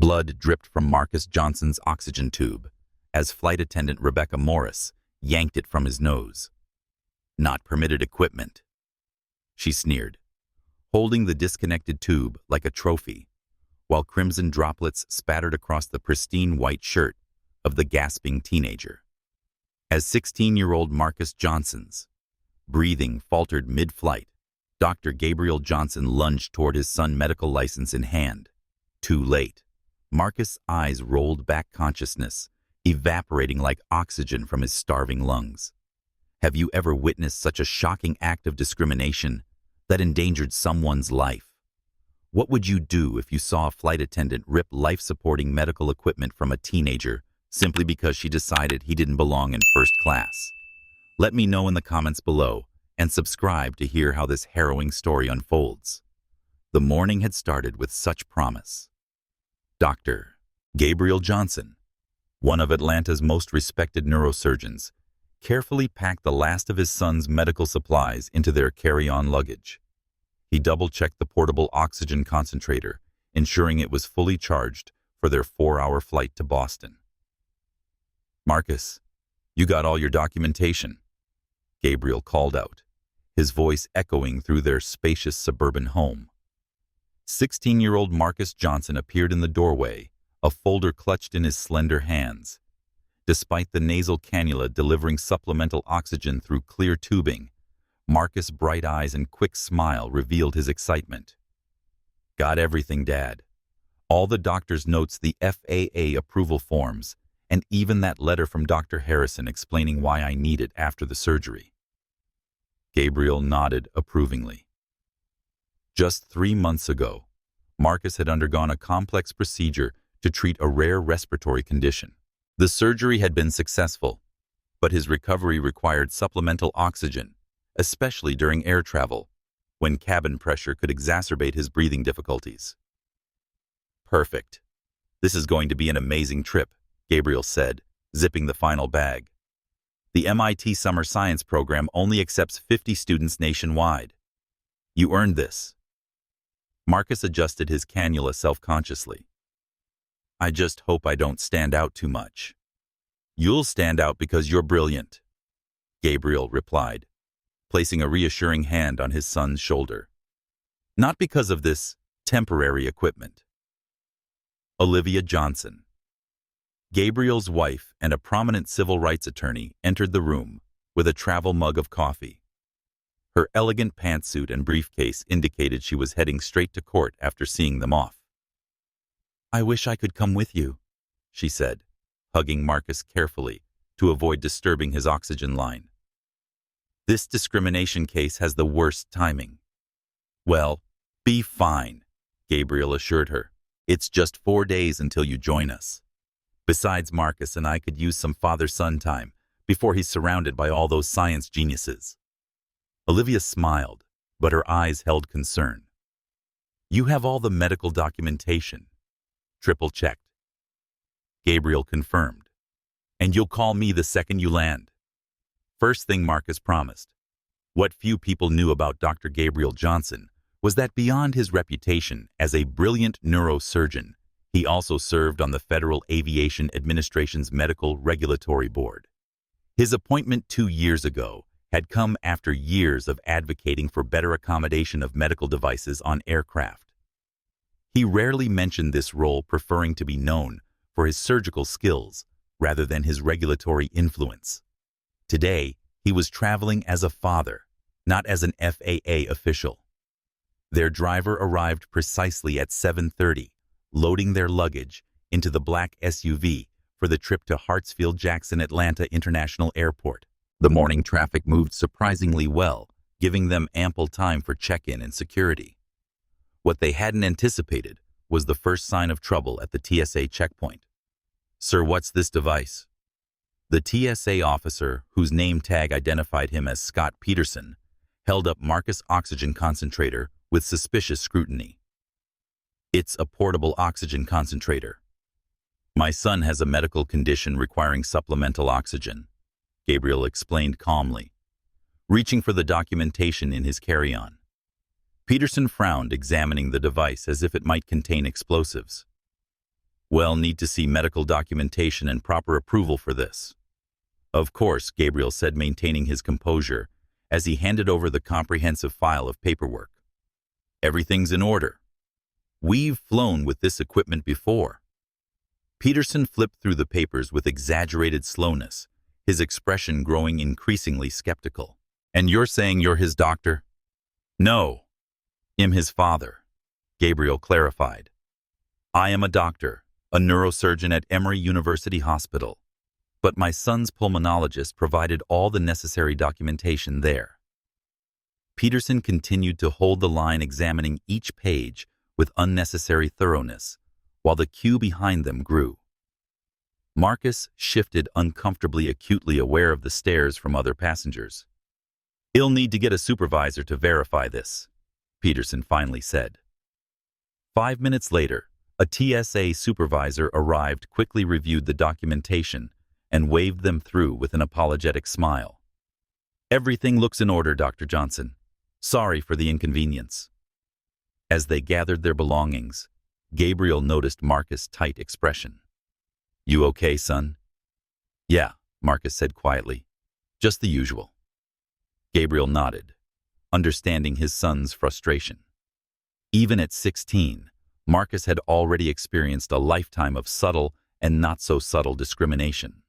Blood dripped from Marcus Johnson's oxygen tube as flight attendant Rebecca Morris yanked it from his nose. "Not permitted equipment," she sneered, holding the disconnected tube like a trophy, while crimson droplets spattered across the pristine white shirt of the gasping teenager. As 16-year-old Marcus Johnson's breathing faltered mid-flight, Dr. Gabriel Johnson lunged toward his son, medical license in hand. Too late. Marcus' eyes rolled back, consciousness evaporating like oxygen from his starving lungs. Have you ever witnessed such a shocking act of discrimination that endangered someone's life? What would you do if you saw a flight attendant rip life-supporting medical equipment from a teenager simply because she decided he didn't belong in first class? Let me know in the comments below and subscribe to hear how this harrowing story unfolds. The morning had started with such promise. Dr. Gabriel Johnson, one of Atlanta's most respected neurosurgeons, carefully packed the last of his son's medical supplies into their carry-on luggage. He double-checked the portable oxygen concentrator, ensuring it was fully charged for their 4-hour flight to Boston. "Marcus, you got all your documentation?" Gabriel called out, his voice echoing through their spacious suburban home. 16-year-old Marcus Johnson appeared in the doorway, a folder clutched in his slender hands. Despite the nasal cannula delivering supplemental oxygen through clear tubing, Marcus' bright eyes and quick smile revealed his excitement. "Got everything, Dad. All the doctor's notes, the FAA approval forms, and even that letter from Dr. Harrison explaining why I need it after the surgery." Gabriel nodded approvingly. Just 3 months ago, Marcus had undergone a complex procedure to treat a rare respiratory condition. The surgery had been successful, but his recovery required supplemental oxygen, especially during air travel, when cabin pressure could exacerbate his breathing difficulties. "Perfect. This is going to be an amazing trip," Gabriel said, zipping the final bag. "The MIT Summer Science Program only accepts 50 students nationwide. You earned this." Marcus adjusted his cannula self-consciously. "I just hope I don't stand out too much." "You'll stand out because you're brilliant," Gabriel replied, placing a reassuring hand on his son's shoulder. "Not because of this temporary equipment." Olivia Johnson, Gabriel's wife and a prominent civil rights attorney, entered the room with a travel mug of coffee. Her elegant pantsuit and briefcase indicated she was heading straight to court after seeing them off. "I wish I could come with you," she said, hugging Marcus carefully to avoid disturbing his oxygen line. "This discrimination case has the worst timing." "Well, be fine," Gabriel assured her. "It's just 4 days until you join us. Besides, Marcus and I could use some father-son time before he's surrounded by all those science geniuses." Olivia smiled, but her eyes held concern. "You have all the medical documentation?" "Triple-checked," Gabriel confirmed. "And you'll call me the second you land." First thing Marcus promised. What few people knew about Dr. Gabriel Johnson was that beyond his reputation as a brilliant neurosurgeon, he also served on the Federal Aviation Administration's Medical Regulatory Board. His appointment 2 years ago had come after years of advocating for better accommodation of medical devices on aircraft. He rarely mentioned this role, preferring to be known for his surgical skills rather than his regulatory influence. Today, he was traveling as a father, not as an FAA official. Their driver arrived precisely at 7:30, loading their luggage into the black SUV for the trip to Hartsfield-Jackson Atlanta International Airport. The morning traffic moved surprisingly well, giving them ample time for check-in and security. What they hadn't anticipated was the first sign of trouble at the TSA checkpoint. "Sir, what's this device?" The TSA officer, whose name tag identified him as Scott Peterson, held up Marcus' oxygen concentrator with suspicious scrutiny. "It's a portable oxygen concentrator. My son has a medical condition requiring supplemental oxygen," Gabriel explained calmly, reaching for the documentation in his carry-on. Peterson frowned, examining the device as if it might contain explosives. Well, need to see medical documentation and proper approval for this. Of course, Gabriel said, maintaining his composure as he handed over the comprehensive file of paperwork. Everything's in order. We've flown with this equipment before. Peterson flipped through the papers with exaggerated slowness, his expression growing increasingly skeptical. And you're saying you're his doctor? No. I'm his father, Gabriel clarified. I am a doctor, a neurosurgeon at Emory University Hospital, but my son's pulmonologist provided all the necessary documentation there. Peterson continued to hold the line, examining each page with unnecessary thoroughness, while the queue behind them grew. Marcus shifted uncomfortably, acutely aware of the stares from other passengers. "He'll need to get a supervisor to verify this," Peterson finally said. 5 minutes later, a TSA supervisor arrived, quickly reviewed the documentation, and waved them through with an apologetic smile. "Everything looks in order, Dr. Johnson. Sorry for the inconvenience." As they gathered their belongings, Gabriel noticed Marcus' tight expression. "You okay, son?" "Yeah," Marcus said quietly. "Just the usual." Gabriel nodded, understanding his son's frustration. Even at 16, Marcus had already experienced a lifetime of subtle and not-so-subtle discrimination.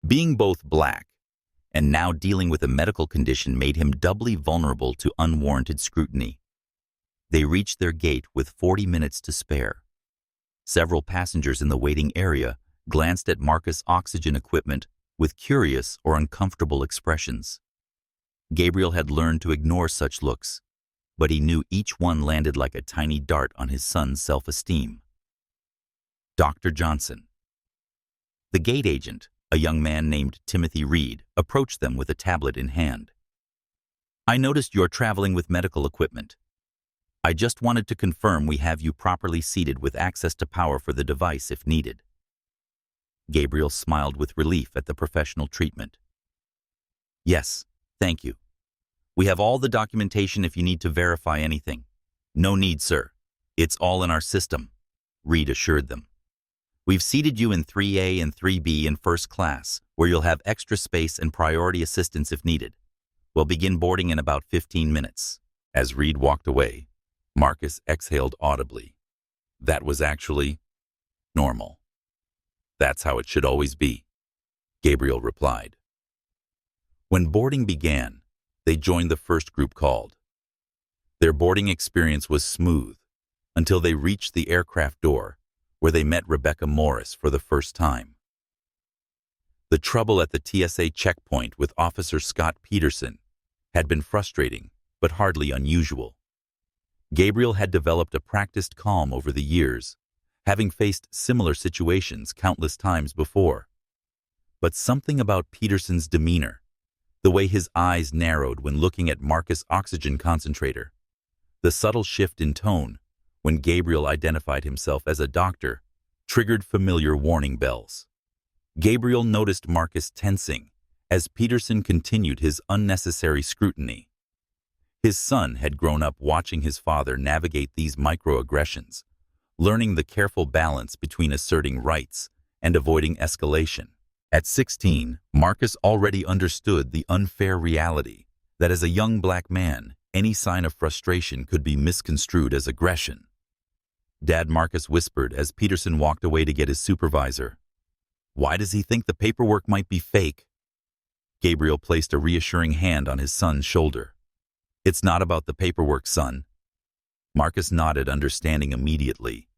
Being both black and now dealing with a medical condition made him doubly vulnerable to unwarranted scrutiny. They reached their gate with 40 minutes to spare. Several passengers in the waiting area glanced at Marcus' oxygen equipment with curious or uncomfortable expressions. Gabriel had learned to ignore such looks, but he knew each one landed like a tiny dart on his son's self-esteem. Dr. Johnson. The gate agent, a young man named Timothy Reed, approached them with a tablet in hand. "I noticed you're traveling with medical equipment. I just wanted to confirm we have you properly seated with access to power for the device if needed." Gabriel smiled with relief at the professional treatment. "Yes, thank you. We have all the documentation if you need to verify anything." "No need, sir. It's all in our system," Reed assured them. "We've seated you in 3A and 3B in first class, where you'll have extra space and priority assistance if needed. We'll begin boarding in about 15 minutes. As Reed walked away, Marcus exhaled audibly. That was actually normal. "That's how it should always be," Gabriel replied. When boarding began, they joined the first group called. Their boarding experience was smooth until they reached the aircraft door, where they met Rebecca Morris for the first time. The trouble at the TSA checkpoint with Officer Scott Peterson had been frustrating, but hardly unusual. Gabriel had developed a practiced calm over the years, having faced similar situations countless times before. But something about Peterson's demeanor, the way his eyes narrowed when looking at Marcus' oxygen concentrator, the subtle shift in tone when Gabriel identified himself as a doctor, triggered familiar warning bells. Gabriel noticed Marcus tensing as Peterson continued his unnecessary scrutiny. His son had grown up watching his father navigate these microaggressions, learning the careful balance between asserting rights and avoiding escalation. At 16, Marcus already understood the unfair reality that as a young black man, any sign of frustration could be misconstrued as aggression. "Dad," Marcus whispered as Peterson walked away to get his supervisor. "Why does he think the paperwork might be fake?" Gabriel placed a reassuring hand on his son's shoulder. "It's not about the paperwork, son." Marcus nodded, understanding immediately.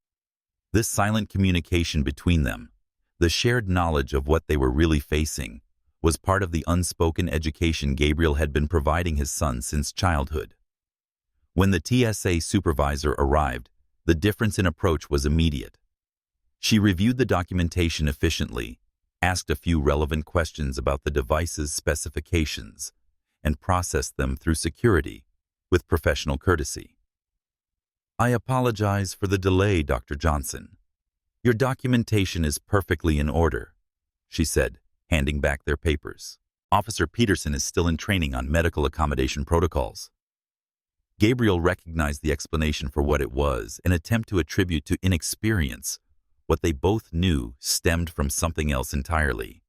This silent communication between them, the shared knowledge of what they were really facing, was part of the unspoken education Gabriel had been providing his son since childhood. When the TSA supervisor arrived, the difference in approach was immediate. She reviewed the documentation efficiently, asked a few relevant questions about the device's specifications, and processed them through security with professional courtesy. "I apologize for the delay, Dr. Johnson. Your documentation is perfectly in order," she said, handing back their papers. "Officer Peterson is still in training on medical accommodation protocols." Gabriel recognized the explanation for what it was, an attempt to attribute to inexperience What they both knew stemmed from something else entirely.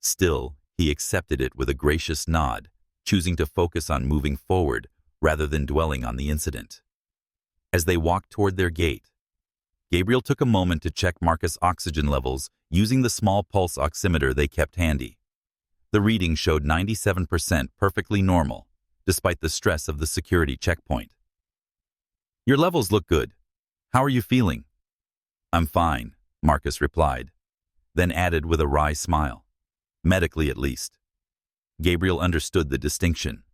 Still, he accepted it with a gracious nod, choosing to focus on moving forward rather than dwelling on the incident. As they walked toward their gate, Gabriel took a moment to check Marcus' oxygen levels using the small pulse oximeter they kept handy. The reading showed 97% perfectly normal, despite the stress of the security checkpoint. "Your levels look good. How are you feeling?" "I'm fine," Marcus replied, then added with a wry smile, "Medically at least." Gabriel understood the distinction.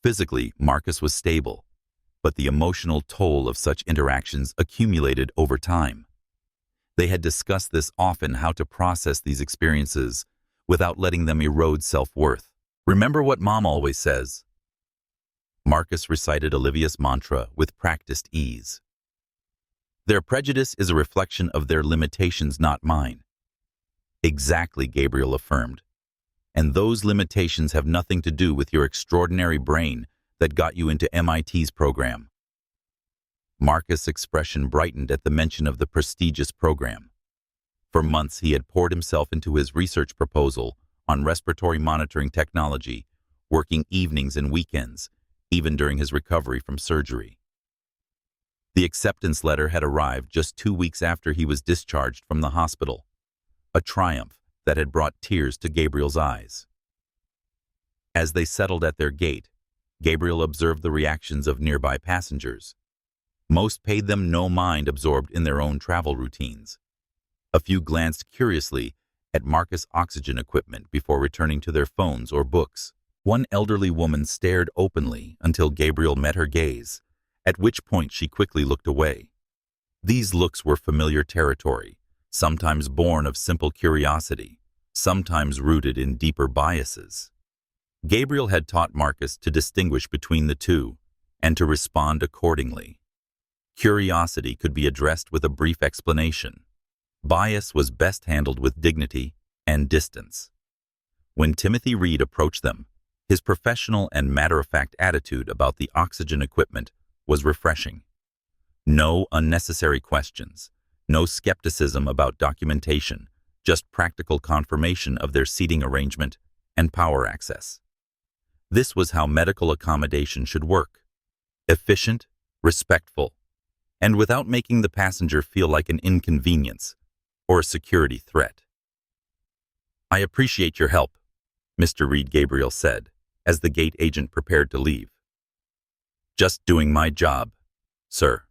Physically, Marcus was stable, but the emotional toll of such interactions accumulated over time. They had discussed this often, how to process these experiences without letting them erode self-worth. "Remember what Mom always says." Marcus recited Olivia's mantra with practiced ease. "Their prejudice is a reflection of their limitations, not mine." "Exactly," Gabriel affirmed. "And those limitations have nothing to do with your extraordinary brain that got you into MIT's program." Marcus' expression brightened at the mention of the prestigious program. For months he had poured himself into his research proposal on respiratory monitoring technology, working evenings and weekends, even during his recovery from surgery. The acceptance letter had arrived just 2 weeks after he was discharged from the hospital, a triumph that had brought tears to Gabriel's eyes. As they settled at their gate, Gabriel observed the reactions of nearby passengers. Most paid them no mind, absorbed in their own travel routines. A few glanced curiously at Marcus' oxygen equipment before returning to their phones or books. One elderly woman stared openly until Gabriel met her gaze, at which point she quickly looked away. These looks were familiar territory, sometimes born of simple curiosity, sometimes rooted in deeper biases. Gabriel had taught Marcus to distinguish between the two and to respond accordingly. Curiosity could be addressed with a brief explanation. Bias was best handled with dignity and distance. When Timothy Reed approached them, his professional and matter-of-fact attitude about the oxygen equipment was refreshing. No unnecessary questions, no skepticism about documentation, just practical confirmation of their seating arrangement and power access. This was how medical accommodation should work: efficient, respectful, and without making the passenger feel like an inconvenience or a security threat. "I appreciate your help," Mr. Reed, Gabriel said, as the gate agent prepared to leave. "Just doing my job, sir,"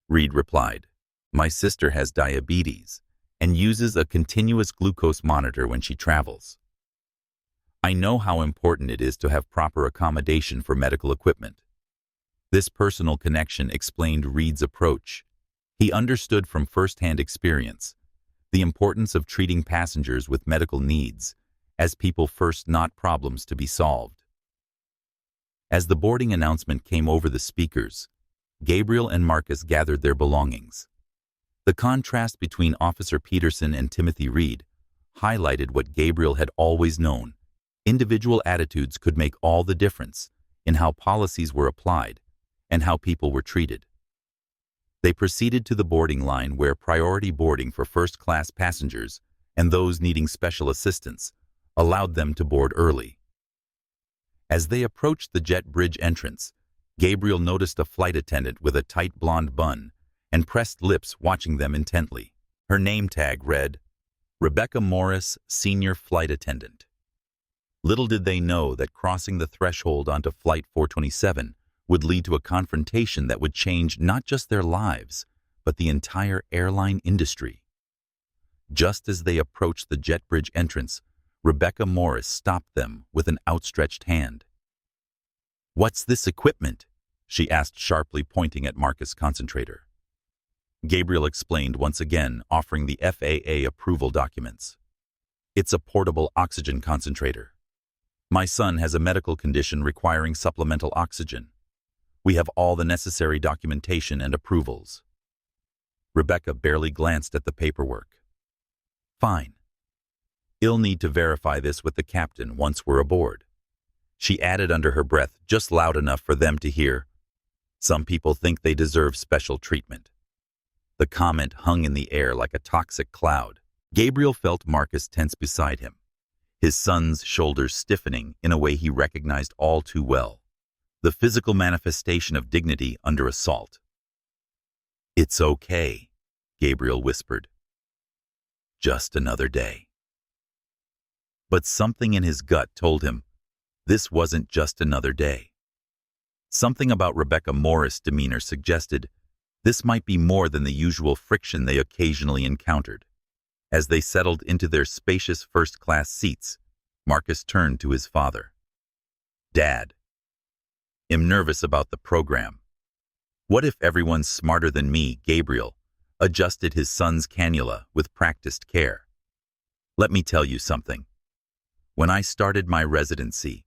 Reed replied. "My sister has diabetes and uses a continuous glucose monitor when she travels. I know how important it is to have proper accommodation for medical equipment." This personal connection explained Reed's approach. He understood from first-hand experience the importance of treating passengers with medical needs as people first, not problems to be solved. As the boarding announcement came over the speakers, Gabriel and Marcus gathered their belongings. The contrast between Officer Peterson and Timothy Reed highlighted what Gabriel had always known: individual attitudes could make all the difference in how policies were applied and how people were treated. They proceeded to the boarding line, where priority boarding for first-class passengers and those needing special assistance allowed them to board early. As they approached the jet bridge entrance, Gabriel noticed a flight attendant with a tight blonde bun and pressed lips watching them intently. Her name tag read, "Rebecca Morris, Senior Flight Attendant." Little did they know that crossing the threshold onto Flight 427 would lead to a confrontation that would change not just their lives, but the entire airline industry. Just as they approached the jet bridge entrance, Rebecca Morris stopped them with an outstretched hand. "What's this equipment?" she asked sharply, pointing at Marcus' concentrator. Gabriel explained once again, offering the FAA approval documents. "It's a portable oxygen concentrator. My son has a medical condition requiring supplemental oxygen. We have all the necessary documentation and approvals." Rebecca barely glanced at the paperwork. "Fine. You'll need to verify this with the captain once we're aboard." She added under her breath, just loud enough for them to hear, "Some people think they deserve special treatment." The comment hung in the air like a toxic cloud. Gabriel felt Marcus tense beside him, his son's shoulders stiffening in a way he recognized all too well, the physical manifestation of dignity under assault. "It's okay," Gabriel whispered. "Just another day." But something in his gut told him this wasn't just another day. Something about Rebecca Morris' demeanor suggested this might be more than the usual friction they occasionally encountered. As they settled into their spacious first-class seats, Marcus turned to his father. "Dad, I'm nervous about the program. What if everyone's smarter than me?" Gabriel adjusted his son's cannula with practiced care. "Let me tell you something. When I started my residency,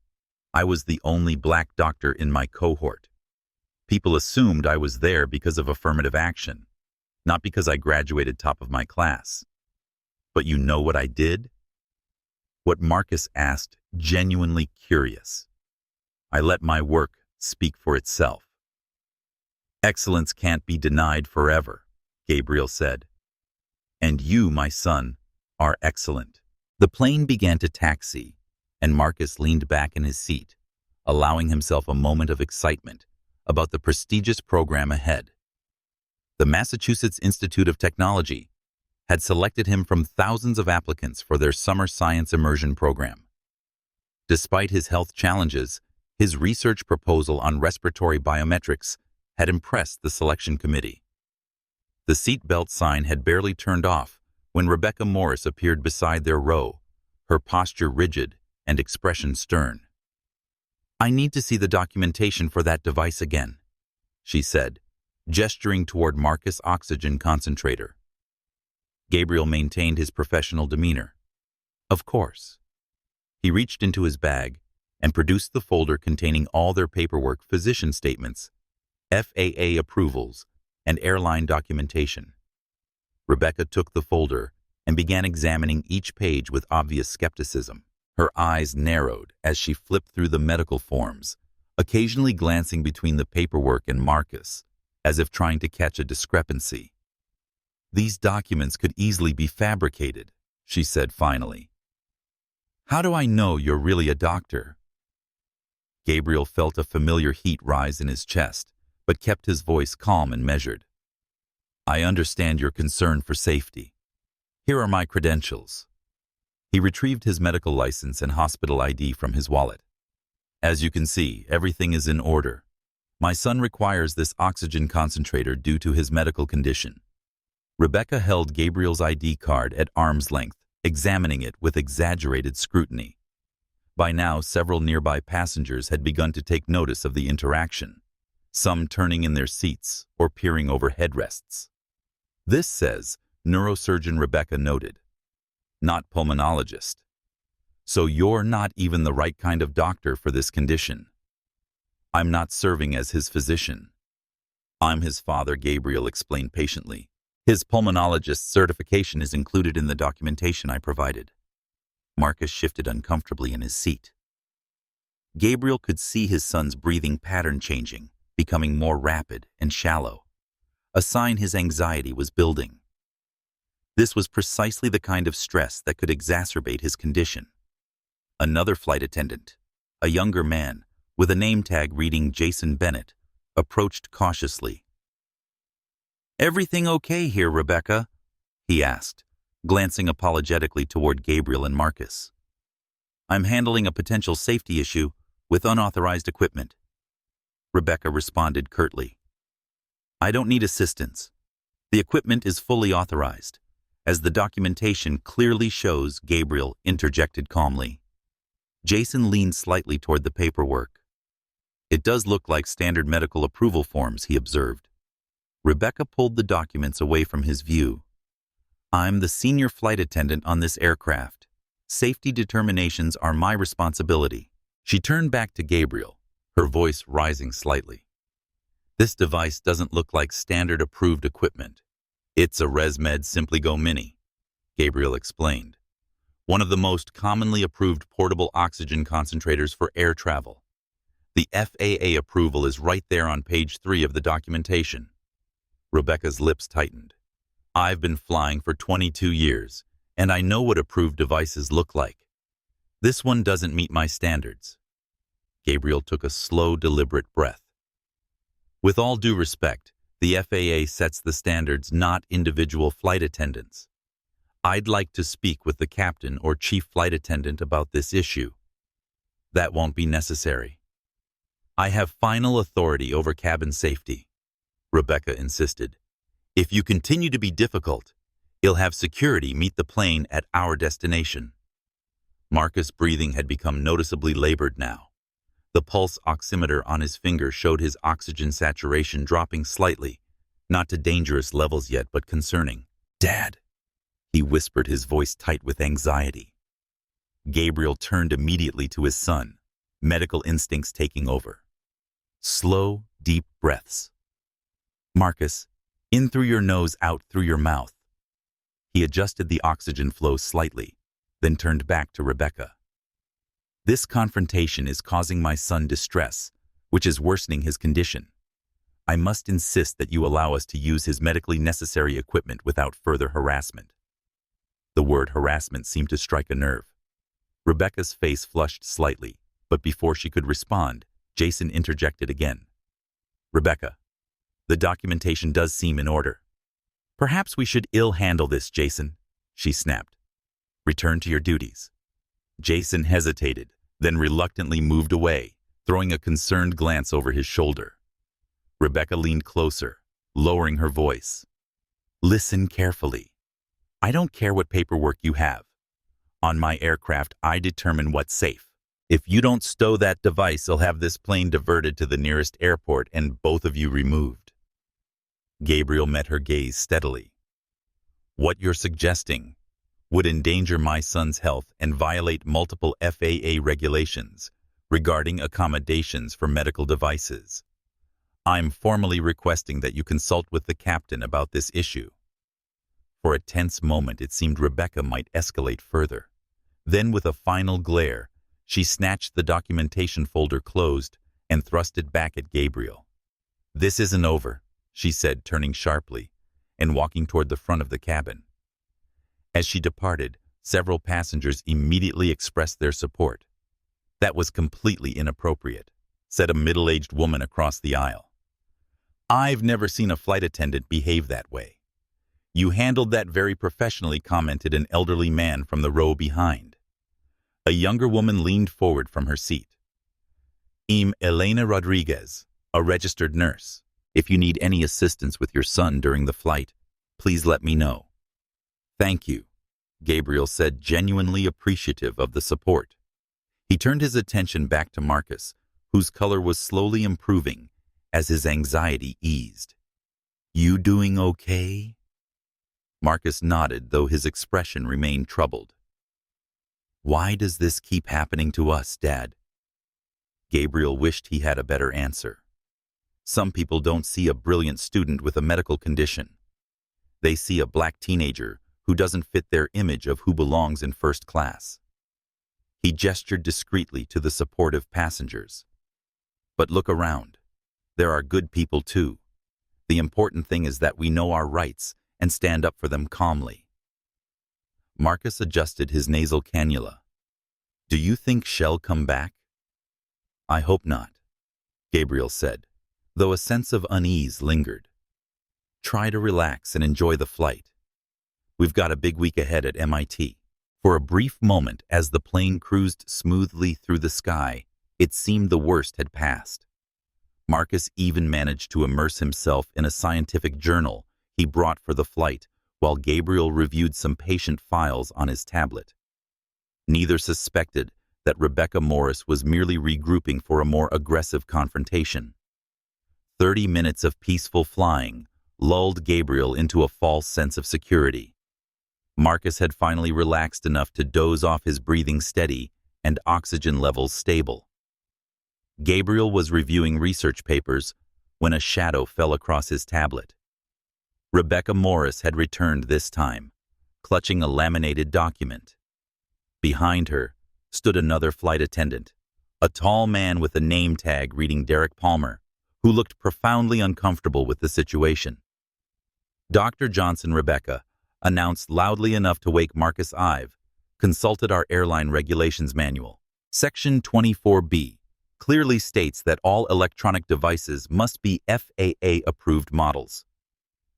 I was the only black doctor in my cohort. People assumed I was there because of affirmative action, not because I graduated top of my class. But you know what I did?" What Marcus asked, genuinely curious. "I let my work speak for itself." "Excellence can't be denied forever," Gabriel said. "And you, my son, are excellent." The plane began to taxi, and Marcus leaned back in his seat, allowing himself a moment of excitement about the prestigious program ahead. The Massachusetts Institute of Technology had selected him from thousands of applicants for their summer science immersion program. Despite his health challenges, his research proposal on respiratory biometrics had impressed the selection committee. The seatbelt sign had barely turned off when Rebecca Morris appeared beside their row, her posture rigid and expression stern. "I need to see the documentation for that device again," she said, gesturing toward Marcus' oxygen concentrator. Gabriel maintained his professional demeanor. "Of course." He reached into his bag and produced the folder containing all their paperwork, physician statements, FAA approvals, and airline documentation. Rebecca took the folder and began examining each page with obvious skepticism. Her eyes narrowed as she flipped through the medical forms, occasionally glancing between the paperwork and Marcus, as if trying to catch a discrepancy. "These documents could easily be fabricated," she said finally. "How do I know you're really a doctor?" Gabriel felt a familiar heat rise in his chest, but kept his voice calm and measured. "I understand your concern for safety. Here are my credentials." He retrieved his medical license and hospital ID from his wallet. "As you can see, everything is in order. My son requires this oxygen concentrator due to his medical condition." Rebecca held Gabriel's ID card at arm's length, examining it with exaggerated scrutiny. By now, several nearby passengers had begun to take notice of the interaction, some turning in their seats or peering over headrests. "This says," neurosurgeon Rebecca noted, "not pulmonologist. So you're not even the right kind of doctor for this condition." "I'm not serving as his physician. I'm his father," Gabriel explained patiently. "His pulmonologist certification is included in the documentation I provided." Marcus shifted uncomfortably in his seat. Gabriel could see his son's breathing pattern changing, becoming more rapid and shallow, a sign his anxiety was building. This was precisely the kind of stress that could exacerbate his condition. Another flight attendant, a younger man with a name tag reading Jason Bennett, approached cautiously. "Everything okay here, Rebecca?" he asked, glancing apologetically toward Gabriel and Marcus. "I'm handling a potential safety issue with unauthorized equipment." Rebecca responded curtly. "I don't need assistance. The equipment is fully authorized, as the documentation clearly shows," Gabriel interjected calmly. Jason leaned slightly toward the paperwork. "It does look like standard medical approval forms," he observed. Rebecca pulled the documents away from his view. "I'm the senior flight attendant on this aircraft. Safety determinations are my responsibility." She turned back to Gabriel, her voice rising slightly. "This device doesn't look like standard approved equipment. It's a ResMed SimplyGo Mini," Gabriel explained. "One of the most commonly approved portable oxygen concentrators for air travel. The FAA approval is right there on page 3 of the documentation." Rebecca's lips tightened. I've been flying for 22 years, and I know what approved devices look like. This one doesn't meet my standards." Gabriel took a slow, deliberate breath. "With all due respect, the FAA sets the standards, not individual flight attendants. I'd like to speak with the captain or chief flight attendant about this issue." "That won't be necessary. I have final authority over cabin safety," Rebecca insisted. "If you continue to be difficult, you'll have security meet the plane at our destination." Marcus' breathing had become noticeably labored now. The pulse oximeter on his finger showed his oxygen saturation dropping slightly, not to dangerous levels yet, but concerning. "Dad," he whispered, his voice tight with anxiety. Gabriel turned immediately to his son, medical instincts taking over. Slow, deep breaths. "Marcus, in through your nose, out through your mouth." He adjusted the oxygen flow slightly, then turned back to Rebecca. "This confrontation is causing my son distress, which is worsening his condition. I must insist that you allow us to use his medically necessary equipment without further harassment." The word harassment seemed to strike a nerve. Rebecca's face flushed slightly, but before she could respond, Jason interjected again. "Rebecca, the documentation does seem in order." "Perhaps we should handle this, Jason," she snapped. "Return to your duties." Jason hesitated, then reluctantly moved away, throwing a concerned glance over his shoulder. Rebecca leaned closer, lowering her voice. "Listen carefully. I don't care what paperwork you have. On my aircraft, I determine what's safe. If you don't stow that device, I'll have this plane diverted to the nearest airport and both of you removed." Gabriel met her gaze steadily. "What you're suggesting would endanger my son's health and violate multiple FAA regulations regarding accommodations for medical devices. I'm formally requesting that you consult with the captain about this issue." For a tense moment, it seemed Rebecca might escalate further. Then, with a final glare, she snatched the documentation folder closed and thrust it back at Gabriel. "This isn't over," she said, turning sharply and walking toward the front of the cabin. As she departed, several passengers immediately expressed their support. "That was completely inappropriate," said a middle-aged woman across the aisle. "I've never seen a flight attendant behave that way." "You handled that very professionally," commented an elderly man from the row behind. A younger woman leaned forward from her seat. "I'm Elena Rodriguez, a registered nurse. If you need any assistance with your son during the flight, please let me know." "Thank you," Gabriel said, genuinely appreciative of the support. He turned his attention back to Marcus, whose color was slowly improving as his anxiety eased. "You doing okay?" Marcus nodded, though his expression remained troubled. "Why does this keep happening to us, Dad?" Gabriel wished he had a better answer. Some people don't see a brilliant student with a medical condition. They see a black teenager who doesn't fit their image of who belongs in first class. He gestured discreetly to the supportive passengers. "But look around. There are good people too. The important thing is that we know our rights and stand up for them calmly." Marcus adjusted his nasal cannula. "Do you think she'll come back?" "I hope not," Gabriel said, though a sense of unease lingered. "Try to relax and enjoy the flight. We've got a big week ahead at MIT." For a brief moment, as the plane cruised smoothly through the sky, it seemed the worst had passed. Marcus even managed to immerse himself in a scientific journal he brought for the flight, while Gabriel reviewed some patient files on his tablet. Neither suspected that Rebecca Morris was merely regrouping for a more aggressive confrontation. 30 minutes of peaceful flying lulled Gabriel into a false sense of security. Marcus had finally relaxed enough to doze off, his breathing steady and oxygen levels stable. Gabriel was reviewing research papers when a shadow fell across his tablet. Rebecca Morris had returned this time, clutching a laminated document. Behind her stood another flight attendant, a tall man with a name tag reading Derek Palmer, who looked profoundly uncomfortable with the situation. Dr. Johnson Rebecca announced loudly enough to wake Marcus Ive, consulted our airline regulations manual. Section 24B clearly states that all electronic devices must be FAA-approved models.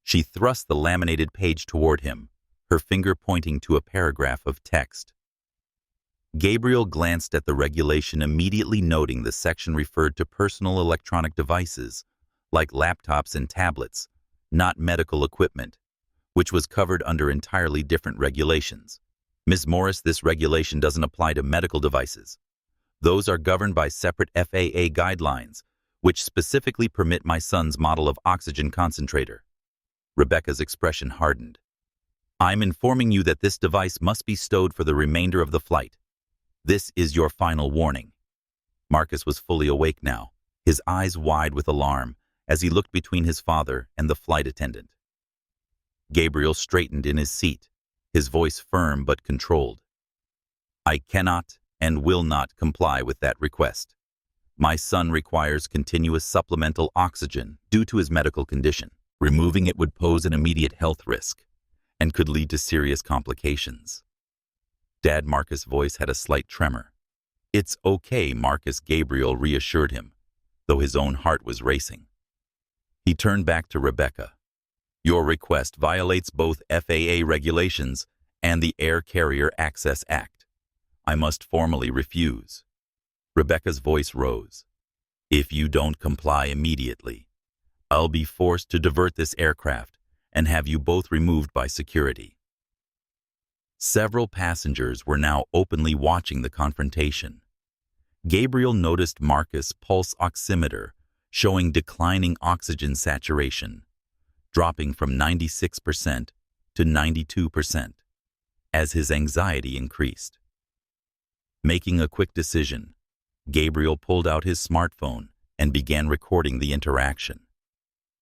She thrust the laminated page toward him, her finger pointing to a paragraph of text. Gabriel glanced at the regulation, immediately noting the section referred to personal electronic devices, like laptops and tablets, not medical equipment, which was covered under entirely different regulations. Ms. Morris, this regulation doesn't apply to medical devices. Those are governed by separate FAA guidelines, which specifically permit my son's model of oxygen concentrator. Rebecca's expression hardened. I'm informing you that this device must be stowed for the remainder of the flight. This is your final warning. Marcus was fully awake now, his eyes wide with alarm as he looked between his father and the flight attendant. Gabriel straightened in his seat, his voice firm but controlled. I cannot and will not comply with that request. My son requires continuous supplemental oxygen due to his medical condition. Removing it would pose an immediate health risk and could lead to serious complications. Dad Marcus' voice had a slight tremor. It's okay, Marcus, Gabriel reassured him, though his own heart was racing. He turned back to Rebecca. Your request violates both FAA regulations and the Air Carrier Access Act. I must formally refuse. Rebecca's voice rose. If you don't comply immediately, I'll be forced to divert this aircraft and have you both removed by security. Several passengers were now openly watching the confrontation. Gabriel noticed Marcus' pulse oximeter showing declining oxygen saturation, dropping from 96% to 92% as his anxiety increased. Making a quick decision, Gabriel pulled out his smartphone and began recording the interaction.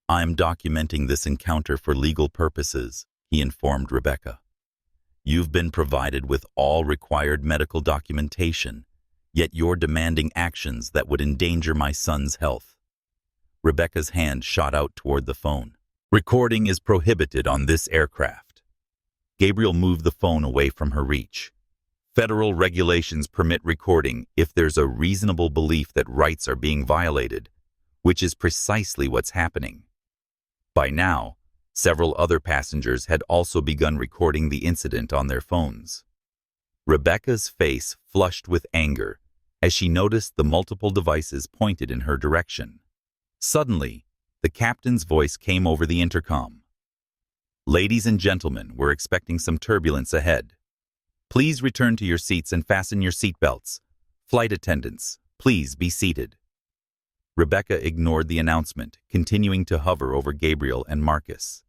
I'm documenting this encounter for legal purposes, he informed Rebecca. You've been provided with all required medical documentation, yet you're demanding actions that would endanger my son's health. Rebecca's hand shot out toward the phone. Recording is prohibited on this aircraft. Gabriel moved the phone away from her reach. Federal regulations permit recording if there's a reasonable belief that rights are being violated, which is precisely what's happening. By now, several other passengers had also begun recording the incident on their phones. Rebecca's face flushed with anger as she noticed the multiple devices pointed in her direction. Suddenly, the captain's voice came over the intercom. Ladies and gentlemen, we're expecting some turbulence ahead. Please return to your seats and fasten your seatbelts. Flight attendants, please be seated. Rebecca ignored the announcement, continuing to hover over Gabriel and Marcus.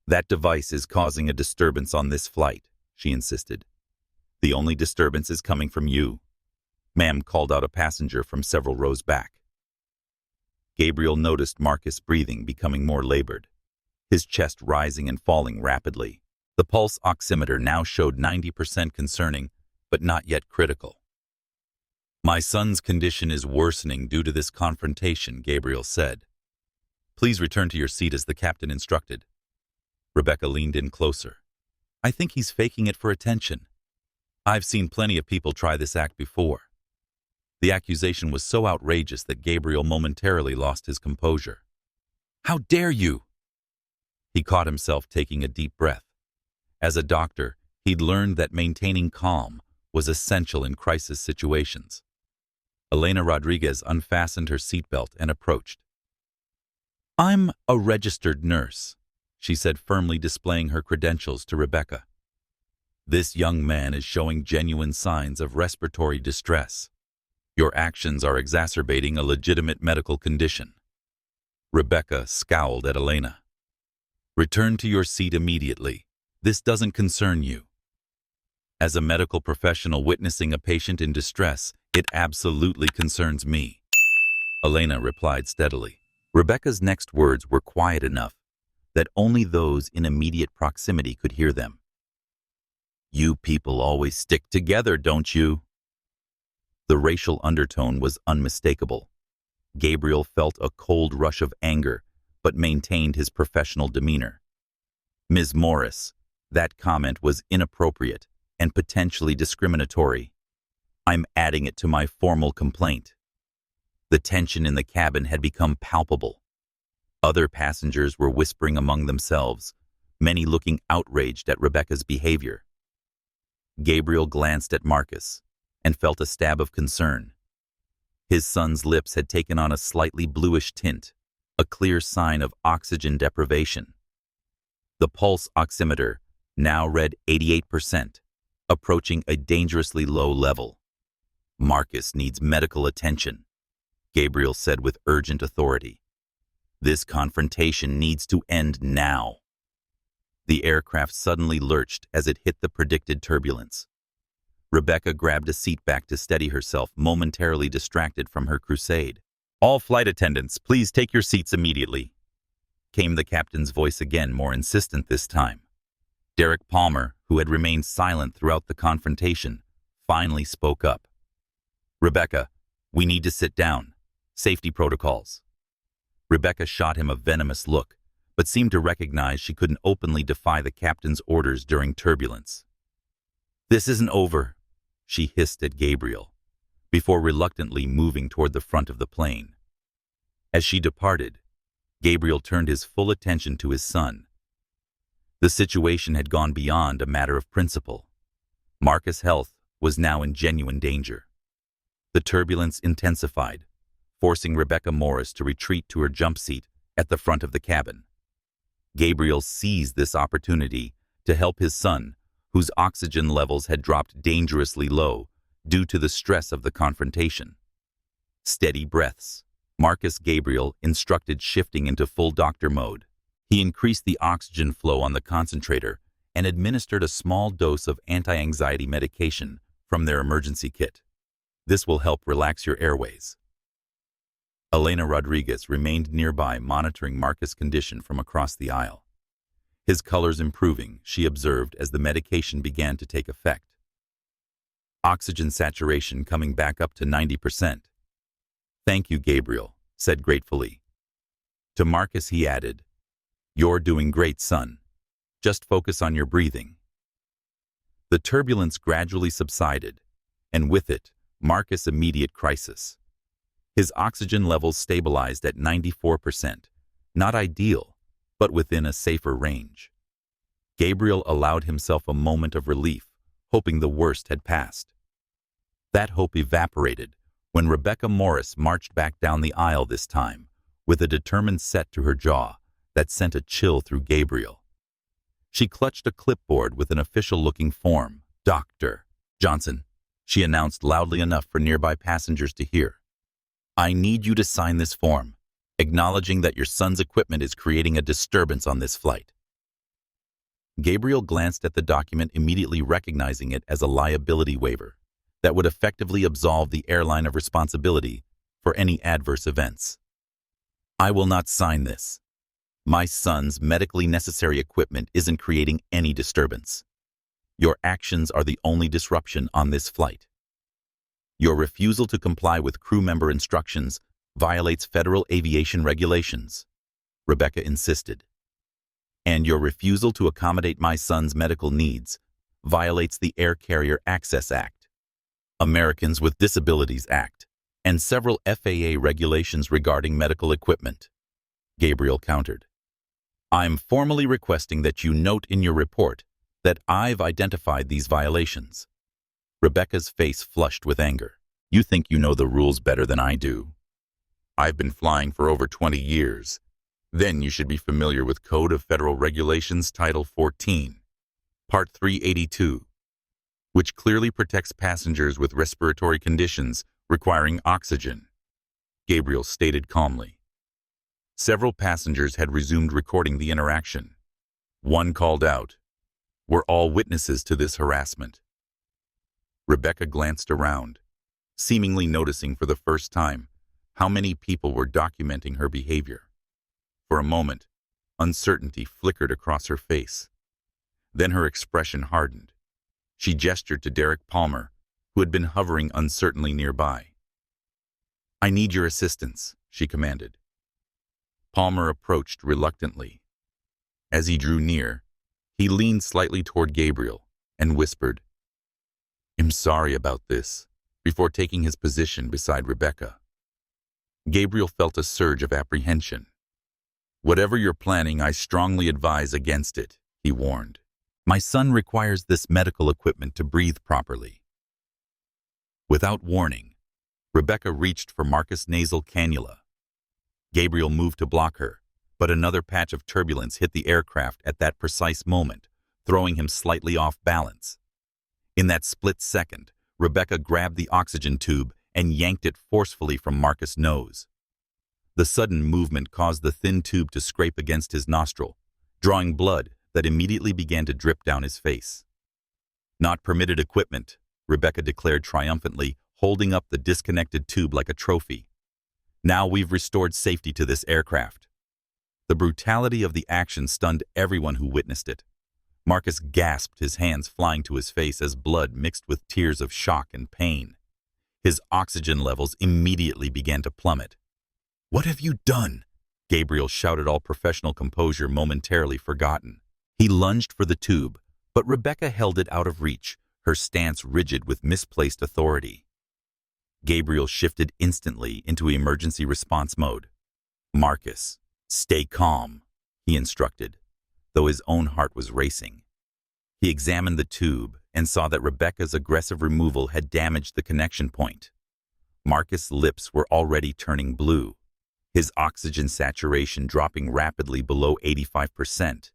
That device is causing a disturbance on this flight, she insisted. The only disturbance is coming from you. Ma'am, called out a passenger from several rows back. Gabriel noticed Marcus' breathing becoming more labored, his chest rising and falling rapidly. The pulse oximeter now showed 90% concerning, but not yet critical. My son's condition is worsening due to this confrontation, Gabriel said. Please return to your seat as the captain instructed. Rebecca leaned in closer. I think he's faking it for attention. I've seen plenty of people try this act before. The accusation was so outrageous that Gabriel momentarily lost his composure. How dare you? He caught himself taking a deep breath. As a doctor, he'd learned that maintaining calm was essential in crisis situations. Elena Rodriguez unfastened her seatbelt and approached. I'm a registered nurse, she said, firmly displaying her credentials to Rebecca. This young man is showing genuine signs of respiratory distress. Your actions are exacerbating a legitimate medical condition. Rebecca scowled at Elena. Return to your seat immediately. This doesn't concern you. As a medical professional witnessing a patient in distress, it absolutely concerns me, Elena replied steadily. Rebecca's next words were quiet enough that only those in immediate proximity could hear them. You people always stick together, don't you? The racial undertone was unmistakable. Gabriel felt a cold rush of anger, but maintained his professional demeanor. Ms. Morris, that comment was inappropriate and potentially discriminatory. I'm adding it to my formal complaint. The tension in the cabin had become palpable. Other passengers were whispering among themselves, many looking outraged at Rebecca's behavior. Gabriel glanced at Marcus and felt a stab of concern. His son's lips had taken on a slightly bluish tint, a clear sign of oxygen deprivation. The pulse oximeter now read 88%, approaching a dangerously low level. Marcus needs medical attention, Gabriel said with urgent authority. This confrontation needs to end now. The aircraft suddenly lurched as it hit the predicted turbulence. Rebecca grabbed a seat back to steady herself, momentarily distracted from her crusade. "All flight attendants, please take your seats immediately," came the captain's voice again, more insistent this time. Derek Palmer, who had remained silent throughout the confrontation, finally spoke up. "Rebecca, we need to sit down. Safety protocols." Rebecca shot him a venomous look, but seemed to recognize she couldn't openly defy the captain's orders during turbulence. "This isn't over," she hissed at Gabriel, before reluctantly moving toward the front of the plane. As she departed, Gabriel turned his full attention to his son. The situation had gone beyond a matter of principle. Marcus' health was now in genuine danger. The turbulence intensified, forcing Rebecca Morris to retreat to her jump seat at the front of the cabin. Gabriel seized this opportunity to help his son, whose oxygen levels had dropped dangerously low due to the stress of the confrontation. Steady breaths. Marcus Gabriel instructed shifting into full doctor mode. He increased the oxygen flow on the concentrator and administered a small dose of anti-anxiety medication from their emergency kit. This will help relax your airways. Elena Rodriguez remained nearby, monitoring Marcus' condition from across the aisle. His colors improving, she observed as the medication began to take effect. Oxygen saturation coming back up to 90%. "Thank you, Gabriel," said gratefully. To Marcus he added, "You're doing great, son. Just focus on your breathing." The turbulence gradually subsided, and with it, Marcus' immediate crisis. His oxygen levels stabilized at 94%, not ideal, but within a safer range. Gabriel allowed himself a moment of relief, hoping the worst had passed. That hope evaporated when Rebecca Morris marched back down the aisle this time, with a determined set to her jaw that sent a chill through Gabriel. She clutched a clipboard with an official-looking form. "Dr. Johnson," she announced loudly enough for nearby passengers to hear. "I need you to sign this form, acknowledging that your son's equipment is creating a disturbance on this flight." Gabriel glanced at the document, immediately recognizing it as a liability waiver that would effectively absolve the airline of responsibility for any adverse events. "I will not sign this. My son's medically necessary equipment isn't creating any disturbance. Your actions are the only disruption on this flight. Your refusal to comply with crew member instructions violates federal aviation regulations," Rebecca insisted. "And your refusal to accommodate my son's medical needs violates the Air Carrier Access Act, Americans with Disabilities Act, and several FAA regulations regarding medical equipment," Gabriel countered. "I'm formally requesting that you note in your report that I've identified these violations." Rebecca's face flushed with anger. "You think you know the rules better than I do? I've been flying for over 20 years. Then you should be familiar with Code of Federal Regulations Title 14, Part 382, which clearly protects passengers with respiratory conditions requiring oxygen," Gabriel stated calmly. Several passengers had resumed recording the interaction. One called out, "We're all witnesses to this harassment." Rebecca glanced around, seemingly noticing for the first time how many people were documenting her behavior. For a moment, uncertainty flickered across her face. Then her expression hardened. She gestured to Derek Palmer, who had been hovering uncertainly nearby. "I need your assistance," she commanded. Palmer approached reluctantly. As he drew near, He leaned slightly toward Gabriel and whispered, "I'm sorry about this," before taking his position beside Rebecca. Gabriel felt a surge of apprehension. "Whatever you're planning, I strongly advise against it," he warned. "My son requires this medical equipment to breathe properly." Without warning, Rebecca reached for Marcus' nasal cannula. Gabriel moved to block her, but another patch of turbulence hit the aircraft at that precise moment, throwing him slightly off balance. In that split second, Rebecca grabbed the oxygen tube and yanked it forcefully from Marcus' nose. The sudden movement caused the thin tube to scrape against his nostril, drawing blood that immediately began to drip down his face. "Not permitted equipment," Rebecca declared triumphantly, holding up the disconnected tube like a trophy. "Now we've restored safety to this aircraft." The brutality of the action stunned everyone who witnessed it. Marcus gasped, his hands flying to his face as blood mixed with tears of shock and pain. His oxygen levels immediately began to plummet. "What have you done?" Gabriel shouted, all professional composure momentarily forgotten. He lunged for the tube, but Rebecca held it out of reach, her stance rigid with misplaced authority. Gabriel shifted instantly into emergency response mode. "Marcus, stay calm," he instructed, though his own heart was racing. He examined the tube and saw that Rebecca's aggressive removal had damaged the connection point. Marcus' lips were already turning blue, his oxygen saturation dropping rapidly below 85%,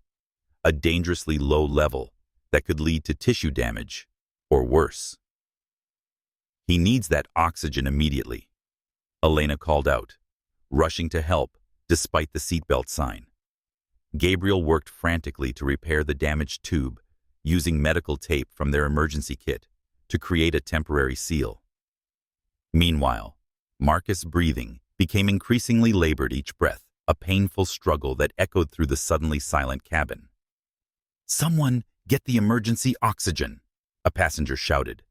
a dangerously low level that could lead to tissue damage, or worse. "He needs that oxygen immediately," Elena called out, rushing to help despite the seatbelt sign. Gabriel worked frantically to repair the damaged tube, using medical tape from their emergency kit to create a temporary seal. Meanwhile, Marcus' breathing became increasingly labored each breath, a painful struggle that echoed through the suddenly silent cabin. "Someone get the emergency oxygen," a passenger shouted.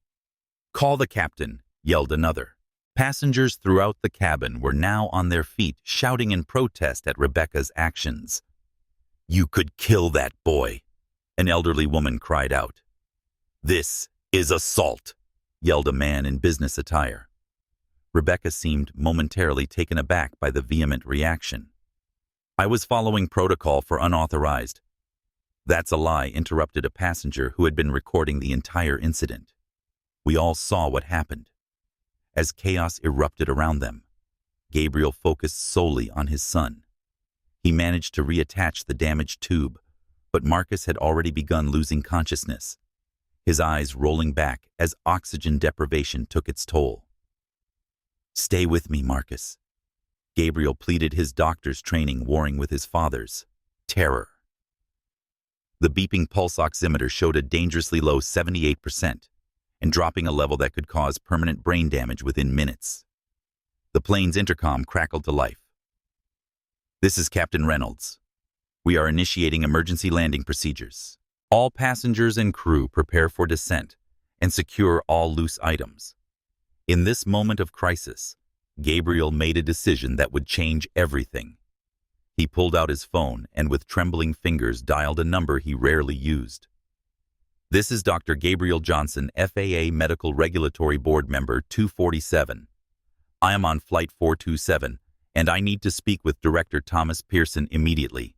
"Call the captain," yelled another. Passengers throughout the cabin were now on their feet, shouting in protest at Rebecca's actions. "You could kill that boy," an elderly woman cried out. "This is assault," yelled a man in business attire. Rebecca seemed momentarily taken aback by the vehement reaction. "I was following protocol for unauthorized." "That's a lie," interrupted a passenger who had been recording the entire incident. "We all saw what happened." As chaos erupted around them, Gabriel focused solely on his son. He managed to reattach the damaged tube, but Marcus had already begun losing consciousness, his eyes rolling back as oxygen deprivation took its toll. "Stay with me, Marcus," Gabriel pleaded, his doctor's training warring with his father's terror. The beeping pulse oximeter showed a dangerously low 78%, and dropping a level that could cause permanent brain damage within minutes. The plane's intercom crackled to life. "This is Captain Reynolds. We are initiating emergency landing procedures. All passengers and crew prepare for descent and secure all loose items." In this moment of crisis, Gabriel made a decision that would change everything. He pulled out his phone and with trembling fingers dialed a number he rarely used. "This is Dr. Gabriel Johnson, FAA Medical Regulatory Board member 247. I am on flight 427, and I need to speak with Director Thomas Pearson immediately.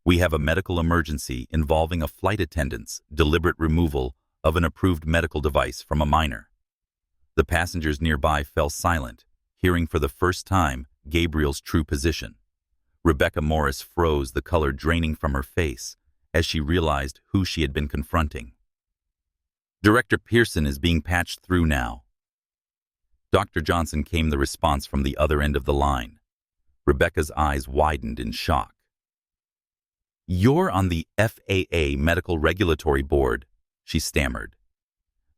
We have a medical emergency involving a flight attendant's deliberate removal of an approved medical device from a minor." The passengers nearby fell silent, hearing for the first time Gabriel's true position. Rebecca Morris froze, the color draining from her face as she realized who she had been confronting. "Director Pearson is being patched through now." Dr. Johnson came the response from the other end of the line. Rebecca's eyes widened in shock. "You're on the FAA Medical Regulatory Board," she stammered,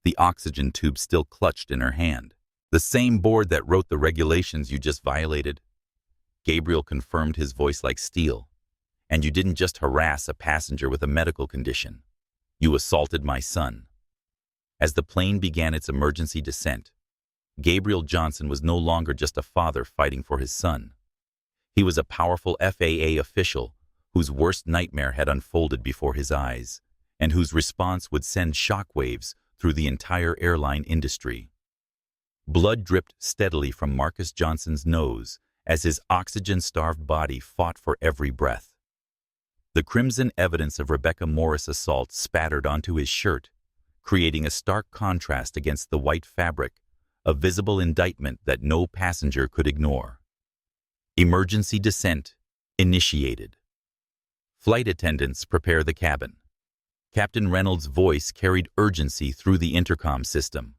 the oxygen tube still clutched in her hand. "The same board that wrote the regulations you just violated." Gabriel confirmed, his voice like steel. "And you didn't just harass a passenger with a medical condition. You assaulted my son." As the plane began its emergency descent, Gabriel Johnson was no longer just a father fighting for his son. He was a powerful FAA official whose worst nightmare had unfolded before his eyes. and whose response would send shockwaves through the entire airline industry. Blood dripped steadily from Marcus Johnson's nose as his oxygen-starved body fought for every breath. The crimson evidence of Rebecca Morris' assault spattered onto his shirt, creating a stark contrast against the white fabric, a visible indictment that no passenger could ignore. Emergency descent initiated. Flight attendants prepare the cabin. Captain Reynolds' voice carried urgency through the intercom system.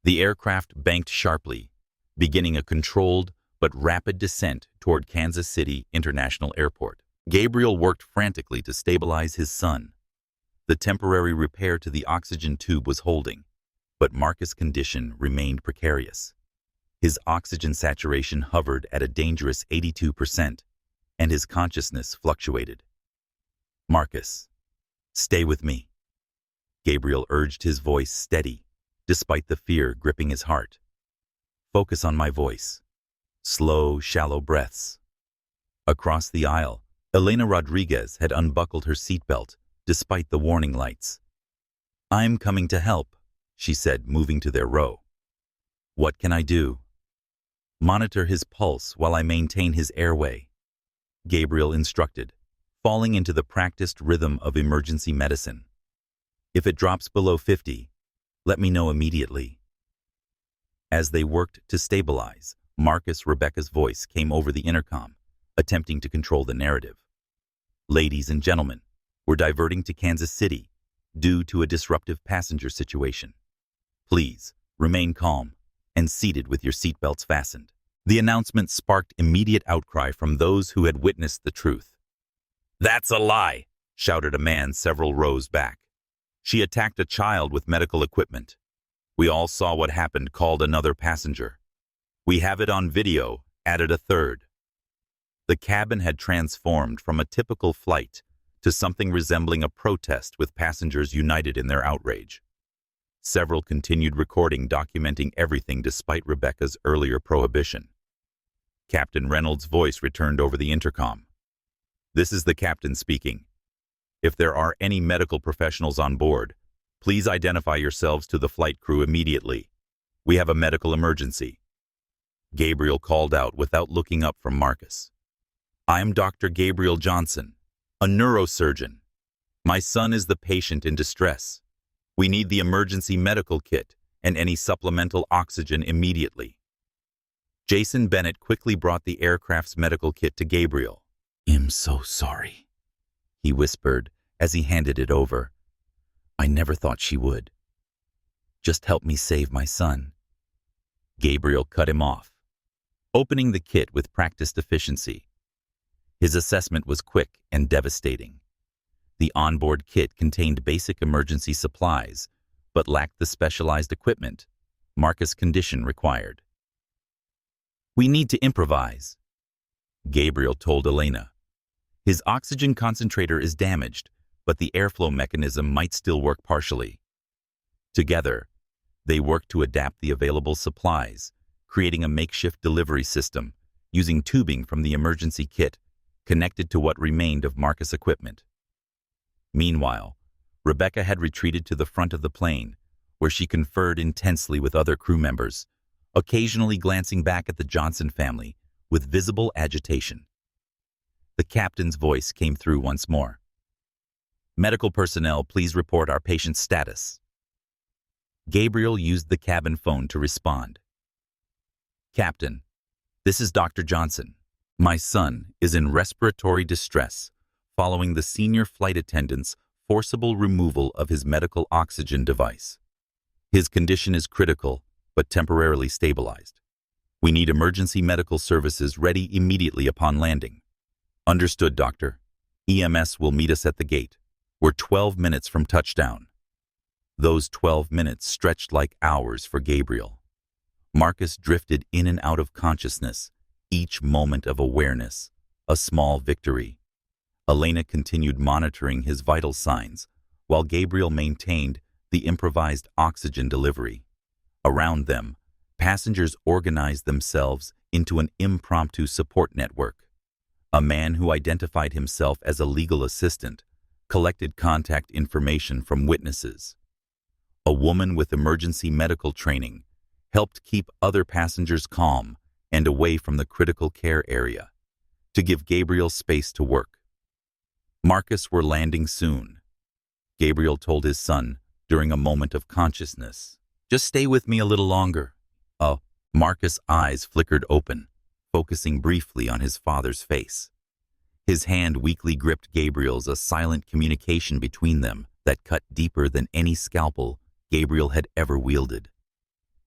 The aircraft banked sharply, beginning a controlled but rapid descent toward Kansas City International Airport. Gabriel worked frantically to stabilize his son. The temporary repair to the oxygen tube was holding, but Marcus' condition remained precarious. His oxygen saturation hovered at a dangerous 82%, and his consciousness fluctuated. "Marcus, stay with me." Gabriel urged, his voice steady, despite the fear gripping his heart. "Focus on my voice." Slow, shallow breaths. Across the aisle, Elena Rodriguez had unbuckled her seatbelt, despite the warning lights. "I'm coming to help," she said, moving to their row. "What can I do?" "Monitor his pulse while I maintain his airway," Gabriel instructed, falling into the practiced rhythm of emergency medicine. "If it drops below 50, let me know immediately." As they worked to stabilize, Rebecca's voice came over the intercom, attempting to control the narrative. "Ladies and gentlemen, we're diverting to Kansas City due to a disruptive passenger situation. Please remain calm and seated with your seatbelts fastened." The announcement sparked immediate outcry from those who had witnessed the truth. "That's a lie," shouted a man several rows back. "She attacked a child with medical equipment. We all saw what happened," called another passenger. "We have it on video," added a third. The cabin had transformed from a typical flight to something resembling a protest, with passengers united in their outrage. Several continued recording, documenting everything despite Rebecca's earlier prohibition. Captain Reynolds' voice returned over the intercom. "This is the captain speaking. If there are any medical professionals on board, please identify yourselves to the flight crew immediately. We have a medical emergency." Gabriel called out without looking up from Marcus. "I'm Dr. Gabriel Johnson, a neurosurgeon. My son is the patient in distress. We need the emergency medical kit and any supplemental oxygen immediately." Jason Bennett quickly brought the aircraft's medical kit to Gabriel. "I'm so sorry," he whispered as he handed it over. "I never thought she would. Just help me save my son." Gabriel cut him off, opening the kit with practiced efficiency. His assessment was quick and devastating. The onboard kit contained basic emergency supplies, but lacked the specialized equipment Marcus' condition required. "We need to improvise," Gabriel told Elena. "His oxygen concentrator is damaged, but the airflow mechanism might still work partially." Together, they worked to adapt the available supplies, creating a makeshift delivery system using tubing from the emergency kit connected to what remained of Marcus' equipment. Meanwhile, Rebecca had retreated to the front of the plane, where she conferred intensely with other crew members, occasionally glancing back at the Johnson family with visible agitation. The captain's voice came through once more. "Medical personnel, please report our patient's status." Gabriel used the cabin phone to respond. "Captain, this is Dr. Johnson. My son is in respiratory distress following the senior flight attendant's forcible removal of his medical oxygen device. His condition is critical, but temporarily stabilized. We need emergency medical services ready immediately upon landing." "Understood, doctor. EMS will meet us at the gate. We're 12 minutes from touchdown." Those 12 minutes stretched like hours for Gabriel. Marcus drifted in and out of consciousness, each moment of awareness a small victory. Elena continued monitoring his vital signs, while Gabriel maintained the improvised oxygen delivery. Around them, passengers organized themselves into an impromptu support network. A man who identified himself as a legal assistant collected contact information from witnesses. A woman with emergency medical training helped keep other passengers calm and away from the critical care area to give Gabriel space to work. Marcus were landing soon, Gabriel told his son during a moment of consciousness. Just stay with me a little longer. Marcus' eyes flickered open, focusing briefly on his father's face. His hand weakly gripped Gabriel's, a silent communication between them that cut deeper than any scalpel Gabriel had ever wielded.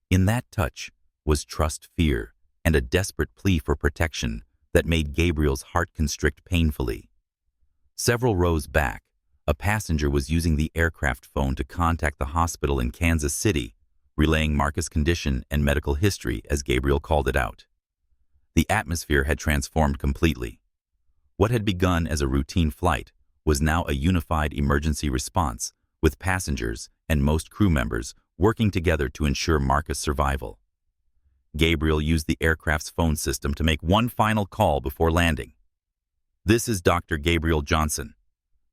In that touch was trust, fear, and a desperate plea for protection that made Gabriel's heart constrict painfully. Several rows back, a passenger was using the aircraft phone to contact the hospital in Kansas City, relaying Marcus' condition and medical history as Gabriel called it out. The atmosphere had transformed completely. What had begun as a routine flight was now a unified emergency response, with passengers and most crew members working together to ensure Marcus' survival. Gabriel used the aircraft's phone system to make one final call before landing. "This is Dr. Gabriel Johnson.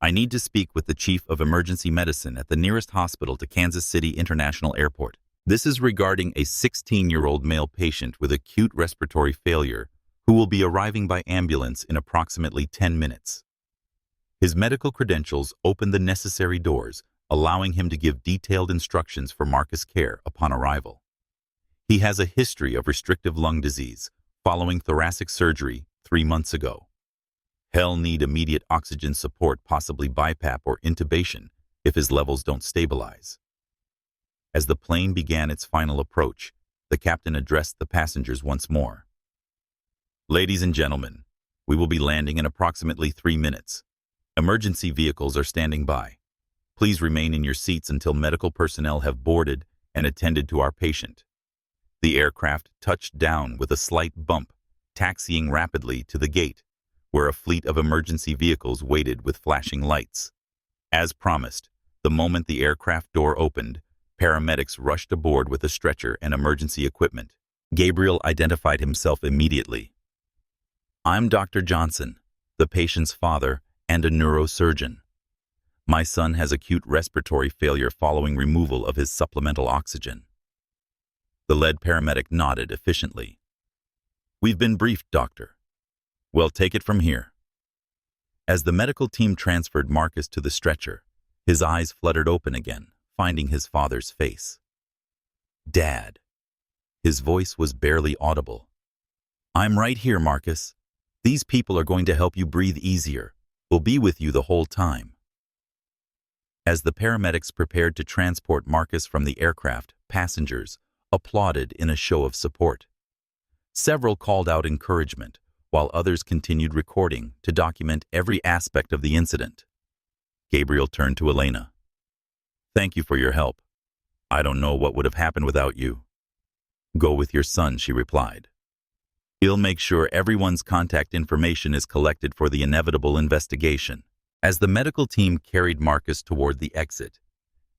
I need to speak with the Chief of Emergency Medicine at the nearest hospital to Kansas City International Airport. This is regarding a 16-year-old male patient with acute respiratory failure who will be arriving by ambulance in approximately 10 minutes. His medical credentials open the necessary doors, allowing him to give detailed instructions for Marcus' care upon arrival. He has a history of restrictive lung disease following thoracic surgery 3 months ago. He'll need immediate oxygen support, possibly BiPAP or intubation, if his levels don't stabilize." As the plane began its final approach, the captain addressed the passengers once more. "Ladies and gentlemen, we will be landing in approximately 3 minutes. Emergency vehicles are standing by. Please remain in your seats until medical personnel have boarded and attended to our patient." The aircraft touched down with a slight bump, taxiing rapidly to the gate, where a fleet of emergency vehicles waited with flashing lights. As promised, the moment the aircraft door opened, paramedics rushed aboard with a stretcher and emergency equipment. Gabriel identified himself immediately. "I'm Dr. Johnson, the patient's father and a neurosurgeon. My son has acute respiratory failure following removal of his supplemental oxygen." The lead paramedic nodded efficiently. "We've been briefed, doctor. Well, take it from here." As the medical team transferred Marcus to the stretcher, his eyes fluttered open again, finding his father's face. "Dad." His voice was barely audible. "I'm right here, Marcus. These people are going to help you breathe easier. We'll be with you the whole time." As the paramedics prepared to transport Marcus from the aircraft, passengers applauded in a show of support. Several called out encouragement, while others continued recording to document every aspect of the incident. Gabriel turned to Elena. "Thank you for your help. I don't know what would have happened without you." "Go with your son," she replied. "He'll make sure everyone's contact information is collected for the inevitable investigation." As the medical team carried Marcus toward the exit,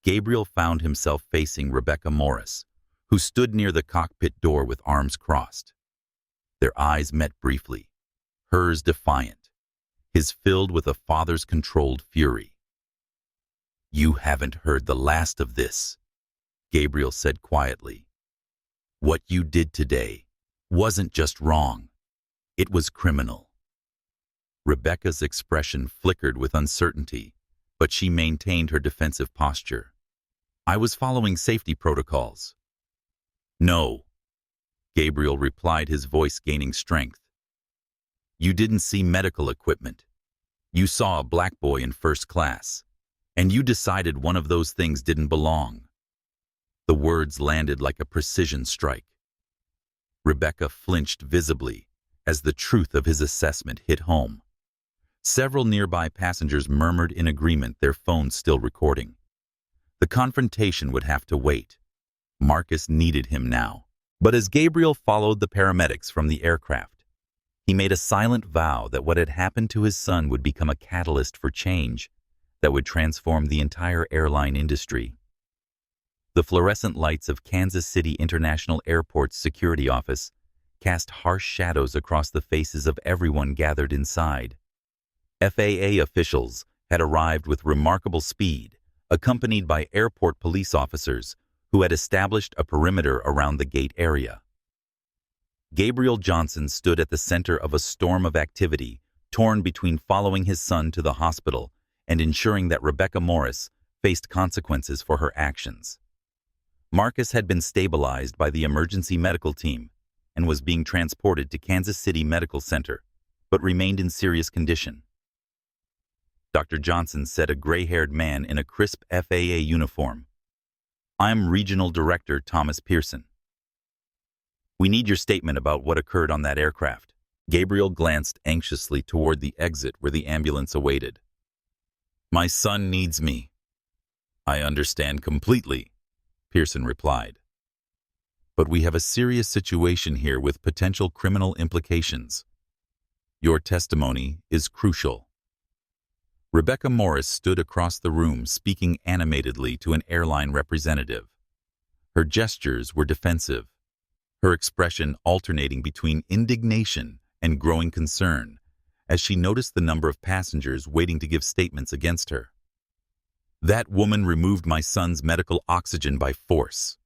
Gabriel found himself facing Rebecca Morris, who stood near the cockpit door with arms crossed. Their eyes met briefly, hers defiant, his filled with a father's controlled fury. "You haven't heard the last of this," Gabriel said quietly. "What you did today wasn't just wrong, it was criminal." Rebecca's expression flickered with uncertainty, but she maintained her defensive posture. "I was following safety protocols." "No," Gabriel replied, his voice gaining strength. "You didn't see medical equipment. You saw a black boy in first class, and you decided one of those things didn't belong." The words landed like a precision strike. Rebecca flinched visibly as the truth of his assessment hit home. Several nearby passengers murmured in agreement, their phones still recording. The confrontation would have to wait. Marcus needed him now. But as Gabriel followed the paramedics from the aircraft, he made a silent vow that what had happened to his son would become a catalyst for change that would transform the entire airline industry. The fluorescent lights of Kansas City International Airport's security office cast harsh shadows across the faces of everyone gathered inside. FAA officials had arrived with remarkable speed, accompanied by airport police officers who had established a perimeter around the gate area. Gabriel Johnson stood at the center of a storm of activity, torn between following his son to the hospital and ensuring that Rebecca Morris faced consequences for her actions. Marcus had been stabilized by the emergency medical team and was being transported to Kansas City Medical Center, but remained in serious condition. Dr. Johnson said, a gray-haired man in a crisp FAA uniform. "I'm Regional Director Thomas Pearson. We need your statement about what occurred on that aircraft." Gabriel glanced anxiously toward the exit where the ambulance awaited. "My son needs me." "I understand completely," Pearson replied. "But we have a serious situation here with potential criminal implications. Your testimony is crucial." Rebecca Morris stood across the room speaking animatedly to an airline representative. Her gestures were defensive, her expression alternating between indignation and growing concern as she noticed the number of passengers waiting to give statements against her. "That woman removed my son's medical oxygen by force."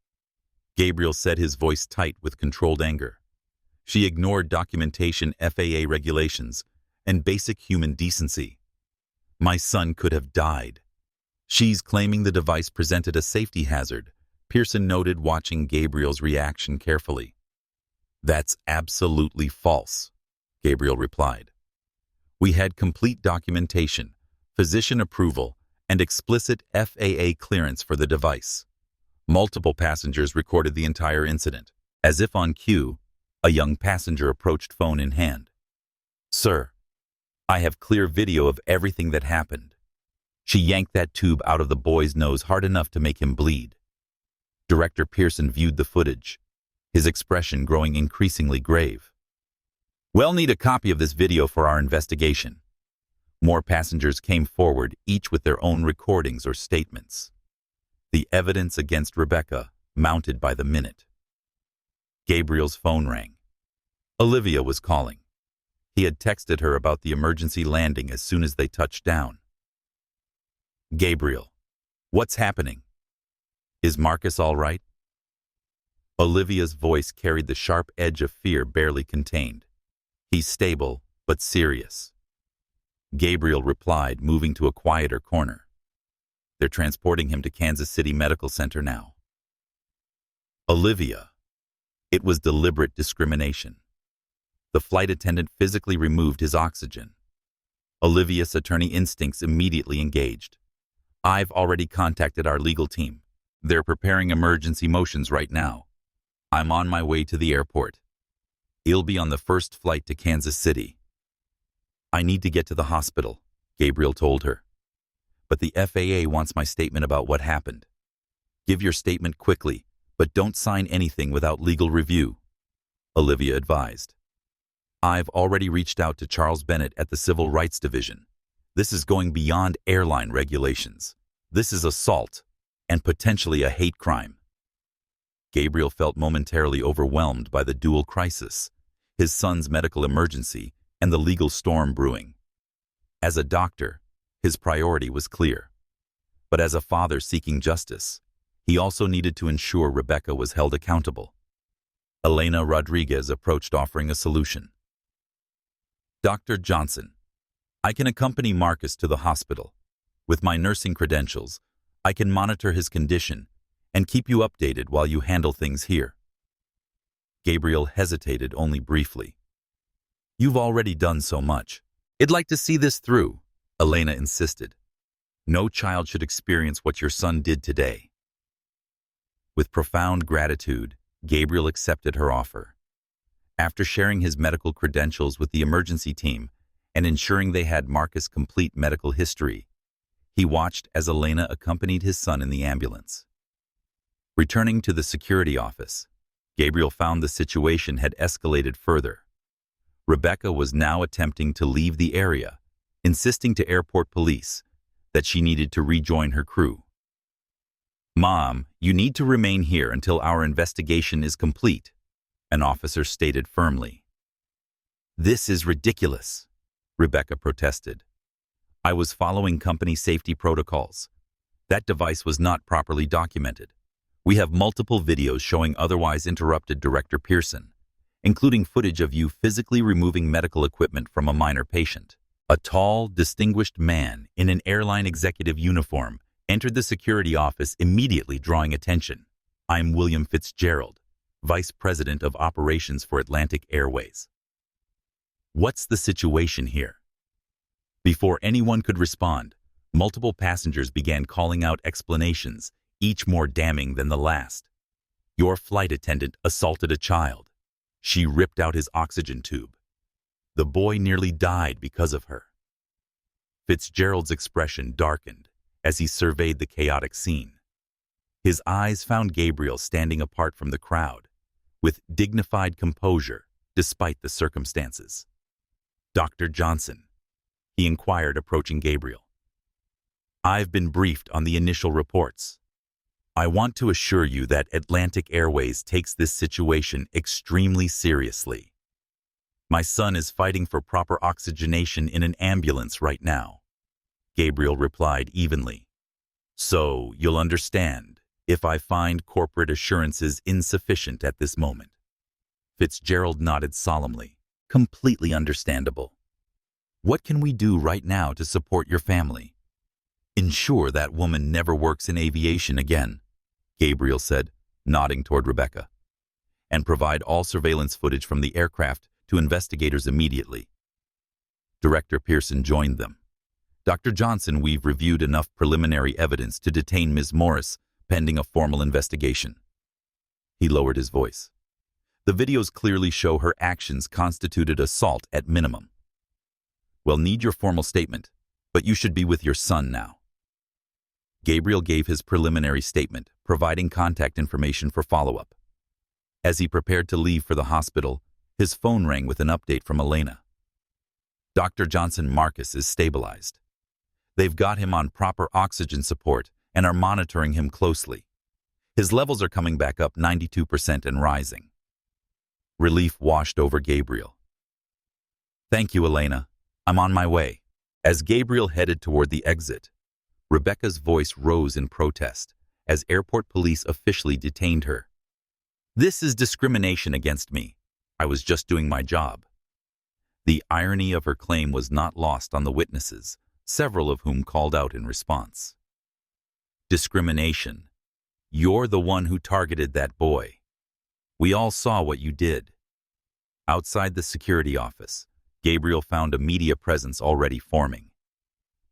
Gabriel said, his voice tight with controlled anger. "She ignored documentation, FAA regulations, and basic human decency. My son could have died." "She's claiming the device presented a safety hazard," Pearson noted, watching Gabriel's reaction carefully. "That's absolutely false," Gabriel replied. "We had complete documentation, physician approval, and explicit FAA clearance for the device. Multiple passengers recorded the entire incident. As if on cue, a young passenger approached, phone in hand. "Sir, I have clear video of everything that happened. She yanked that tube out of the boy's nose hard enough to make him bleed." Director Pearson viewed the footage, his expression growing increasingly grave. "We'll need a copy of this video for our investigation." More passengers came forward, each with their own recordings or statements. The evidence against Rebecca mounted by the minute. Gabriel's phone rang. Olivia was calling. He had texted her about the emergency landing as soon as they touched down. "Gabriel, what's happening? Is Marcus all right?" Olivia's voice carried the sharp edge of fear barely contained. "He's stable, but serious," Gabriel replied, moving to a quieter corner. "They're transporting him to Kansas City Medical Center now." "Olivia." It was deliberate discrimination. The flight attendant physically removed his oxygen. Olivia's attorney instincts immediately engaged. "I've already contacted our legal team. They're preparing emergency motions right now. I'm on my way to the airport. He'll be on the first flight to Kansas City." "I need to get to the hospital," Gabriel told her. "But the FAA wants my statement about what happened." "Give your statement quickly, but don't sign anything without legal review," Olivia advised. "I've already reached out to Charles Bennett at the Civil Rights Division. This is going beyond airline regulations. This is assault and potentially a hate crime." Gabriel felt momentarily overwhelmed by the dual crisis, his son's medical emergency and the legal storm brewing. As a doctor, his priority was clear. But as a father seeking justice, he also needed to ensure Rebecca was held accountable. Elena Rodriguez approached, offering a solution. "Dr. Johnson, I can accompany Marcus to the hospital. With my nursing credentials, I can monitor his condition and keep you updated while you handle things here." Gabriel hesitated only briefly. "You've already done so much. I'd like to see this through," Elena insisted. "No child should experience what your son did today." With profound gratitude, Gabriel accepted her offer. After sharing his medical credentials with the emergency team and ensuring they had Marcus' complete medical history, he watched as Elena accompanied his son in the ambulance. Returning to the security office, Gabriel found the situation had escalated further. Rebecca was now attempting to leave the area, insisting to airport police that she needed to rejoin her crew. "Mom, you need to remain here until our investigation is complete," an officer stated firmly. "This is ridiculous," Rebecca protested. I was following company safety protocols. That device was not properly documented. We have multiple videos showing otherwise interrupted Director Pearson, including footage of you physically removing medical equipment from a minor patient. A tall, distinguished man in an airline executive uniform entered the security office, immediately drawing attention. I'm William Fitzgerald, Vice President of Operations for Atlantic Airways. What's the situation here? Before anyone could respond, multiple passengers began calling out explanations, each more damning than the last. Your flight attendant assaulted a child. She ripped out his oxygen tube. The boy nearly died because of her. Fitzgerald's expression darkened as he surveyed the chaotic scene. His eyes found Gabriel standing apart from the crowd, with dignified composure despite the circumstances. Dr. Johnson, he inquired, approaching Gabriel. I've been briefed on the initial reports. I want to assure you that Atlantic Airways takes this situation extremely seriously. My son is fighting for proper oxygenation in an ambulance right now. Gabriel replied evenly. So you'll understand if I find corporate assurances insufficient at this moment. Fitzgerald nodded solemnly. Completely understandable. What can we do right now to support your family? Ensure that woman never works in aviation again, Gabriel said, nodding toward Rebecca. And provide all surveillance footage from the aircraft to investigators immediately. Director Pearson joined them. Dr. Johnson, we've reviewed enough preliminary evidence to detain Ms. Morris pending a formal investigation. He lowered his voice. The videos clearly show her actions constituted assault at minimum. We'll need your formal statement, but you should be with your son now. Gabriel gave his preliminary statement, providing contact information for follow-up. As he prepared to leave for the hospital, his phone rang with an update from Elena. Dr. Johnson Marcus is stabilized. They've got him on proper oxygen support and are monitoring him closely. His levels are coming back up 92% and rising. Relief washed over Gabriel. Thank you, Elena. I'm on my way. As Gabriel headed toward the exit, Rebecca's voice rose in protest as airport police officially detained her. This is discrimination against me. I was just doing my job. The irony of her claim was not lost on the witnesses, several of whom called out in response. Discrimination. You're the one who targeted that boy. We all saw what you did. Outside the security office, Gabriel found a media presence already forming.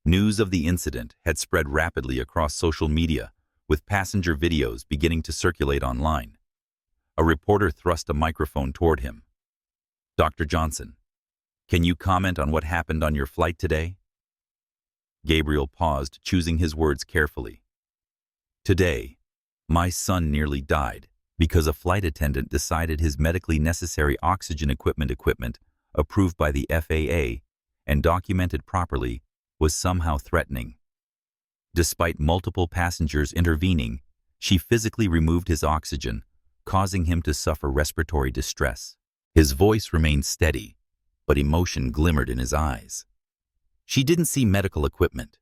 News of the incident had spread rapidly across social media, with passenger videos beginning to circulate online. A reporter thrust a microphone toward him. Dr. Johnson, can you comment on what happened on your flight today? Gabriel paused, choosing his words carefully. Today, my son nearly died because a flight attendant decided his medically necessary oxygen equipment approved by the FAA and documented properly was somehow threatening. Despite multiple passengers intervening, she physically removed his oxygen, causing him to suffer respiratory distress. His voice remained steady, but emotion glimmered in his eyes. She didn't see medical equipment.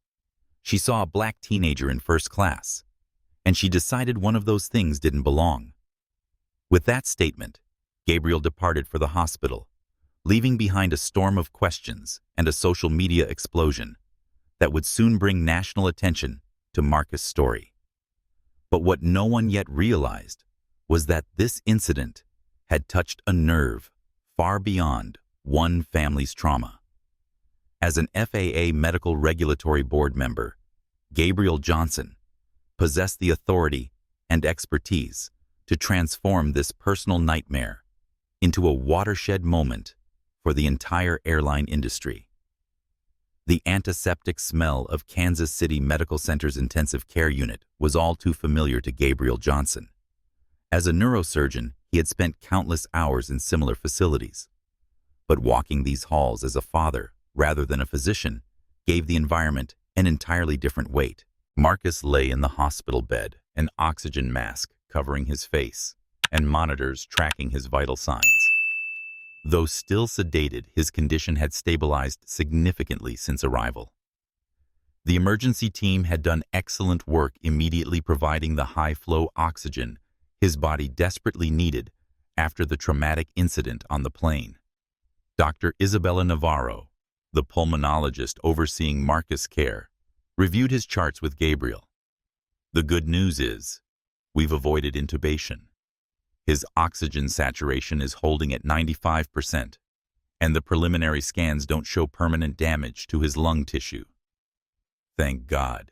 She saw a black teenager in first class, and she decided one of those things didn't belong. With that statement, Gabriel departed for the hospital, leaving behind a storm of questions and a social media explosion that would soon bring national attention to Marcus' story. But what no one yet realized was that this incident had touched a nerve far beyond one family's trauma. As an FAA Medical Regulatory Board member, Gabriel Johnson possessed the authority and expertise to transform this personal nightmare into a watershed moment for the entire airline industry. The antiseptic smell of Kansas City Medical Center's intensive care unit was all too familiar to Gabriel Johnson. As a neurosurgeon, he had spent countless hours in similar facilities. But walking these halls as a father, rather than a physician, gave the environment an entirely different weight. Marcus lay in the hospital bed, an oxygen mask covering his face, and monitors tracking his vital signs. Though still sedated, his condition had stabilized significantly since arrival. The emergency team had done excellent work immediately providing the high-flow oxygen his body desperately needed after the traumatic incident on the plane. Dr. Isabella Navarro, the pulmonologist overseeing Marcus' care, reviewed his charts with Gabriel. The good news is, we've avoided intubation. His oxygen saturation is holding at 95%, and the preliminary scans don't show permanent damage to his lung tissue. Thank God,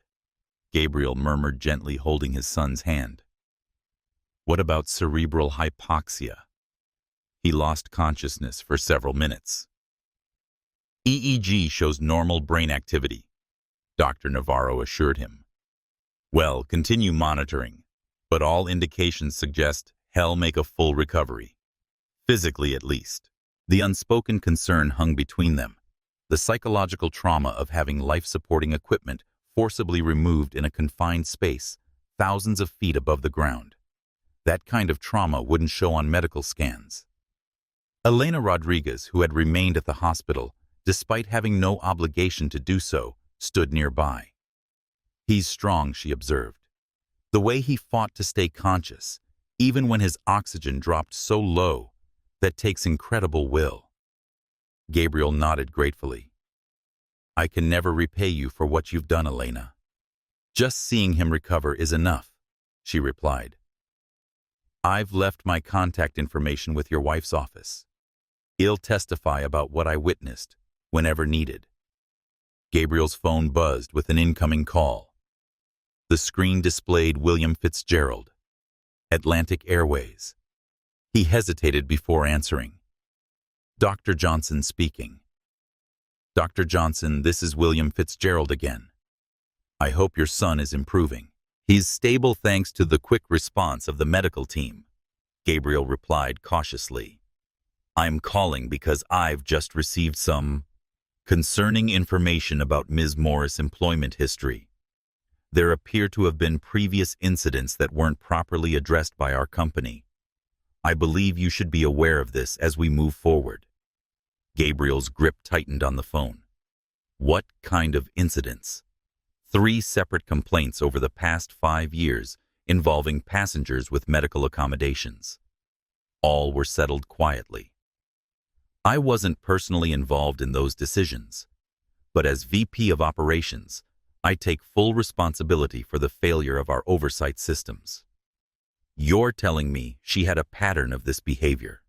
Gabriel murmured gently, holding his son's hand. What about cerebral hypoxia? He lost consciousness for several minutes. EEG shows normal brain activity, Dr. Navarro assured him. Well, continue monitoring, but all indications suggest he'll make a full recovery. Physically, at least. The unspoken concern hung between them, the psychological trauma of having life-supporting equipment forcibly removed in a confined space thousands of feet above the ground. That kind of trauma wouldn't show on medical scans. Elena Rodriguez, who had remained at the hospital, despite having no obligation to do so, stood nearby. He's strong, she observed. The way he fought to stay conscious, even when his oxygen dropped so low, that takes incredible will. Gabriel nodded gratefully. I can never repay you for what you've done, Elena. Just seeing him recover is enough, she replied. I've left my contact information with your wife's office. He'll testify about what I witnessed, whenever needed. Gabriel's phone buzzed with an incoming call. The screen displayed William Fitzgerald, Atlantic Airways. He hesitated before answering. Dr. Johnson speaking. Dr. Johnson, this is William Fitzgerald again. I hope your son is improving. He's stable thanks to the quick response of the medical team, Gabriel replied cautiously. I'm calling because I've just received some concerning information about Ms. Morris' employment history. There appear to have been previous incidents that weren't properly addressed by our company. I believe you should be aware of this as we move forward. Gabriel's grip tightened on the phone. What kind of incidents? 3 separate complaints over the past 5 years involving passengers with medical accommodations. All were settled quietly. I wasn't personally involved in those decisions, but as VP of Operations, I take full responsibility for the failure of our oversight systems. You're telling me she had a pattern of this behavior,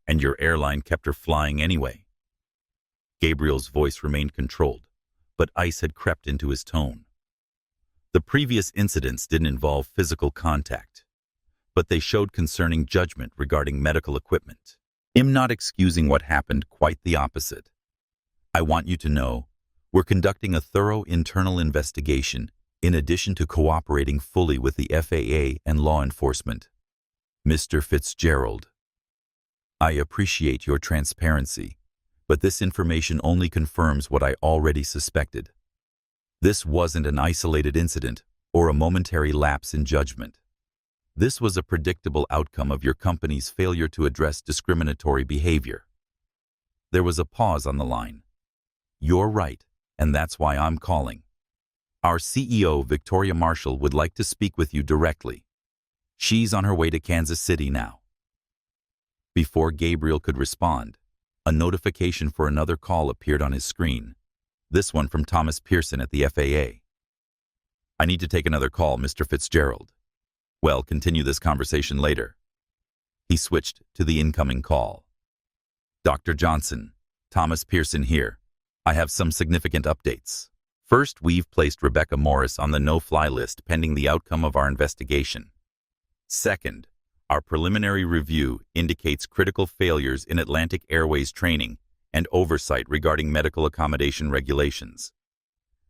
and your airline kept her flying anyway. Gabriel's voice remained controlled, but ice had crept into his tone. The previous incidents didn't involve physical contact, but they showed concerning judgment regarding medical equipment. I'm not excusing what happened, quite the opposite. I want you to know, we're conducting a thorough internal investigation in addition to cooperating fully with the FAA and law enforcement. Mr. Fitzgerald, I appreciate your transparency, but this information only confirms what I already suspected. This wasn't an isolated incident or a momentary lapse in judgment. This was a predictable outcome of your company's failure to address discriminatory behavior. There was a pause on the line. You're right, and that's why I'm calling. Our CEO, Victoria Marshall, would like to speak with you directly. She's on her way to Kansas City now. Before Gabriel could respond, a notification for another call appeared on his screen, this one from Thomas Pearson at the FAA. I need to take another call, Mr. Fitzgerald. Well, continue this conversation later. He switched to the incoming call. Dr. Johnson, Thomas Pearson here. I have some significant updates. First, we've placed Rebecca Morris on the no-fly list pending the outcome of our investigation. Second, our preliminary review indicates critical failures in Atlantic Airways training and oversight regarding medical accommodation regulations.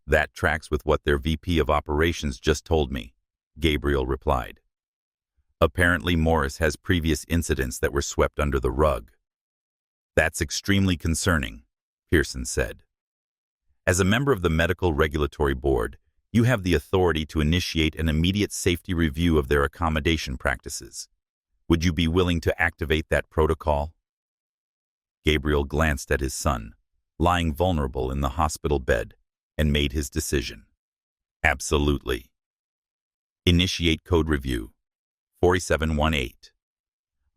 That tracks with what their VP of Operations just told me, Gabriel replied. Apparently, Morris has previous incidents that were swept under the rug. That's extremely concerning, Pearson said. As a member of the Medical Regulatory Board, you have the authority to initiate an immediate safety review of their accommodation practices. Would you be willing to activate that protocol? Gabriel glanced at his son, lying vulnerable in the hospital bed, and made his decision. Absolutely. Initiate code review. 4718.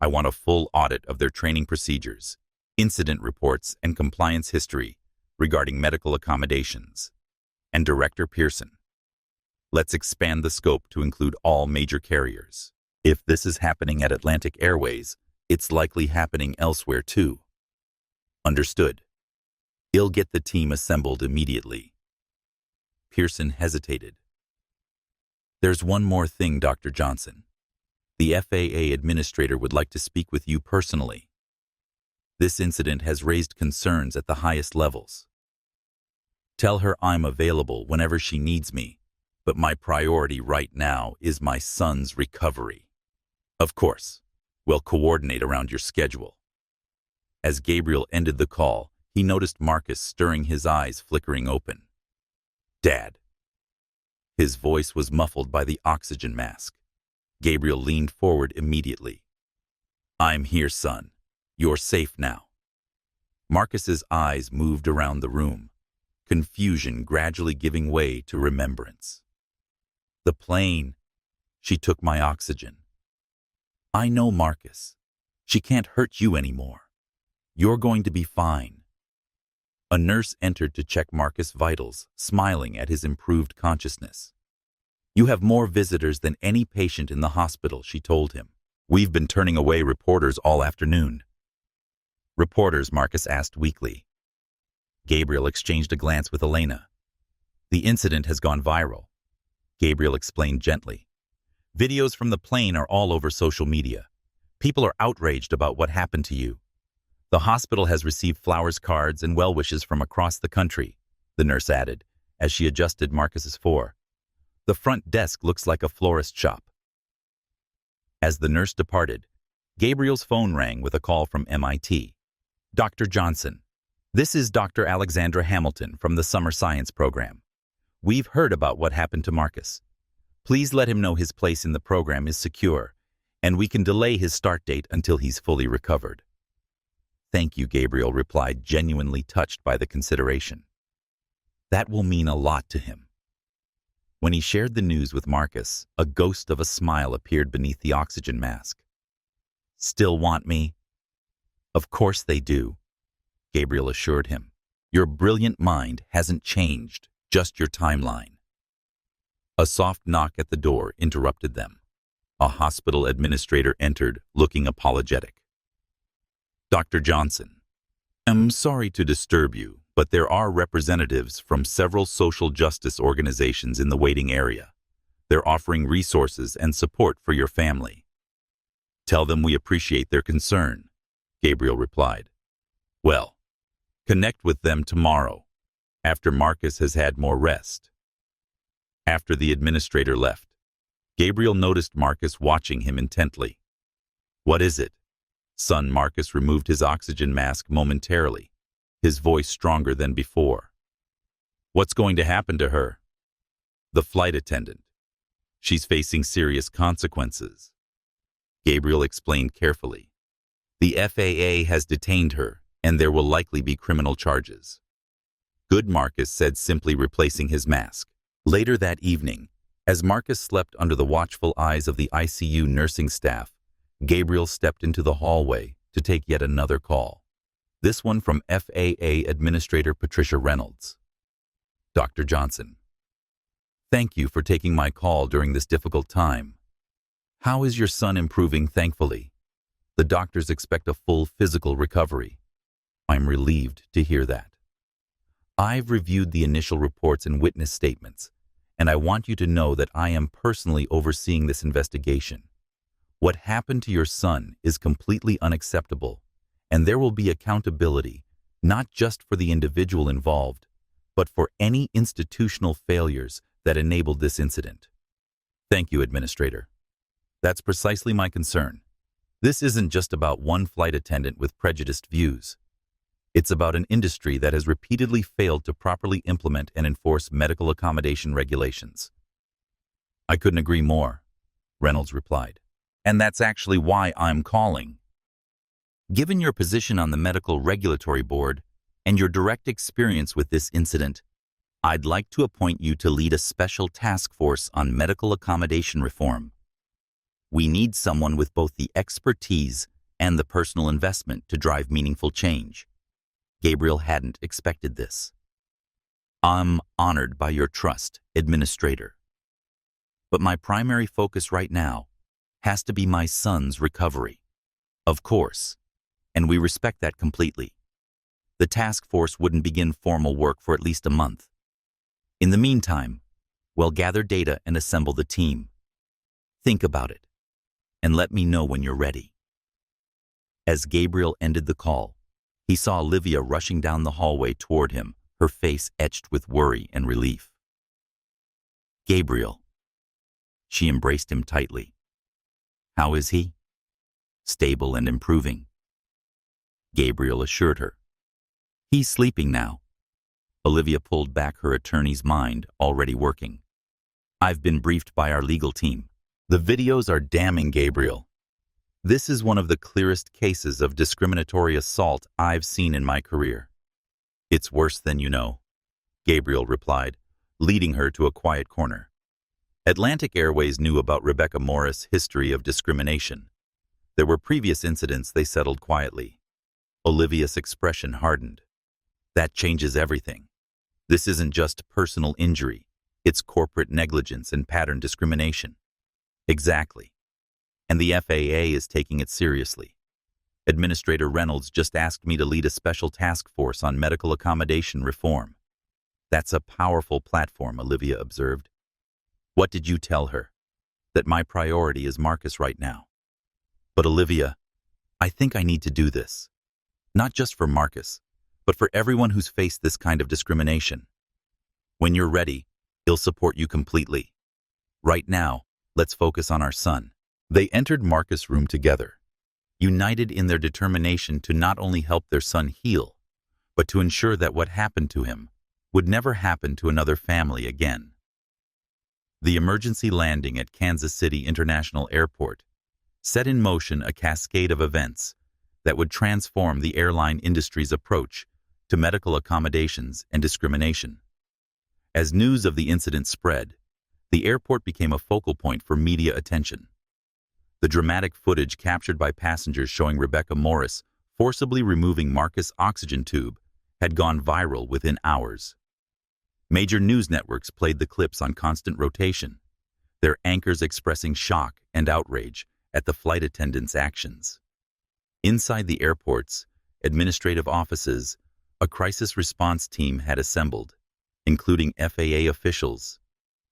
I want a full audit of their training procedures, incident reports, and compliance history regarding medical accommodations. And Director Pearson, let's expand the scope to include all major carriers. If this is happening at Atlantic Airways, it's likely happening elsewhere too. Understood. I'll get the team assembled immediately. Pearson hesitated. There's one more thing, Dr. Johnson. The FAA administrator would like to speak with you personally. This incident has raised concerns at the highest levels. Tell her I'm available whenever she needs me, but my priority right now is my son's recovery. Of course, we'll coordinate around your schedule. As Gabriel ended the call, he noticed Marcus stirring, his eyes flickering open. Dad. His voice was muffled by the oxygen mask. Gabriel leaned forward immediately. I'm here, son. You're safe now. Marcus's eyes moved around the room, confusion gradually giving way to remembrance. The plane. She took my oxygen. I know, Marcus. She can't hurt you anymore. You're going to be fine. A nurse entered to check Marcus' vitals, smiling at his improved consciousness. You have more visitors than any patient in the hospital, she told him. We've been turning away reporters all afternoon. Reporters, Marcus asked weakly. Gabriel exchanged a glance with Elena. The incident has gone viral. Gabriel explained gently. Videos from the plane are all over social media. People are outraged about what happened to you. The hospital has received flowers, cards, and well wishes from across the country, the nurse added, as she adjusted Marcus's fore. The front desk looks like a florist shop. As the nurse departed, Gabriel's phone rang with a call from MIT. Dr. Johnson, this is Dr. Alexandra Hamilton from the Summer Science Program. We've heard about what happened to Marcus. Please let him know his place in the program is secure, and we can delay his start date until he's fully recovered. Thank you, Gabriel replied, genuinely touched by the consideration. That will mean a lot to him. When he shared the news with Marcus, a ghost of a smile appeared beneath the oxygen mask. Still want me? Of course they do, Gabriel assured him. Your brilliant mind hasn't changed, just your timeline. A soft knock at the door interrupted them. A hospital administrator entered, looking apologetic. Dr. Johnson, I'm sorry to disturb you, but there are representatives from several social justice organizations in the waiting area. They're offering resources and support for your family. Tell them we appreciate their concern, Gabriel replied. Well, connect with them tomorrow, after Marcus has had more rest. After the administrator left, Gabriel noticed Marcus watching him intently. What is it? Son. Marcus removed his oxygen mask momentarily, his voice stronger than before. What's going to happen to her? The flight attendant. She's facing serious consequences. Gabriel explained carefully. The FAA has detained her, and there will likely be criminal charges. Good, Marcus said, simply replacing his mask. Later that evening, as Marcus slept under the watchful eyes of the ICU nursing staff, Gabriel stepped into the hallway to take yet another call. This one from FAA Administrator Patricia Reynolds. Dr. Johnson, thank you for taking my call during this difficult time. How is your son improving? Thankfully, the doctors expect a full physical recovery. I'm relieved to hear that. I've reviewed the initial reports and witness statements, and I want you to know that I am personally overseeing this investigation. What happened to your son is completely unacceptable, and there will be accountability, not just for the individual involved, but for any institutional failures that enabled this incident. Thank you, Administrator. That's precisely my concern. This isn't just about one flight attendant with prejudiced views. It's about an industry that has repeatedly failed to properly implement and enforce medical accommodation regulations. I couldn't agree more, Reynolds replied. And that's actually why I'm calling. Given your position on the Medical Regulatory Board and your direct experience with this incident, I'd like to appoint you to lead a special task force on medical accommodation reform. We need someone with both the expertise and the personal investment to drive meaningful change. Gabriel hadn't expected this. I'm honored by your trust, Administrator. But my primary focus right now has to be my son's recovery. Of course, and we respect that completely. The task force wouldn't begin formal work for at least a month. In the meantime, we'll gather data and assemble the team. Think about it, and let me know when you're ready. As Gabriel ended the call, he saw Olivia rushing down the hallway toward him, her face etched with worry and relief. Gabriel. She embraced him tightly. How is he? Stable and improving. Gabriel assured her. He's sleeping now. Olivia pulled back her attorney's mind, already working. I've been briefed by our legal team. The videos are damning, Gabriel. This is one of the clearest cases of discriminatory assault I've seen in my career. It's worse than you know, Gabriel replied, leading her to a quiet corner. Atlantic Airways knew about Rebecca Morris' history of discrimination. There were previous incidents they settled quietly. Olivia's expression hardened. That changes everything. This isn't just personal injury. It's corporate negligence and pattern discrimination. Exactly. And the FAA is taking it seriously. Administrator Reynolds just asked me to lead a special task force on medical accommodation reform. That's a powerful platform, Olivia observed. What did you tell her? That my priority is Marcus right now. But Olivia, I think I need to do this. Not just for Marcus, but for everyone who's faced this kind of discrimination. When you're ready, he'll support you completely. Right now, let's focus on our son. They entered Marcus' room together, united in their determination to not only help their son heal, but to ensure that what happened to him would never happen to another family again. The emergency landing at Kansas City International Airport set in motion a cascade of events that would transform the airline industry's approach to medical accommodations and discrimination. As news of the incident spread, the airport became a focal point for media attention. The dramatic footage captured by passengers showing Rebecca Morris forcibly removing Marcus' oxygen tube had gone viral within hours. Major news networks played the clips on constant rotation, their anchors expressing shock and outrage at the flight attendants' actions. Inside the airport's administrative offices, a crisis response team had assembled, including FAA officials,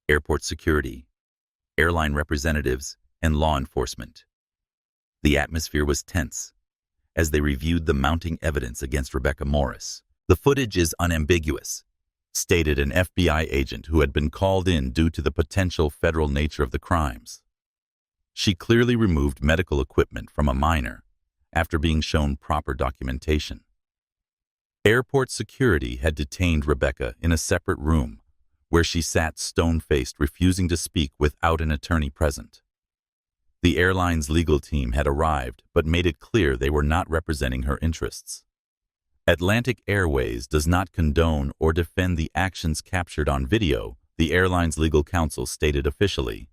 airport security, airline representatives, and law enforcement. The atmosphere was tense as they reviewed the mounting evidence against Rebecca Morris. The footage is unambiguous, stated an FBI agent who had been called in due to the potential federal nature of the crimes. She clearly removed medical equipment from a minor after being shown proper documentation. Airport security had detained Rebecca in a separate room where she sat stone-faced, refusing to speak without an attorney present. The airline's legal team had arrived but made it clear they were not representing her interests. Atlantic Airways does not condone or defend the actions captured on video, the airline's legal counsel stated officially.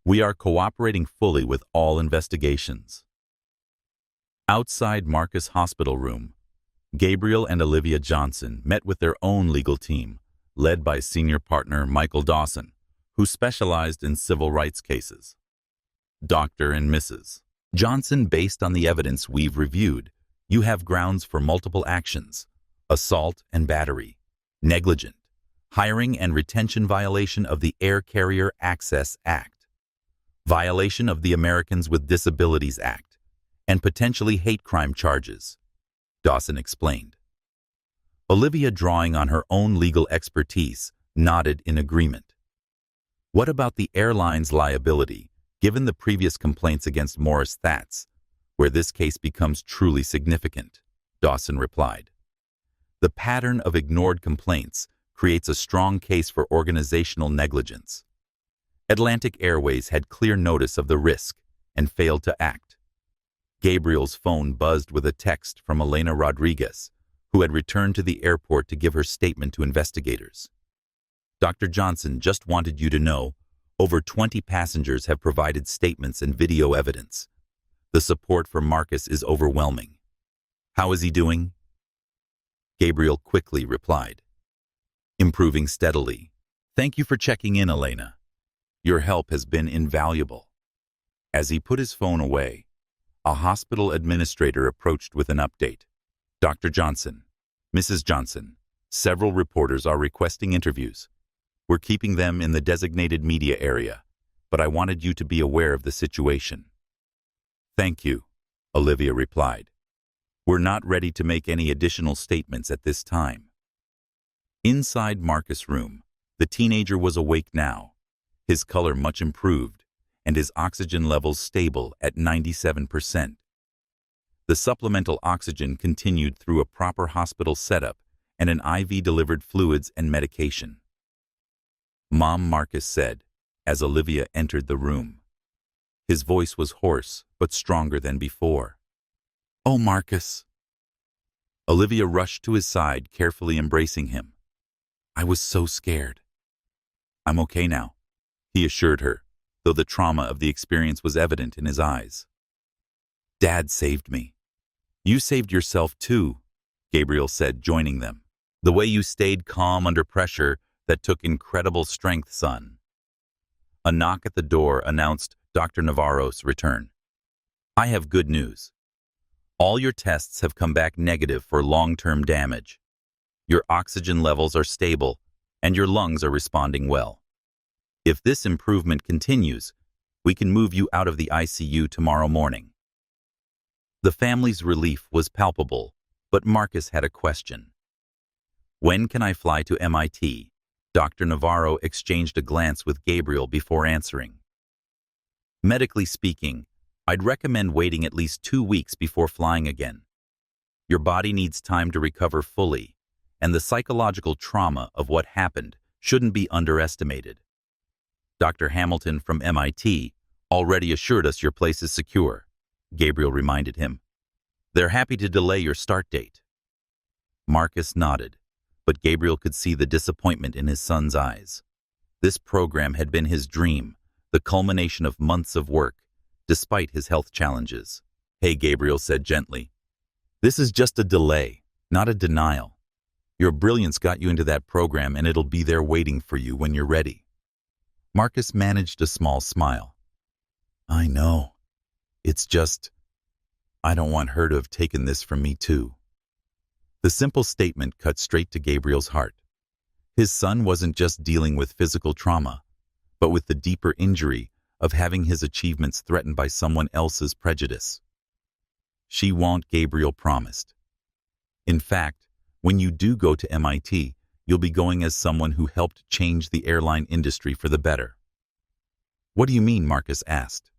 We are cooperating fully with all investigations. Outside Marcus' hospital room, Gabriel and Olivia Johnson met with their own legal team, led by senior partner Michael Dawson, who specialized in civil rights cases. Dr. and Mrs. Johnson, based on the evidence we've reviewed, you have grounds for multiple actions: assault and battery, negligent, hiring and retention violation of the Air Carrier Access Act, violation of the Americans with Disabilities Act, and potentially hate crime charges, Dawson explained. Olivia, drawing on her own legal expertise, nodded in agreement. What about the airline's liability, given the previous complaints against Morris Thatts, where this case becomes truly significant? Dawson replied. The pattern of ignored complaints creates a strong case for organizational negligence. Atlantic Airways had clear notice of the risk and failed to act. Gabriel's phone buzzed with a text from Elena Rodriguez, who had returned to the airport to give her statement to investigators. Dr. Johnson just wanted you to know, over 20 passengers have provided statements and video evidence. The support for Marcus is overwhelming. How is he doing? Gabriel quickly replied. Improving steadily. Thank you for checking in, Elena. Your help has been invaluable. As he put his phone away, a hospital administrator approached with an update. Dr. Johnson, Mrs. Johnson, several reporters are requesting interviews. We're keeping them in the designated media area, but I wanted you to be aware of the situation. Thank you, Olivia replied. We're not ready to make any additional statements at this time. Inside Marcus' room, the teenager was awake now, his color much improved, and his oxygen levels stable at 97%. The supplemental oxygen continued through a proper hospital setup and an IV-delivered fluids and medication. Mom, Marcus said, as Olivia entered the room. His voice was hoarse, but stronger than before. Oh, Marcus. Olivia rushed to his side, carefully embracing him. I was so scared. I'm okay now, he assured her, though the trauma of the experience was evident in his eyes. Dad saved me. You saved yourself too, Gabriel said, joining them. The way you stayed calm under pressure that took incredible strength, son. A knock at the door announced Dr. Navarro's return. I have good news. All your tests have come back negative for long-term damage. Your oxygen levels are stable, and your lungs are responding well. If this improvement continues, we can move you out of the ICU tomorrow morning. The family's relief was palpable, but Marcus had a question. When can I fly to MIT? Dr. Navarro exchanged a glance with Gabriel before answering. Medically speaking, I'd recommend waiting at least 2 weeks before flying again. Your body needs time to recover fully, and the psychological trauma of what happened shouldn't be underestimated. Dr. Hamilton from MIT already assured us your place is secure, Gabriel reminded him. They're happy to delay your start date. Marcus nodded, but Gabriel could see the disappointment in his son's eyes. This program had been his dream, the culmination of months of work, despite his health challenges. Hey, Gabriel said gently. This is just a delay, not a denial. Your brilliance got you into that program, and it'll be there waiting for you when you're ready. Marcus managed a small smile. I know. It's just, I don't want her to have taken this from me too. The simple statement cut straight to Gabriel's heart. His son wasn't just dealing with physical trauma, but with the deeper injury of having his achievements threatened by someone else's prejudice. She won't, Gabriel promised. In fact, when you do go to MIT, you'll be going as someone who helped change the airline industry for the better. What do you mean? Marcus asked.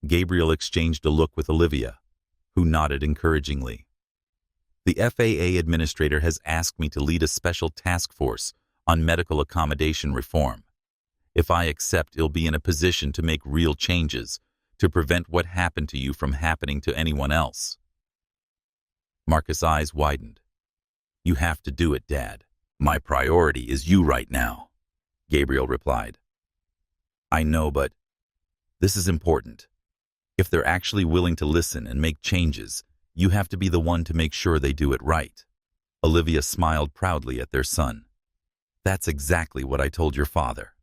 Gabriel exchanged a look with Olivia, who nodded encouragingly. The FAA administrator has asked me to lead a special task force on medical accommodation reform. If I accept, it'll be in a position to make real changes to prevent what happened to you from happening to anyone else. Marcus' eyes widened. You have to do it, Dad. My priority is you right now, Gabriel replied. I know, but this is important. If they're actually willing to listen and make changes, you have to be the one to make sure they do it right. Olivia smiled proudly at their son. That's exactly what I told your father.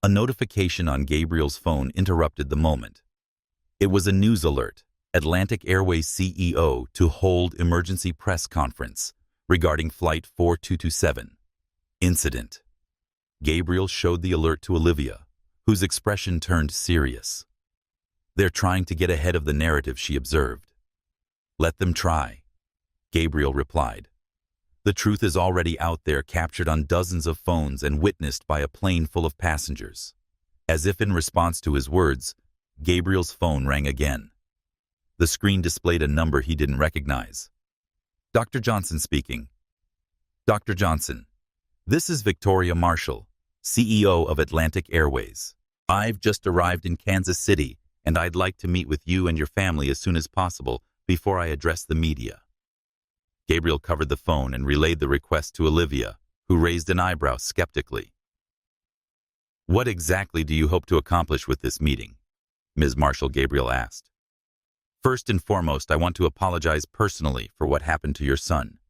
A notification on Gabriel's phone interrupted the moment. It was a news alert. Atlantic Airways CEO to hold emergency press conference regarding Flight 4227. Incident. Gabriel showed the alert to Olivia, whose expression turned serious. They're trying to get ahead of the narrative, she observed. Let them try, Gabriel replied. The truth is already out there, captured on dozens of phones and witnessed by a plane full of passengers. As if in response to his words, Gabriel's phone rang again. The screen displayed a number he didn't recognize. Dr. Johnson speaking. Dr. Johnson, this is Victoria Marshall, CEO of Atlantic Airways. I've just arrived in Kansas City, and I'd like to meet with you and your family as soon as possible before I address the media. Gabriel covered the phone and relayed the request to Olivia, who raised an eyebrow skeptically. "What exactly do you hope to accomplish with this meeting?" Ms. Marshall Gabriel asked. "First and foremost, I want to apologize personally for what happened to your son.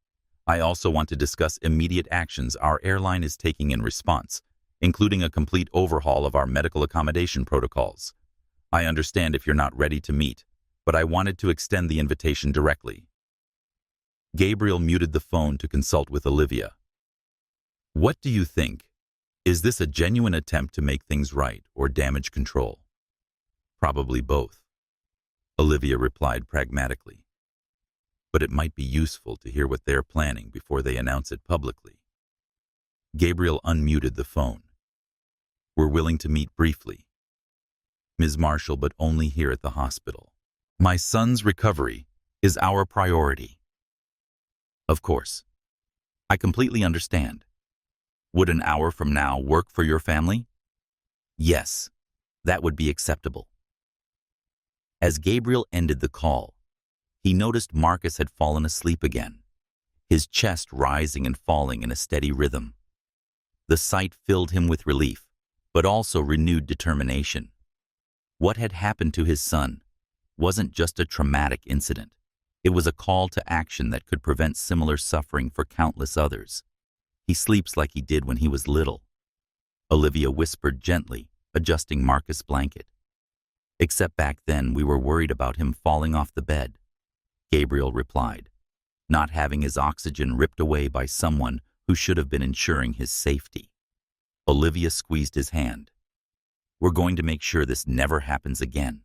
I also want to discuss immediate actions our airline is taking in response, including a complete overhaul of our medical accommodation protocols. I understand if you're not ready to meet, but I wanted to extend the invitation directly." Gabriel muted the phone to consult with Olivia. "What do you think? Is this a genuine attempt to make things right or damage control?" "Probably both," Olivia replied pragmatically. "But it might be useful to hear what they're planning before they announce it publicly." Gabriel unmuted the phone. "We're willing to meet briefly. Ms. Marshall, but only here at the hospital. My son's recovery is our priority." "Of course. I completely understand. Would an hour from now work for your family?" "Yes, that would be acceptable." As Gabriel ended the call, he noticed Marcus had fallen asleep again, his chest rising and falling in a steady rhythm. The sight filled him with relief, but also renewed determination. What had happened to his son wasn't just a traumatic incident. It was a call to action that could prevent similar suffering for countless others. "He sleeps like he did when he was little," Olivia whispered gently, adjusting Marcus' blanket. "Except back then we were worried about him falling off the bed," Gabriel replied, "not having his oxygen ripped away by someone who should have been ensuring his safety." Olivia squeezed his hand. "We're going to make sure this never happens again,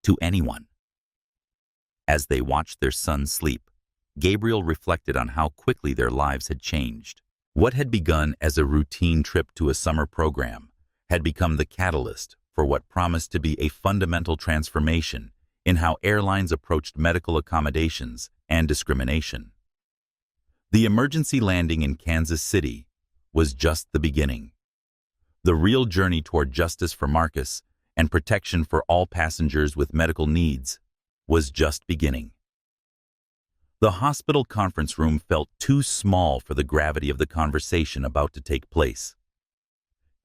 to anyone." As they watched their son sleep, Gabriel reflected on how quickly their lives had changed. What had begun as a routine trip to a summer program had become the catalyst for what promised to be a fundamental transformation in how airlines approached medical accommodations and discrimination. The emergency landing in Kansas City was just the beginning. The real journey toward justice for Marcus and protection for all passengers with medical needs was just beginning. The hospital conference room felt too small for the gravity of the conversation about to take place.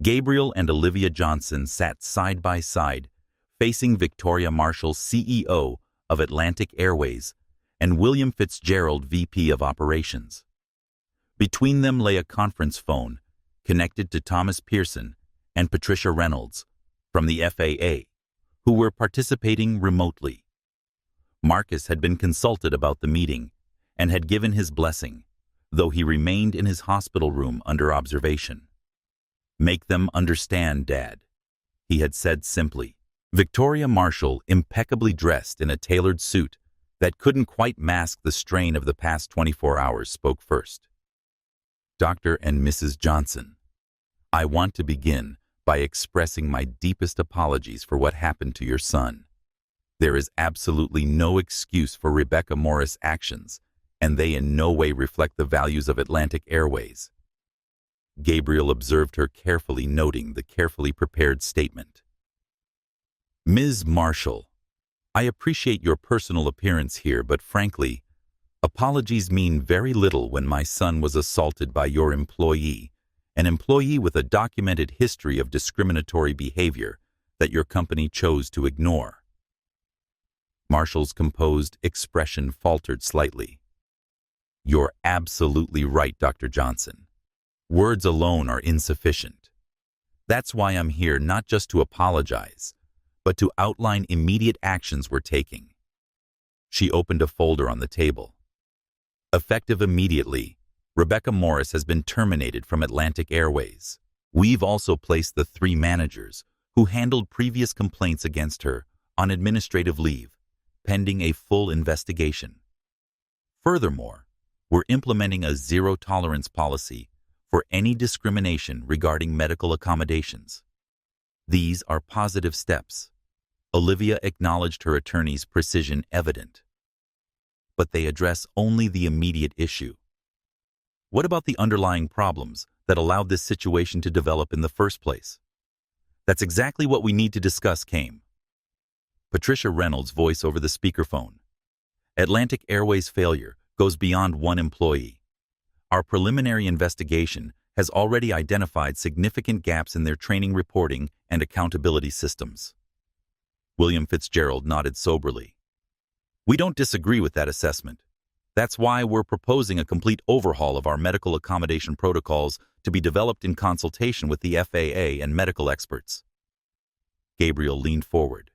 Gabriel and Olivia Johnson sat side by side, facing Victoria Marshall, CEO of Atlantic Airways, and William Fitzgerald, VP of Operations. Between them lay a conference phone connected to Thomas Pearson and Patricia Reynolds from the FAA, who were participating remotely. Marcus had been consulted about the meeting and had given his blessing, though he remained in his hospital room under observation. "Make them understand, Dad," he had said simply. Victoria Marshall, impeccably dressed in a tailored suit that couldn't quite mask the strain of the past 24 hours, spoke first. "Dr. and Mrs. Johnson, I want to begin by expressing my deepest apologies for what happened to your son. There is absolutely no excuse for Rebecca Morris' actions, and they in no way reflect the values of Atlantic Airways." Gabriel observed her carefully, noting the carefully prepared statement. "Ms. Marshall, I appreciate your personal appearance here, but frankly, apologies mean very little when my son was assaulted by your employee, an employee with a documented history of discriminatory behavior that your company chose to ignore." Marshall's composed expression faltered slightly. "You're absolutely right, Dr. Johnson. Words alone are insufficient. That's why I'm here, not just to apologize, but to outline immediate actions we're taking." She opened a folder on the table. "Effective immediately, Rebecca Morris has been terminated from Atlantic Airways. We've also placed the 3 managers who handled previous complaints against her on administrative leave, pending a full investigation. Furthermore, we're implementing a zero-tolerance policy for any discrimination regarding medical accommodations. These are positive steps." Olivia acknowledged her attorney's precision evident. "But they address only the immediate issue. What about the underlying problems that allowed this situation to develop in the first place?" "That's exactly what we need to discuss," came Patricia Reynolds' voice over the speakerphone. "Atlantic Airways' failure goes beyond one employee. Our preliminary investigation has already identified significant gaps in their training reporting and accountability systems. William Fitzgerald nodded soberly. We don't disagree with that assessment. That's why we're proposing a complete overhaul of our medical accommodation protocols to be developed in consultation with the FAA and medical experts. Gabriel leaned forward.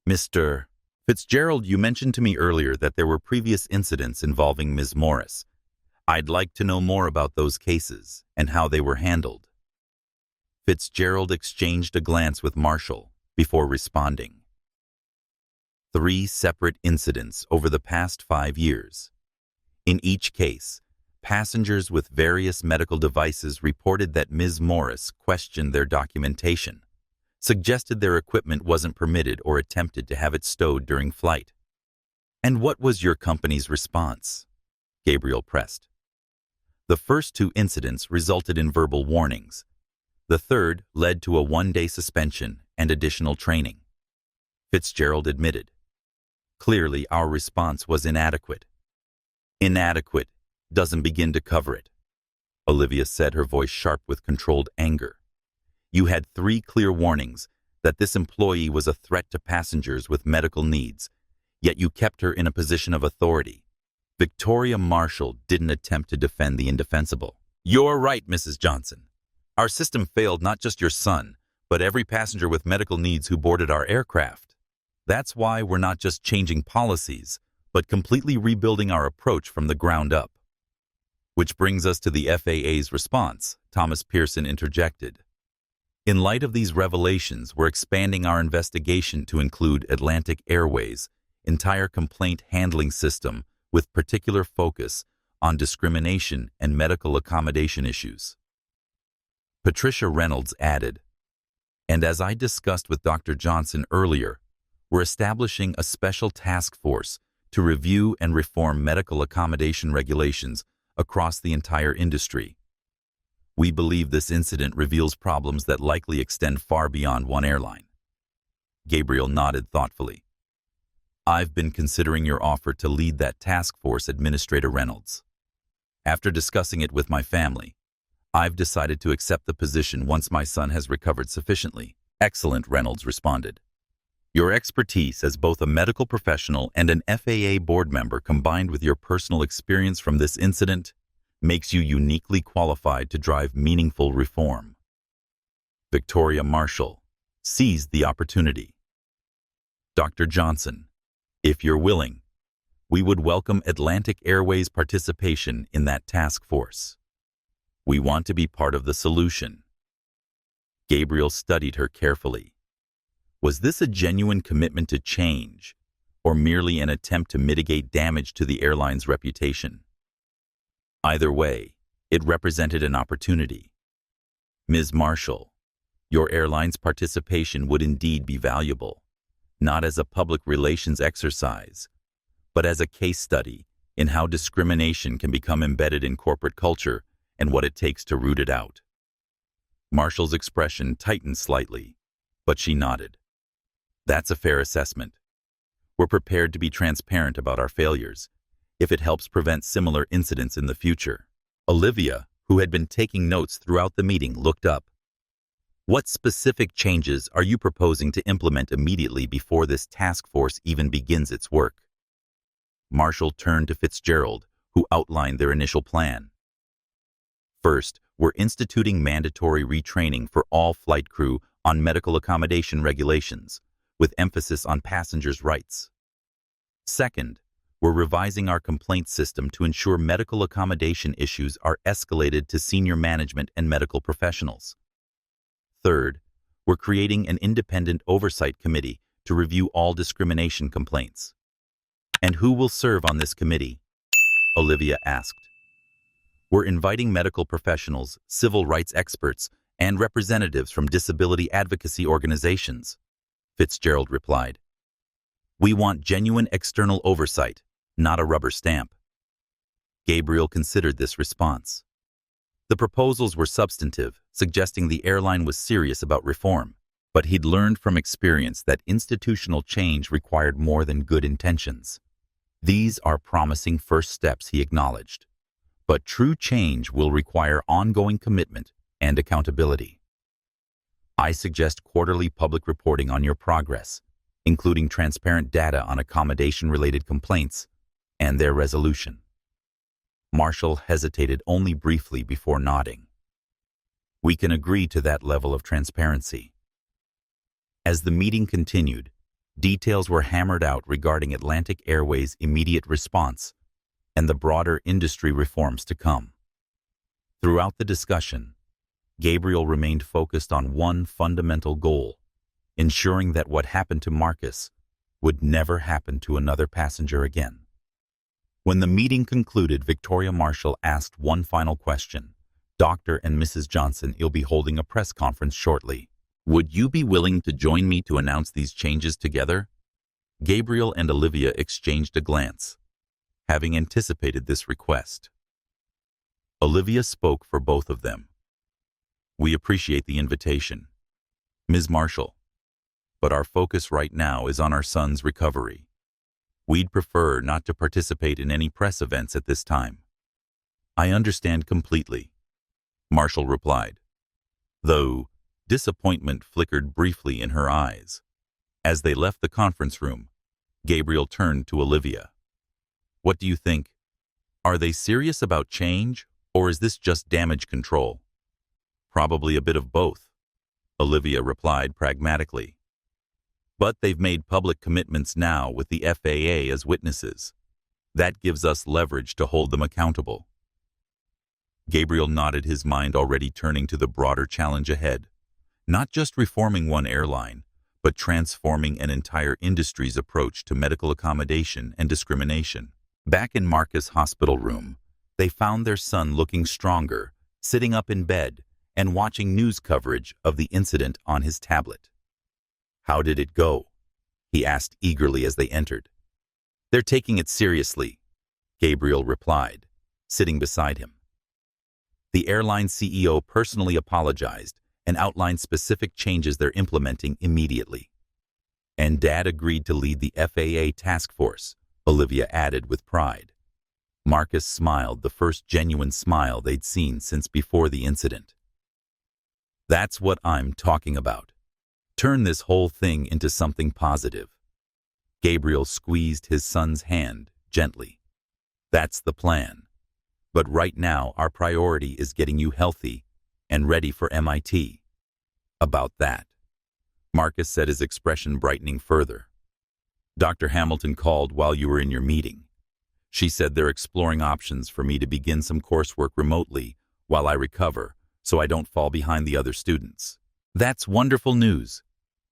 Mr. Fitzgerald, you mentioned to me earlier that there were previous incidents involving Ms. Morris. I'd like to know more about those cases and how they were handled. Fitzgerald exchanged a glance with Marshall before responding. 3 separate incidents over the past 5 years. In each case, passengers with various medical devices reported that Ms. Morris questioned their documentation, suggested their equipment wasn't permitted or attempted to have it stowed during flight. And what was your company's response? Gabriel pressed. The first 2 incidents resulted in verbal warnings. The third led to a 1-day suspension and additional training. Fitzgerald admitted. Clearly, our response was inadequate. Inadequate doesn't begin to cover it, Olivia said, her voice sharp with controlled anger. You had 3 clear warnings that this employee was a threat to passengers with medical needs, yet you kept her in a position of authority. Victoria Marshall didn't attempt to defend the indefensible. You're right, Mrs. Johnson. Our system failed not just your son, but every passenger with medical needs who boarded our aircraft. That's why we're not just changing policies, but completely rebuilding our approach from the ground up. Which brings us to the FAA's response, Thomas Pearson interjected. In light of these revelations, we're expanding our investigation to include Atlantic Airways' entire complaint handling system with particular focus on discrimination and medical accommodation issues. Patricia Reynolds added, and as I discussed with Dr. Johnson earlier, we're establishing a special task force to review and reform medical accommodation regulations across the entire industry. We believe this incident reveals problems that likely extend far beyond one airline. Gabriel nodded thoughtfully. I've been considering your offer to lead that task force, Administrator Reynolds. After discussing it with my family, I've decided to accept the position once my son has recovered sufficiently. Excellent, Reynolds responded. Your expertise as both a medical professional and an FAA board member, combined with your personal experience from this incident, makes you uniquely qualified to drive meaningful reform. Victoria Marshall seized the opportunity. Dr. Johnson, if you're willing, we would welcome Atlantic Airways' participation in that task force. We want to be part of the solution. Gabriel studied her carefully. Was this a genuine commitment to change, or merely an attempt to mitigate damage to the airline's reputation? Either way, it represented an opportunity. Ms. Marshall, your airline's participation would indeed be valuable, not as a public relations exercise, but as a case study in how discrimination can become embedded in corporate culture and what it takes to root it out. Marshall's expression tightened slightly, but she nodded. That's a fair assessment. We're prepared to be transparent about our failures, if it helps prevent similar incidents in the future. Olivia, who had been taking notes throughout the meeting, looked up. What specific changes are you proposing to implement immediately before this task force even begins its work? Marshall turned to Fitzgerald, who outlined their initial plan. First, we're instituting mandatory retraining for all flight crew on medical accommodation regulations, with emphasis on passengers' rights. Second, we're revising our complaint system to ensure medical accommodation issues are escalated to senior management and medical professionals. Third, we're creating an independent oversight committee to review all discrimination complaints. And who will serve on this committee? Olivia asked. We're inviting medical professionals, civil rights experts, and representatives from disability advocacy organizations, Fitzgerald replied. We want genuine external oversight, not a rubber stamp. Gabriel considered this response. The proposals were substantive, suggesting the airline was serious about reform, but he'd learned from experience that institutional change required more than good intentions. These are promising first steps, he acknowledged, But true change will require ongoing commitment and accountability. I suggest quarterly public reporting on your progress, including transparent data on accommodation-related complaints and their resolution. Marshall hesitated only briefly before nodding. We can agree to that level of transparency. As the meeting continued, details were hammered out regarding Atlantic Airways' immediate response and the broader industry reforms to come. Throughout the discussion, Gabriel remained focused on one fundamental goal: ensuring that what happened to Marcus would never happen to another passenger again. When the meeting concluded, Victoria Marshall asked one final question. Dr. and Mrs. Johnson, you'll be holding a press conference shortly. Would you be willing to join me to announce these changes together? Gabriel and Olivia exchanged a glance, having anticipated this request. Olivia spoke for both of them. We appreciate the invitation, Ms. Marshall, but our focus right now is on our son's recovery. We'd prefer not to participate in any press events at this time. I understand completely, Marshall replied, though disappointment flickered briefly in her eyes. As they left the conference room, Gabriel turned to Olivia. What do you think? Are they serious about change, or is this just damage control? Probably a bit of both, Olivia replied pragmatically. But they've made public commitments now with the FAA as witnesses. That gives us leverage to hold them accountable. Gabriel nodded, his mind already turning to the broader challenge ahead. Not just reforming one airline, but transforming an entire industry's approach to medical accommodation and discrimination. Back in Marcus' hospital room, they found their son looking stronger, sitting up in bed and watching news coverage of the incident on his tablet. How did it go? He asked eagerly as they entered. They're taking it seriously, Gabriel replied, sitting beside him. The airline CEO personally apologized and outlined specific changes they're implementing immediately. And Dad agreed to lead the FAA task force, Olivia added with pride. Marcus smiled, the first genuine smile they'd seen since before the incident. That's what I'm talking about. Turn this whole thing into something positive. Gabriel squeezed his son's hand gently. That's the plan. But right now, our priority is getting you healthy and ready for MIT. About that, Marcus said, his expression brightening further. Dr. Hamilton called while you were in your meeting. She said they're exploring options for me to begin some coursework remotely while I recover, so I don't fall behind the other students. That's wonderful news,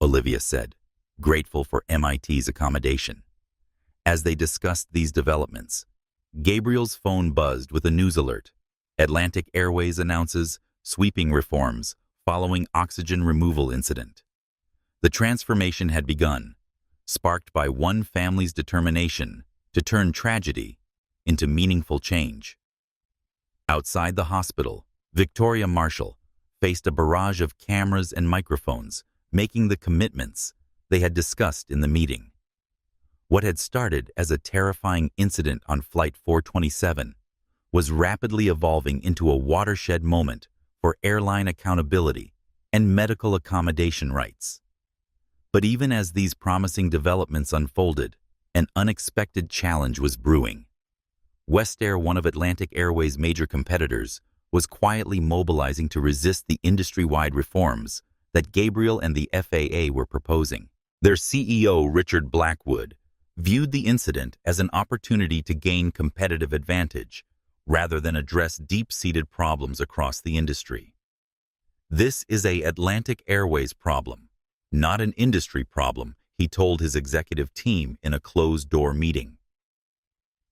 Olivia said, grateful for MIT's accommodation. As they discussed these developments, Gabriel's phone buzzed with a news alert. Atlantic Airways announces sweeping reforms following oxygen removal incident. The transformation had begun, sparked by one family's determination to turn tragedy into meaningful change. Outside the hospital, Victoria Marshall faced a barrage of cameras and microphones, making the commitments they had discussed in the meeting. What had started as a terrifying incident on Flight 427 was rapidly evolving into a watershed moment for airline accountability and medical accommodation rights. But even as these promising developments unfolded, an unexpected challenge was brewing. WestAir, one of Atlantic Airways' major competitors, was quietly mobilizing to resist the industry-wide reforms that Gabriel and the FAA were proposing. Their CEO, Richard Blackwood, viewed the incident as an opportunity to gain competitive advantage rather than address deep-seated problems across the industry. This is an Atlantic Airways problem, not an industry problem, he told his executive team in a closed-door meeting.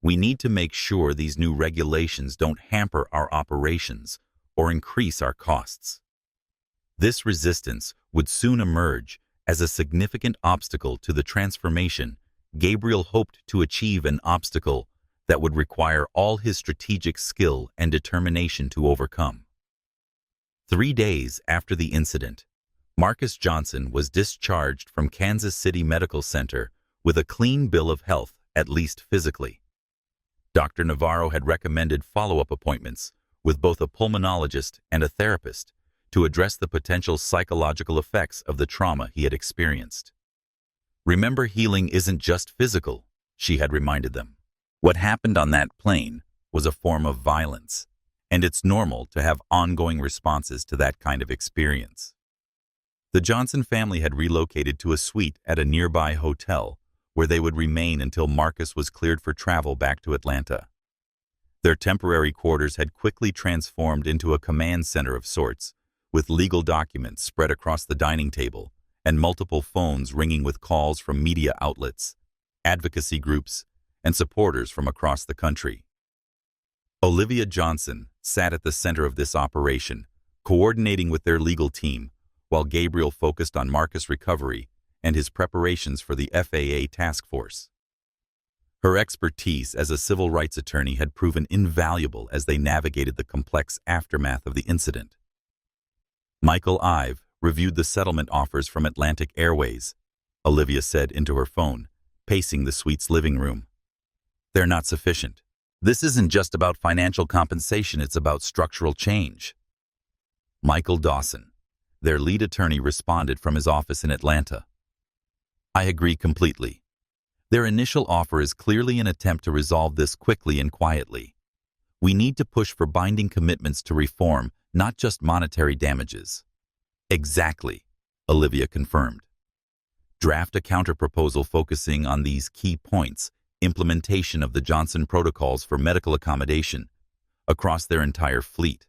We need to make sure these new regulations don't hamper our operations or increase our costs. This resistance would soon emerge as a significant obstacle to the transformation Gabriel hoped to achieve, an obstacle that would require all his strategic skill and determination to overcome. 3 days after the incident, Marcus Johnson was discharged from Kansas City Medical Center with a clean bill of health, at least physically. Dr. Navarro had recommended follow-up appointments with both a pulmonologist and a therapist to address the potential psychological effects of the trauma he had experienced. Remember, healing isn't just physical, she had reminded them. What happened on that plane was a form of violence, and it's normal to have ongoing responses to that kind of experience. The Johnson family had relocated to a suite at a nearby hotel where they would remain until Marcus was cleared for travel back to Atlanta. Their temporary quarters had quickly transformed into a command center of sorts, with legal documents spread across the dining table and multiple phones ringing with calls from media outlets, advocacy groups, and supporters from across the country. Olivia Johnson sat at the center of this operation, coordinating with their legal team, while Gabriel focused on Marcus' recovery and his preparations for the FAA task force. Her expertise as a civil rights attorney had proven invaluable as they navigated the complex aftermath of the incident. Michael Ive reviewed the settlement offers from Atlantic Airways, Olivia said into her phone, pacing the suite's living room. They're not sufficient. This isn't just about financial compensation, it's about structural change. Michael Dawson, their lead attorney, responded from his office in Atlanta. I agree completely. Their initial offer is clearly an attempt to resolve this quickly and quietly. We need to push for binding commitments to reform, not just monetary damages. Exactly, Olivia confirmed. Draft a counterproposal focusing on these key points: implementation of the Johnson protocols for medical accommodation across their entire fleet,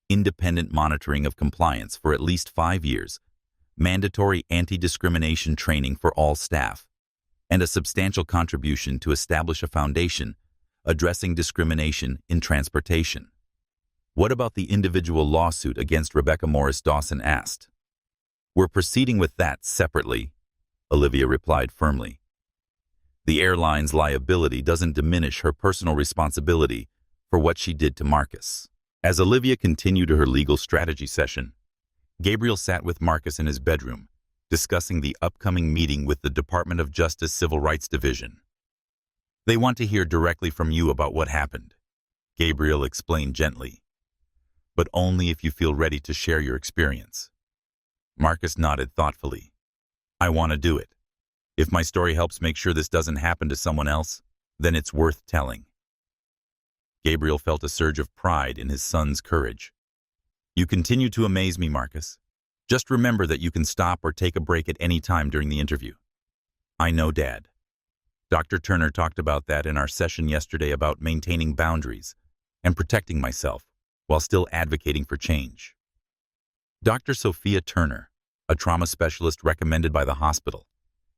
independent monitoring of compliance for at least 5 years, mandatory anti-discrimination training for all staff, and a substantial contribution to establish a foundation addressing discrimination in transportation. What about the individual lawsuit against Rebecca Morris? Dawson asked. We're proceeding with that separately, Olivia replied firmly. The airline's liability doesn't diminish her personal responsibility for what she did to Marcus. As Olivia continued her legal strategy session, Gabriel sat with Marcus in his bedroom, discussing the upcoming meeting with the Department of Justice Civil Rights Division. They want to hear directly from you about what happened, Gabriel explained gently, but only if you feel ready to share your experience. Marcus nodded thoughtfully. I want to do it. If my story helps make sure this doesn't happen to someone else, then it's worth telling. Gabriel felt a surge of pride in his son's courage. You continue to amaze me, Marcus. Just remember that you can stop or take a break at any time during the interview. I know, Dad. Dr. Turner talked about that in our session yesterday about maintaining boundaries and protecting myself while still advocating for change. Dr. Sophia Turner, a trauma specialist recommended by the hospital,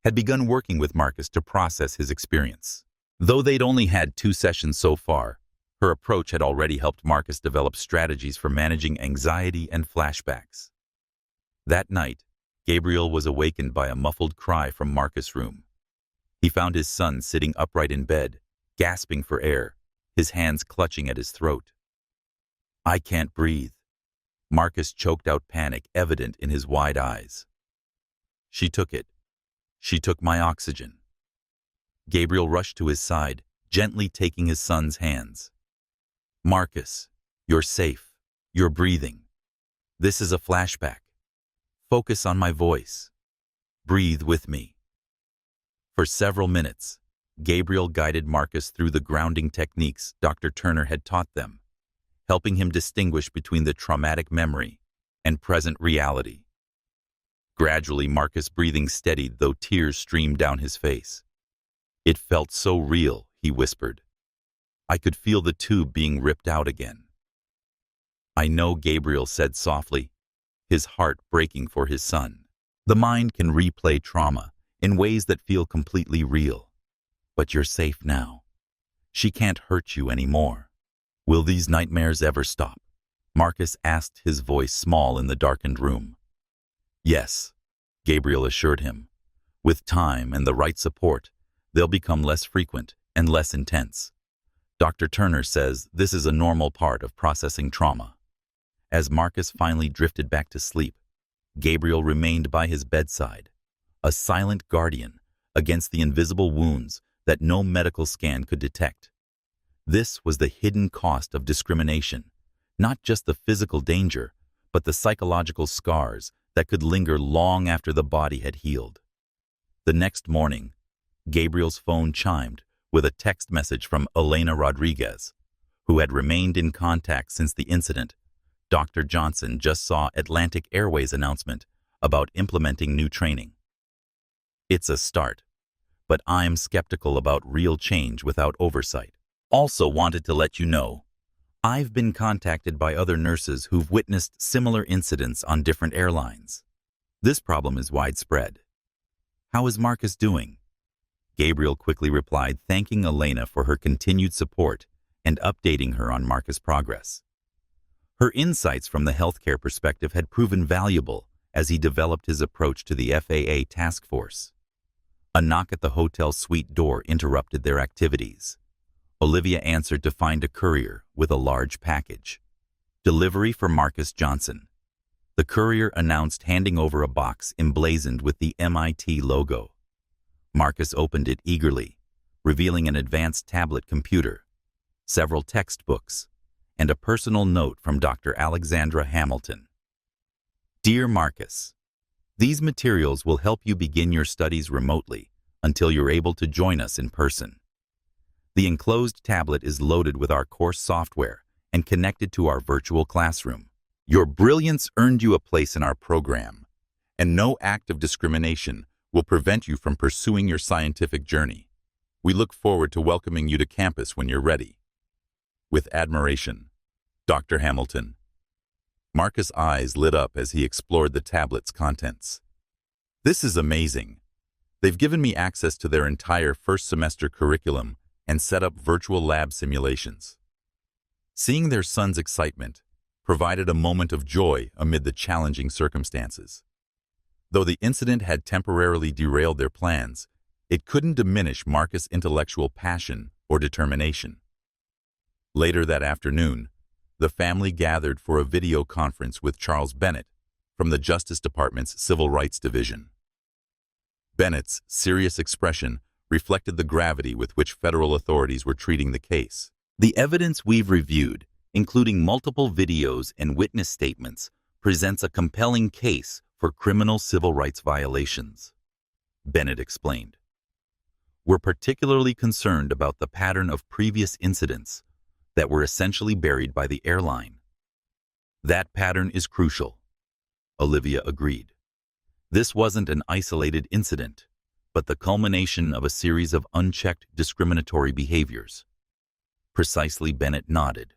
had begun working with Marcus to process his experience. Though they'd only had 2 sessions so far, her approach had already helped Marcus develop strategies for managing anxiety and flashbacks. That night, Gabriel was awakened by a muffled cry from Marcus' room. He found his son sitting upright in bed, gasping for air, his hands clutching at his throat. I can't breathe. Marcus choked out, panic evident in his wide eyes. She took it. She took my oxygen. Gabriel rushed to his side, gently taking his son's hands. Marcus, you're safe. You're breathing. This is a flashback. Focus on my voice. Breathe with me. For several minutes, Gabriel guided Marcus through the grounding techniques Dr. Turner had taught them, helping him distinguish between the traumatic memory and present reality. Gradually, Marcus' breathing steadied, though tears streamed down his face. It felt so real, he whispered. I could feel the tube being ripped out again. I know, Gabriel said softly, his heart breaking for his son. The mind can replay trauma in ways that feel completely real. But you're safe now. She can't hurt you anymore. Will these nightmares ever stop? Marcus asked, his voice small in the darkened room. Yes, Gabriel assured him. With time and the right support, they'll become less frequent and less intense. Dr. Turner says this is a normal part of processing trauma. As Marcus finally drifted back to sleep, Gabriel remained by his bedside, a silent guardian against the invisible wounds that no medical scan could detect. This was the hidden cost of discrimination, not just the physical danger, but the psychological scars that could linger long after the body had healed. The next morning, Gabriel's phone chimed with a text message from Elena Rodriguez, who had remained in contact since the incident. Dr. Johnson just saw Atlantic Airways' announcement about implementing new training. It's a start, but I'm skeptical about real change without oversight. Also wanted to let you know, I've been contacted by other nurses who've witnessed similar incidents on different airlines. This problem is widespread. How is Marcus doing? Gabriel quickly replied, thanking Elena for her continued support and updating her on Marcus' progress. Her insights from the healthcare perspective had proven valuable as he developed his approach to the FAA task force. A knock at the hotel suite door interrupted their activities. Olivia answered to find a courier with a large package. Delivery for Marcus Johnson. The courier announced, handing over a box emblazoned with the MIT logo. Marcus opened it eagerly, revealing an advanced tablet computer, several textbooks, and a personal note from Dr. Alexandra Hamilton. Dear Marcus, these materials will help you begin your studies remotely until you're able to join us in person. The enclosed tablet is loaded with our course software and connected to our virtual classroom. Your brilliance earned you a place in our program, and no act of discrimination will prevent you from pursuing your scientific journey. We look forward to welcoming you to campus when you're ready. With admiration, Dr. Hamilton. Marcus' eyes lit up as he explored the tablet's contents. This is amazing. They've given me access to their entire first semester curriculum and set up virtual lab simulations. Seeing their son's excitement provided a moment of joy amid the challenging circumstances. Though the incident had temporarily derailed their plans, it couldn't diminish Marcus' intellectual passion or determination. Later that afternoon, the family gathered for a video conference with Charles Bennett from the Justice Department's Civil Rights Division. Bennett's serious expression reflected the gravity with which federal authorities were treating the case. The evidence we've reviewed, including multiple videos and witness statements, presents a compelling case for criminal civil rights violations, Bennett explained. We're particularly concerned about the pattern of previous incidents that were essentially buried by the airline. That pattern is crucial, Olivia agreed. This wasn't an isolated incident, but the culmination of a series of unchecked discriminatory behaviors. Precisely, Bennett nodded.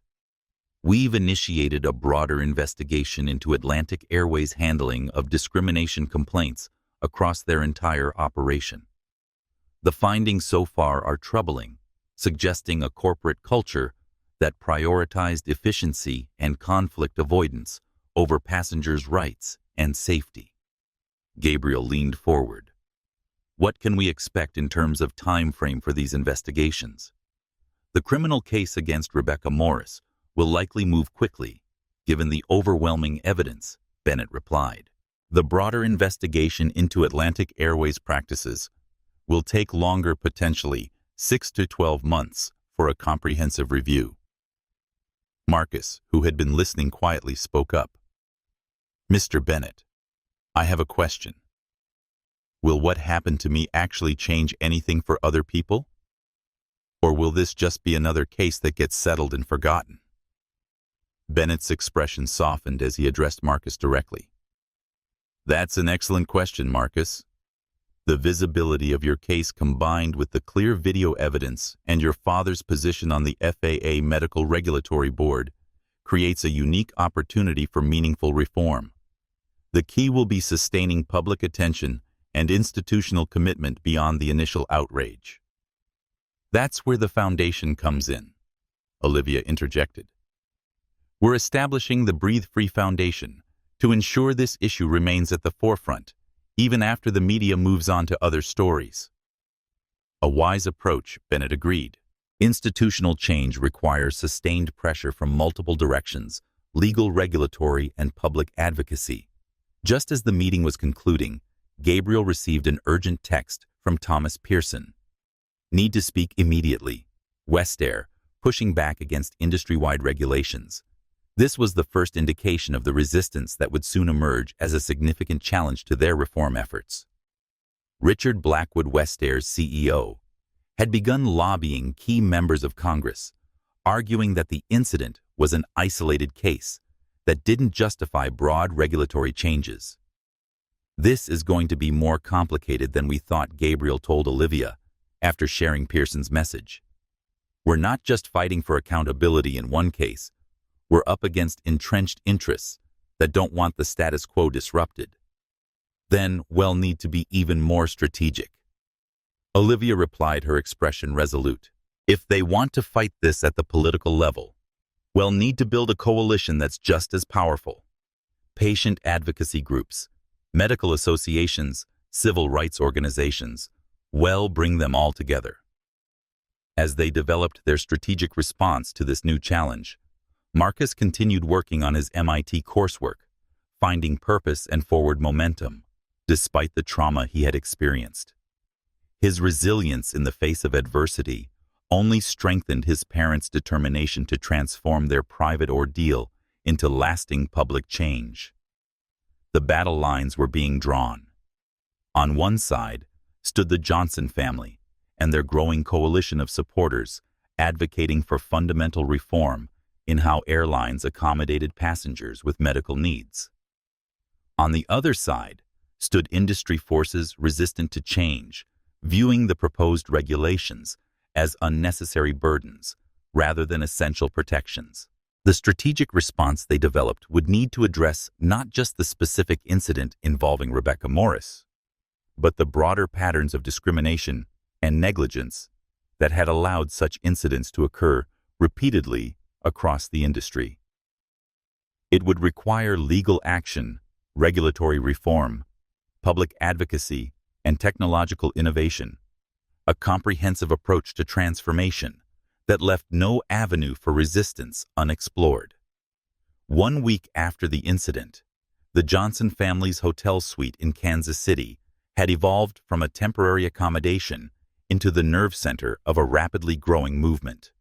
We've initiated a broader investigation into Atlantic Airways' handling of discrimination complaints across their entire operation. The findings so far are troubling, suggesting a corporate culture that prioritized efficiency and conflict avoidance over passengers' rights and safety. Gabriel leaned forward. What can we expect in terms of time frame for these investigations? The criminal case against Rebecca Morris will likely move quickly, given the overwhelming evidence, Bennett replied. The broader investigation into Atlantic Airways practices will take longer, potentially 6 to 12 months, for a comprehensive review. Marcus, who had been listening quietly, spoke up. Mr. Bennett, I have a question. Will what happened to me actually change anything for other people? Or will this just be another case that gets settled and forgotten? Bennett's expression softened as he addressed Marcus directly. That's an excellent question, Marcus. The visibility of your case combined with the clear video evidence and your father's position on the FAA Medical Regulatory Board creates a unique opportunity for meaningful reform. The key will be sustaining public attention and institutional commitment beyond the initial outrage. That's where the foundation comes in, Olivia interjected. We're establishing the Breathe Free Foundation to ensure this issue remains at the forefront, even after the media moves on to other stories. A wise approach, Bennett agreed. Institutional change requires sustained pressure from multiple directions, legal, regulatory, and public advocacy. Just as the meeting was concluding, Gabriel received an urgent text from Thomas Pearson. Need to speak immediately. West Air, pushing back against industry-wide regulations. This was the first indication of the resistance that would soon emerge as a significant challenge to their reform efforts. Richard Blackwood Westair's CEO had begun lobbying key members of Congress, arguing that the incident was an isolated case that didn't justify broad regulatory changes. "This is going to be more complicated than we thought," Gabriel told Olivia after sharing Pearson's message. "We're not just fighting for accountability in one case, we're up against entrenched interests that don't want the status quo disrupted. Then we'll need to be even more strategic." Olivia replied, her expression resolute. "If they want to fight this at the political level, we'll need to build a coalition that's just as powerful. Patient advocacy groups, medical associations, civil rights organizations, we'll bring them all together." As they developed their strategic response to this new challenge, Marcus continued working on his MIT coursework, finding purpose and forward momentum, despite the trauma he had experienced. His resilience in the face of adversity only strengthened his parents' determination to transform their private ordeal into lasting public change. The battle lines were being drawn. On one side stood the Johnson family and their growing coalition of supporters advocating for fundamental reform in how airlines accommodated passengers with medical needs. On the other side stood industry forces resistant to change, viewing the proposed regulations as unnecessary burdens rather than essential protections. The strategic response they developed would need to address not just the specific incident involving Rebecca Morris, but the broader patterns of discrimination and negligence that had allowed such incidents to occur repeatedly across the industry. It would require legal action, regulatory reform, public advocacy, and technological innovation, a comprehensive approach to transformation that left no avenue for resistance unexplored. 1 week after the incident, the Johnson family's hotel suite in Kansas City had evolved from a temporary accommodation into the nerve center of a rapidly growing movement.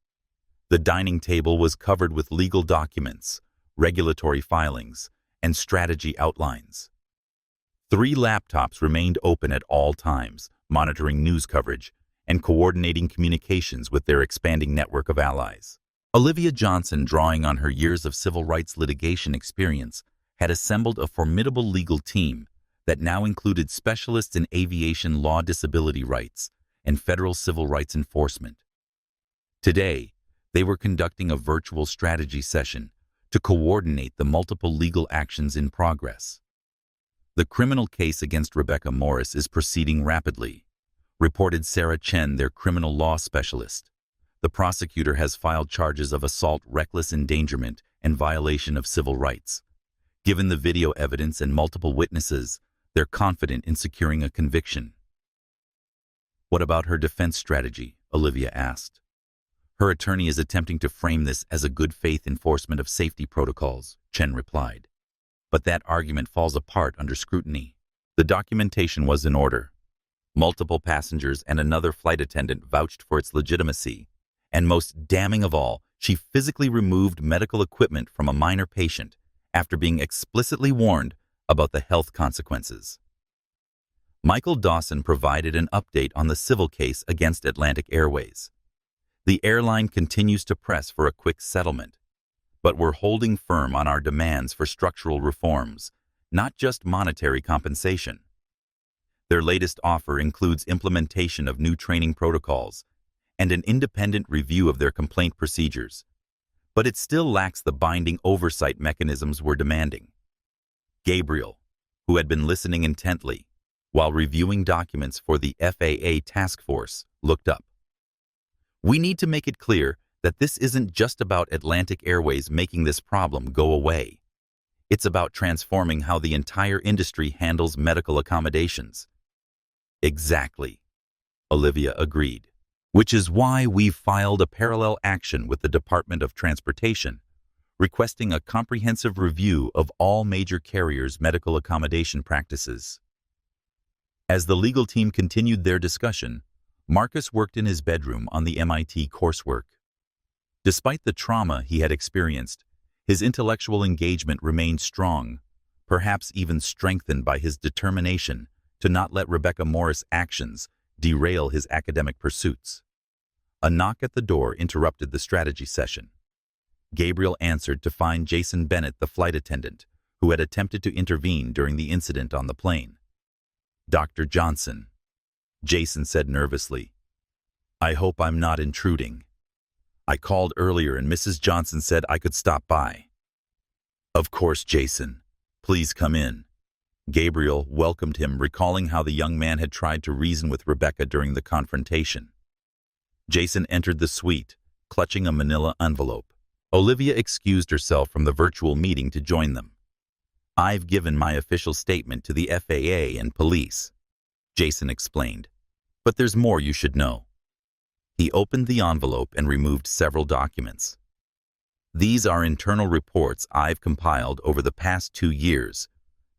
The dining table was covered with legal documents, regulatory filings, and strategy outlines. 3 laptops remained open at all times, monitoring news coverage and coordinating communications with their expanding network of allies. Olivia Johnson, drawing on her years of civil rights litigation experience, had assembled a formidable legal team that now included specialists in aviation law, disability rights, and federal civil rights enforcement. Today, they were conducting a virtual strategy session to coordinate the multiple legal actions in progress. "The criminal case against Rebecca Morris is proceeding rapidly," reported Sarah Chen, their criminal law specialist. "The prosecutor has filed charges of assault, reckless endangerment, and violation of civil rights. Given the video evidence and multiple witnesses, they're confident in securing a conviction." "What about her defense strategy?" Olivia asked. "Her attorney is attempting to frame this as a good-faith enforcement of safety protocols," Chen replied. "But that argument falls apart under scrutiny. The documentation was in order. Multiple passengers and another flight attendant vouched for its legitimacy. And most damning of all, she physically removed medical equipment from a minor patient after being explicitly warned about the health consequences." Michael Dawson provided an update on the civil case against Atlantic Airways. "The airline continues to press for a quick settlement, but we're holding firm on our demands for structural reforms, not just monetary compensation. Their latest offer includes implementation of new training protocols and an independent review of their complaint procedures, but it still lacks the binding oversight mechanisms we're demanding." Gabriel, who had been listening intently while reviewing documents for the FAA task force, looked up. "We need to make it clear that this isn't just about Atlantic Airways making this problem go away. It's about transforming how the entire industry handles medical accommodations." "Exactly," Olivia agreed. "Which is why we've filed a parallel action with the Department of Transportation, requesting a comprehensive review of all major carriers' medical accommodation practices." As the legal team continued their discussion, Marcus worked in his bedroom on the MIT coursework. Despite the trauma he had experienced, his intellectual engagement remained strong, perhaps even strengthened by his determination to not let Rebecca Morris' actions derail his academic pursuits. A knock at the door interrupted the strategy session. Gabriel answered to find Jason Bennett, the flight attendant, who had attempted to intervene during the incident on the plane. "Dr. Johnson," Jason said nervously, "I hope I'm not intruding. I called earlier and Mrs. Johnson said I could stop by." "Of course, Jason. Please come in." Gabriel welcomed him, recalling how the young man had tried to reason with Rebecca during the confrontation. Jason entered the suite, clutching a manila envelope. Olivia excused herself from the virtual meeting to join them. "I've given my official statement to the FAA and police," Jason explained, "but there's more you should know." He opened the envelope and removed several documents. "These are internal reports I've compiled over the past 2 years,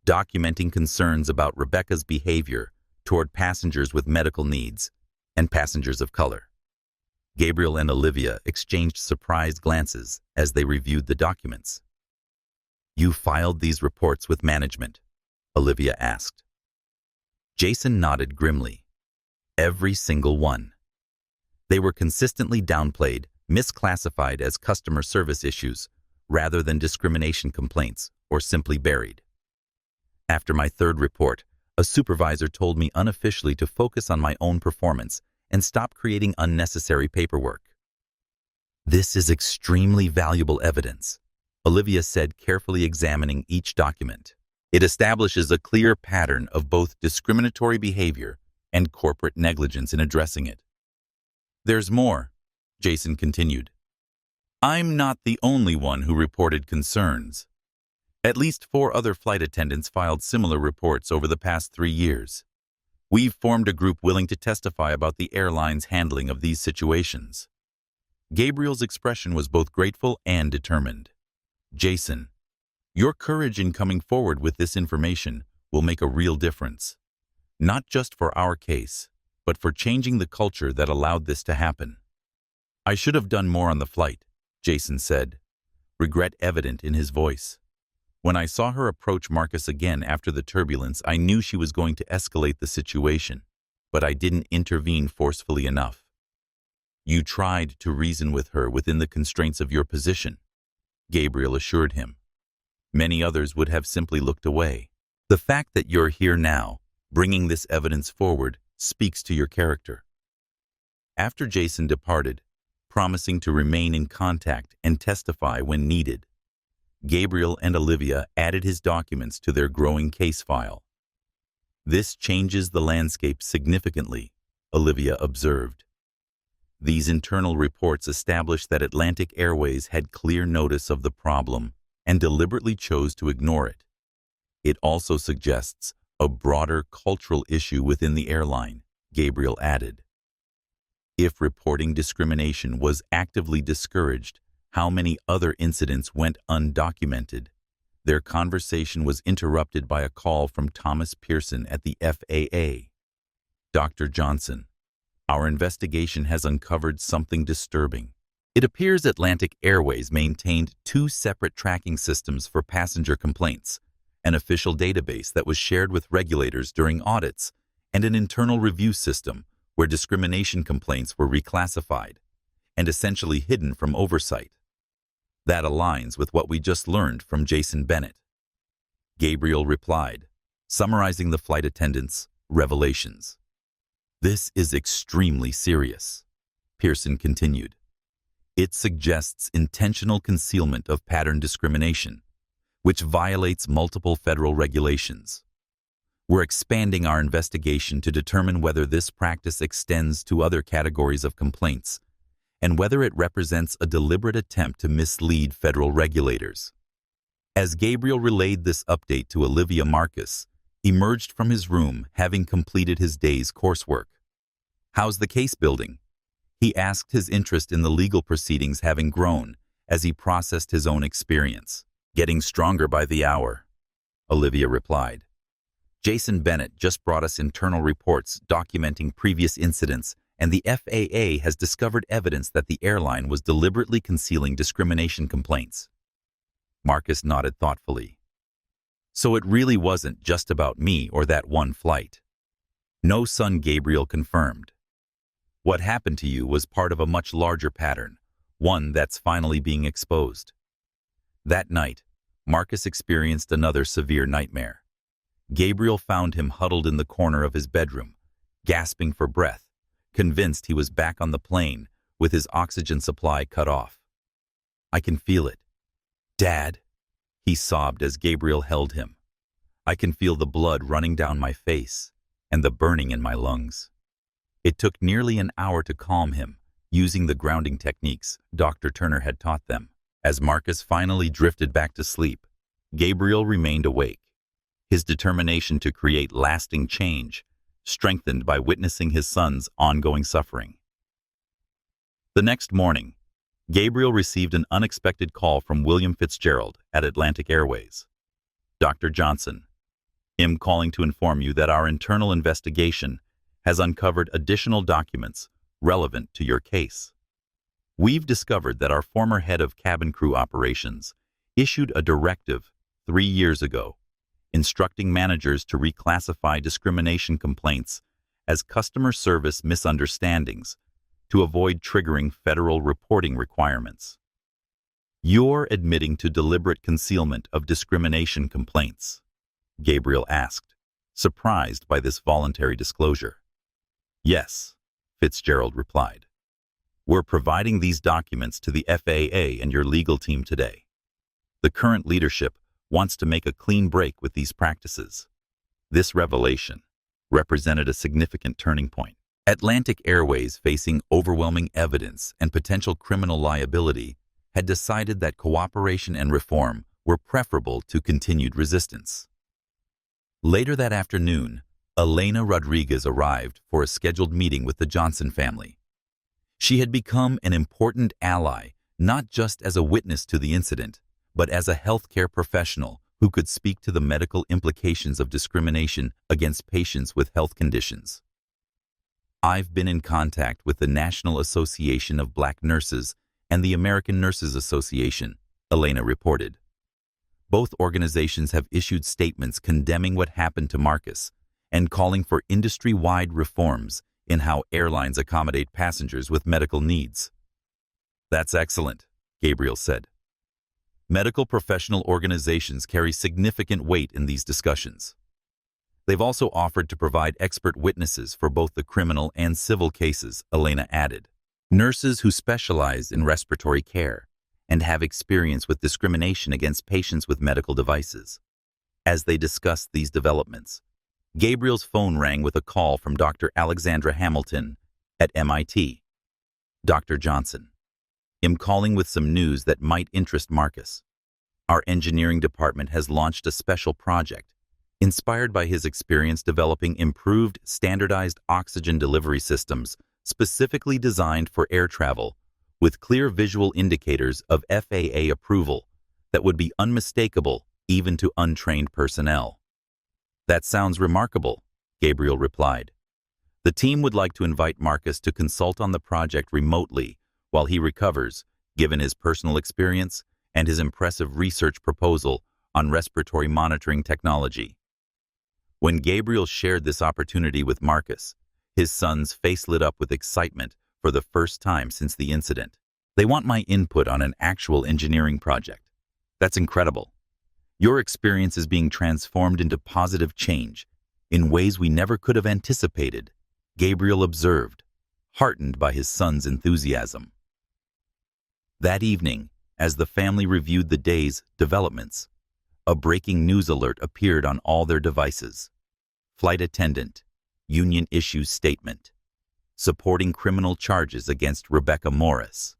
documenting concerns about Rebecca's behavior toward passengers with medical needs and passengers of color." Gabriel and Olivia exchanged surprised glances as they reviewed the documents. "You filed these reports with management?" Olivia asked. Jason nodded grimly. "Every single one. They were consistently downplayed, misclassified as customer service issues rather than discrimination complaints, or simply buried. After my 3rd report, a supervisor told me unofficially to focus on my own performance and stop creating unnecessary paperwork." "This is extremely valuable evidence," Olivia said, carefully examining each document. "It establishes a clear pattern of both discriminatory behavior and corporate negligence in addressing it." "There's more," Jason continued. "I'm not the only one who reported concerns. At least 4 other flight attendants filed similar reports over the past 3 years. We've formed a group willing to testify about the airline's handling of these situations." Gabriel's expression was both grateful and determined. "Jason, your courage in coming forward with this information will make a real difference, not just for our case, but for changing the culture that allowed this to happen." "I should have done more on the flight," Jason said, regret evident in his voice. "When I saw her approach Marcus again after the turbulence, I knew she was going to escalate the situation, but I didn't intervene forcefully enough." "You tried to reason with her within the constraints of your position," Gabriel assured him. "Many others would have simply looked away. The fact that you're here now, bringing this evidence forward, speaks to your character." After Jason departed, promising to remain in contact and testify when needed, Gabriel and Olivia added his documents to their growing case file. "This changes the landscape significantly," Olivia observed. "These internal reports establish that Atlantic Airways had clear notice of the problem and deliberately chose to ignore it. It also suggests a broader cultural issue within the airline," Gabriel added. "If reporting discrimination was actively discouraged, how many other incidents went undocumented?" Their conversation was interrupted by a call from Thomas Pearson at the FAA. "Dr. Johnson, our investigation has uncovered something disturbing. It appears Atlantic Airways maintained 2 separate tracking systems for passenger complaints, an official database that was shared with regulators during audits, and an internal review system where discrimination complaints were reclassified and essentially hidden from oversight. That aligns with what we just learned from Jason Bennett." Gabriel replied, summarizing the flight attendant's revelations. "This is extremely serious," Pearson continued. "It suggests intentional concealment of pattern discrimination, which violates multiple federal regulations. We're expanding our investigation to determine whether this practice extends to other categories of complaints and whether it represents a deliberate attempt to mislead federal regulators." As Gabriel relayed this update to Olivia, Marcus emerged from his room having completed his day's coursework. "How's the case building?" He asked, his interest in the legal proceedings having grown as he processed his own experience. "Getting stronger by the hour," Olivia replied. "Jason Bennett just brought us internal reports documenting previous incidents and the FAA has discovered evidence that the airline was deliberately concealing discrimination complaints. Marcus nodded thoughtfully. So it really wasn't just about me or that one flight. No, son, Gabriel confirmed. What happened to you was part of a much larger pattern, one that's finally being exposed. That night, Marcus experienced another severe nightmare. Gabriel found him huddled in the corner of his bedroom, gasping for breath, convinced he was back on the plane with his oxygen supply cut off. I can feel it. Dad, he sobbed as Gabriel held him. I can feel the blood running down my face and the burning in my lungs. It took nearly an hour to calm him, using the grounding techniques Dr. Turner had taught them. As Marcus finally drifted back to sleep, Gabriel remained awake, his determination to create lasting change strengthened by witnessing his son's ongoing suffering. The next morning, Gabriel received an unexpected call from William Fitzgerald at Atlantic Airways. Dr. Johnson, I'm calling to inform you that our internal investigation has uncovered additional documents relevant to your case. We've discovered that our former head of cabin crew operations issued a directive 3 years ago instructing managers to reclassify discrimination complaints as customer service misunderstandings to avoid triggering federal reporting requirements. You're admitting to deliberate concealment of discrimination complaints? Gabriel asked, surprised by this voluntary disclosure. Yes, Fitzgerald replied. We're providing these documents to the FAA and your legal team today. The current leadership wants to make a clean break with these practices. This revelation represented a significant turning point. Atlantic Airways, facing overwhelming evidence and potential criminal liability, had decided that cooperation and reform were preferable to continued resistance. Later that afternoon, Elena Rodriguez arrived for a scheduled meeting with the Johnson family. She had become an important ally, not just as a witness to the incident, but as a healthcare professional who could speak to the medical implications of discrimination against patients with health conditions. I've been in contact with the National Association of Black Nurses and the American Nurses Association, Elena reported. Both organizations have issued statements condemning what happened to Marcus and calling for industry-wide reforms in how airlines accommodate passengers with medical needs. That's excellent, Gabriel said. Medical professional organizations carry significant weight in these discussions. They've also offered to provide expert witnesses for both the criminal and civil cases, Elena added. Nurses who specialize in respiratory care and have experience with discrimination against patients with medical devices. As they discussed these developments, Gabriel's phone rang with a call from Dr. Alexandra Hamilton at MIT. Dr. Johnson, I'm calling with some news that might interest Marcus. Our engineering department has launched a special project inspired by his experience developing improved standardized oxygen delivery systems specifically designed for air travel with clear visual indicators of FAA approval that would be unmistakable even to untrained personnel. That sounds remarkable, Gabriel replied. The team would like to invite Marcus to consult on the project remotely while he recovers, given his personal experience and his impressive research proposal on respiratory monitoring technology. When Gabriel shared this opportunity with Marcus, his son's face lit up with excitement for the first time since the incident. They want my input on an actual engineering project. That's incredible. Your experience is being transformed into positive change in ways we never could have anticipated, Gabriel observed, heartened by his son's enthusiasm. That evening, as the family reviewed the day's developments, a breaking news alert appeared on all their devices. Flight attendant, union issues statement, supporting criminal charges against Rebecca Morris,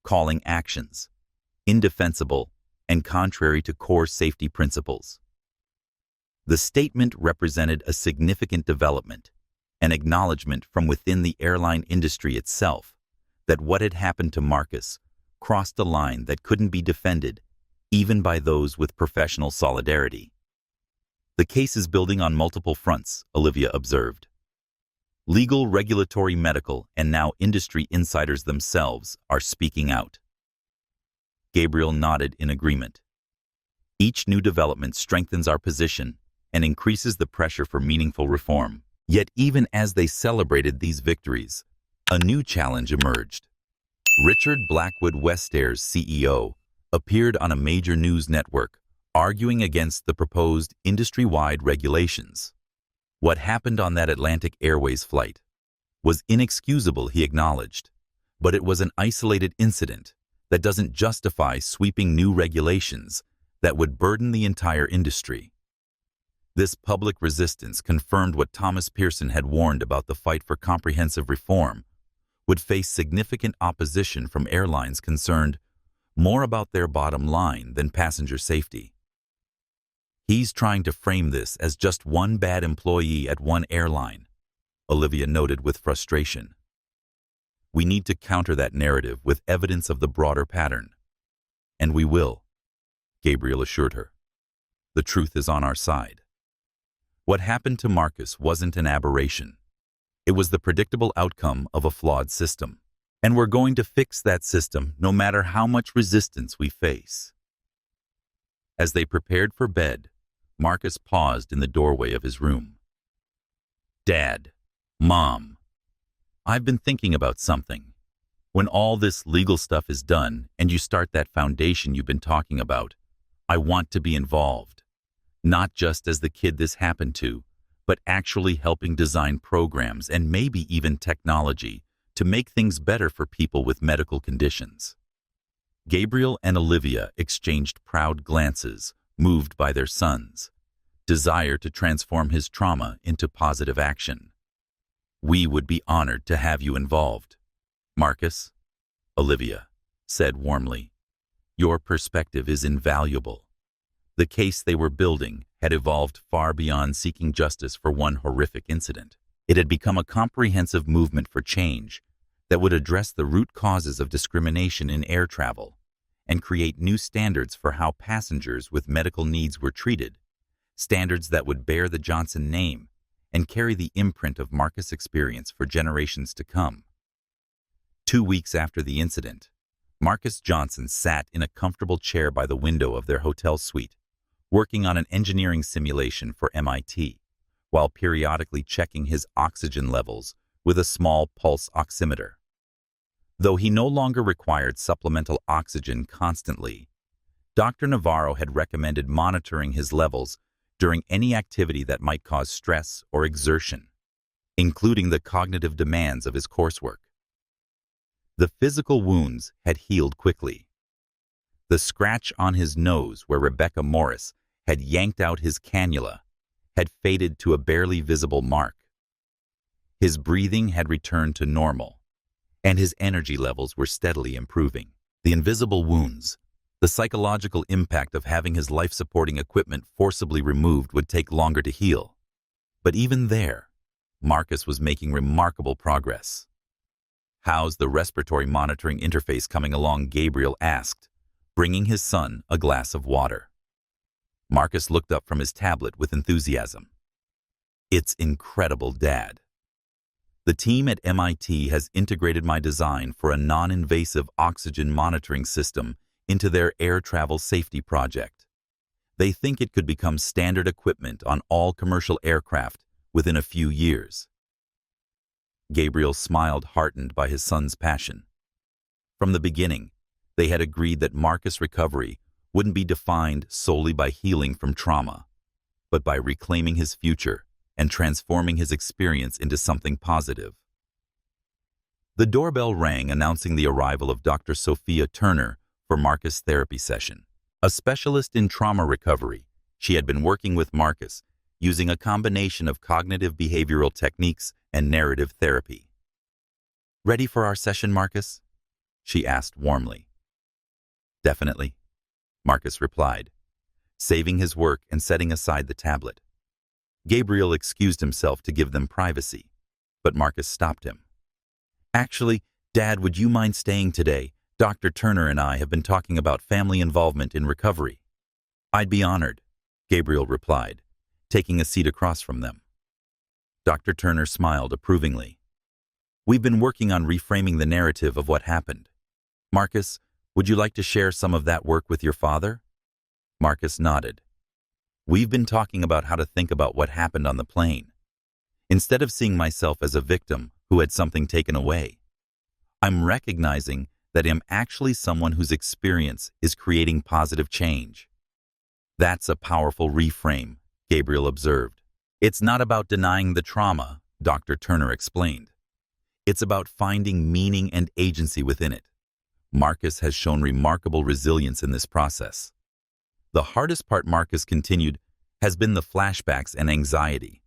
calling actions, indefensible and contrary to core safety principles. The statement represented a significant development, an acknowledgement from within the airline industry itself that what had happened to Marcus crossed a line that couldn't be defended, even by those with professional solidarity. The case is building on multiple fronts, Olivia observed. Legal, regulatory, medical, and now industry insiders themselves are speaking out. Gabriel nodded in agreement. Each new development strengthens our position and increases the pressure for meaningful reform. Yet even as they celebrated these victories, a new challenge emerged. Richard Blackwood, Westair's CEO, appeared on a major news network, arguing against the proposed industry-wide regulations. What happened on that Atlantic Airways flight was inexcusable, he acknowledged, but it was an isolated incident that doesn't justify sweeping new regulations that would burden the entire industry. This public resistance confirmed what Thomas Pearson had warned about: the fight for comprehensive reform would face significant opposition from airlines concerned more about their bottom line than passenger safety. He's trying to frame this as just one bad employee at one airline, Olivia noted with frustration. We need to counter that narrative with evidence of the broader pattern. And we will, Gabriel assured her. The truth is on our side. What happened to Marcus wasn't an aberration. It was the predictable outcome of a flawed system. And we're going to fix that system no matter how much resistance we face. As they prepared for bed, Marcus paused in the doorway of his room. Dad, Mom, I've been thinking about something. When all this legal stuff is done and you start that foundation you've been talking about, I want to be involved. Not just as the kid this happened to, but actually helping design programs and maybe even technology to make things better for people with medical conditions. Gabriel and Olivia exchanged proud glances, moved by their son's desire to transform his trauma into positive action. We would be honored to have you involved. Marcus, Olivia said warmly, your perspective is invaluable. The case they were building had evolved far beyond seeking justice for one horrific incident. It had become a comprehensive movement for change that would address the root causes of discrimination in air travel and create new standards for how passengers with medical needs were treated, standards that would bear the Johnson name and carry the imprint of Marcus' experience for generations to come. 2 weeks after the incident, Marcus Johnson sat in a comfortable chair by the window of their hotel suite, working on an engineering simulation for MIT, while periodically checking his oxygen levels with a small pulse oximeter. Though he no longer required supplemental oxygen constantly, Dr. Navarro had recommended monitoring his levels during any activity that might cause stress or exertion, including the cognitive demands of his coursework. The physical wounds had healed quickly. The scratch on his nose where Rebecca Morris had yanked out his cannula had faded to a barely visible mark. His breathing had returned to normal, and his energy levels were steadily improving. The invisible wounds, the psychological impact of having his life-supporting equipment forcibly removed, would take longer to heal. But even there, Marcus was making remarkable progress. How's the respiratory monitoring interface coming along? Gabriel asked, bringing his son a glass of water. Marcus looked up from his tablet with enthusiasm. It's incredible, Dad. The team at MIT has integrated my design for a non-invasive oxygen monitoring system into their air travel safety project. They think it could become standard equipment on all commercial aircraft within a few years. Gabriel smiled, heartened by his son's passion. From the beginning, they had agreed that Marcus' recovery wouldn't be defined solely by healing from trauma, but by reclaiming his future and transforming his experience into something positive. The doorbell rang, announcing the arrival of Dr. Sophia Turner for Marcus' therapy session. A specialist in trauma recovery, she had been working with Marcus using a combination of cognitive behavioral techniques and narrative therapy. Ready for our session, Marcus? She asked warmly. Definitely, Marcus replied, saving his work and setting aside the tablet. Gabriel excused himself to give them privacy, but Marcus stopped him. Actually, Dad, would you mind staying today? Dr. Turner and I have been talking about family involvement in recovery. I'd be honored, Gabriel replied, taking a seat across from them. Dr. Turner smiled approvingly. We've been working on reframing the narrative of what happened. Marcus, would you like to share some of that work with your father? Marcus nodded. We've been talking about how to think about what happened on the plane. Instead of seeing myself as a victim who had something taken away, I'm recognizing that I'm actually someone whose experience is creating positive change. That's a powerful reframe, Gabriel observed. It's not about denying the trauma, Dr. Turner explained. It's about finding meaning and agency within it. Marcus has shown remarkable resilience in this process. The hardest part, Marcus continued, has been the flashbacks and anxiety.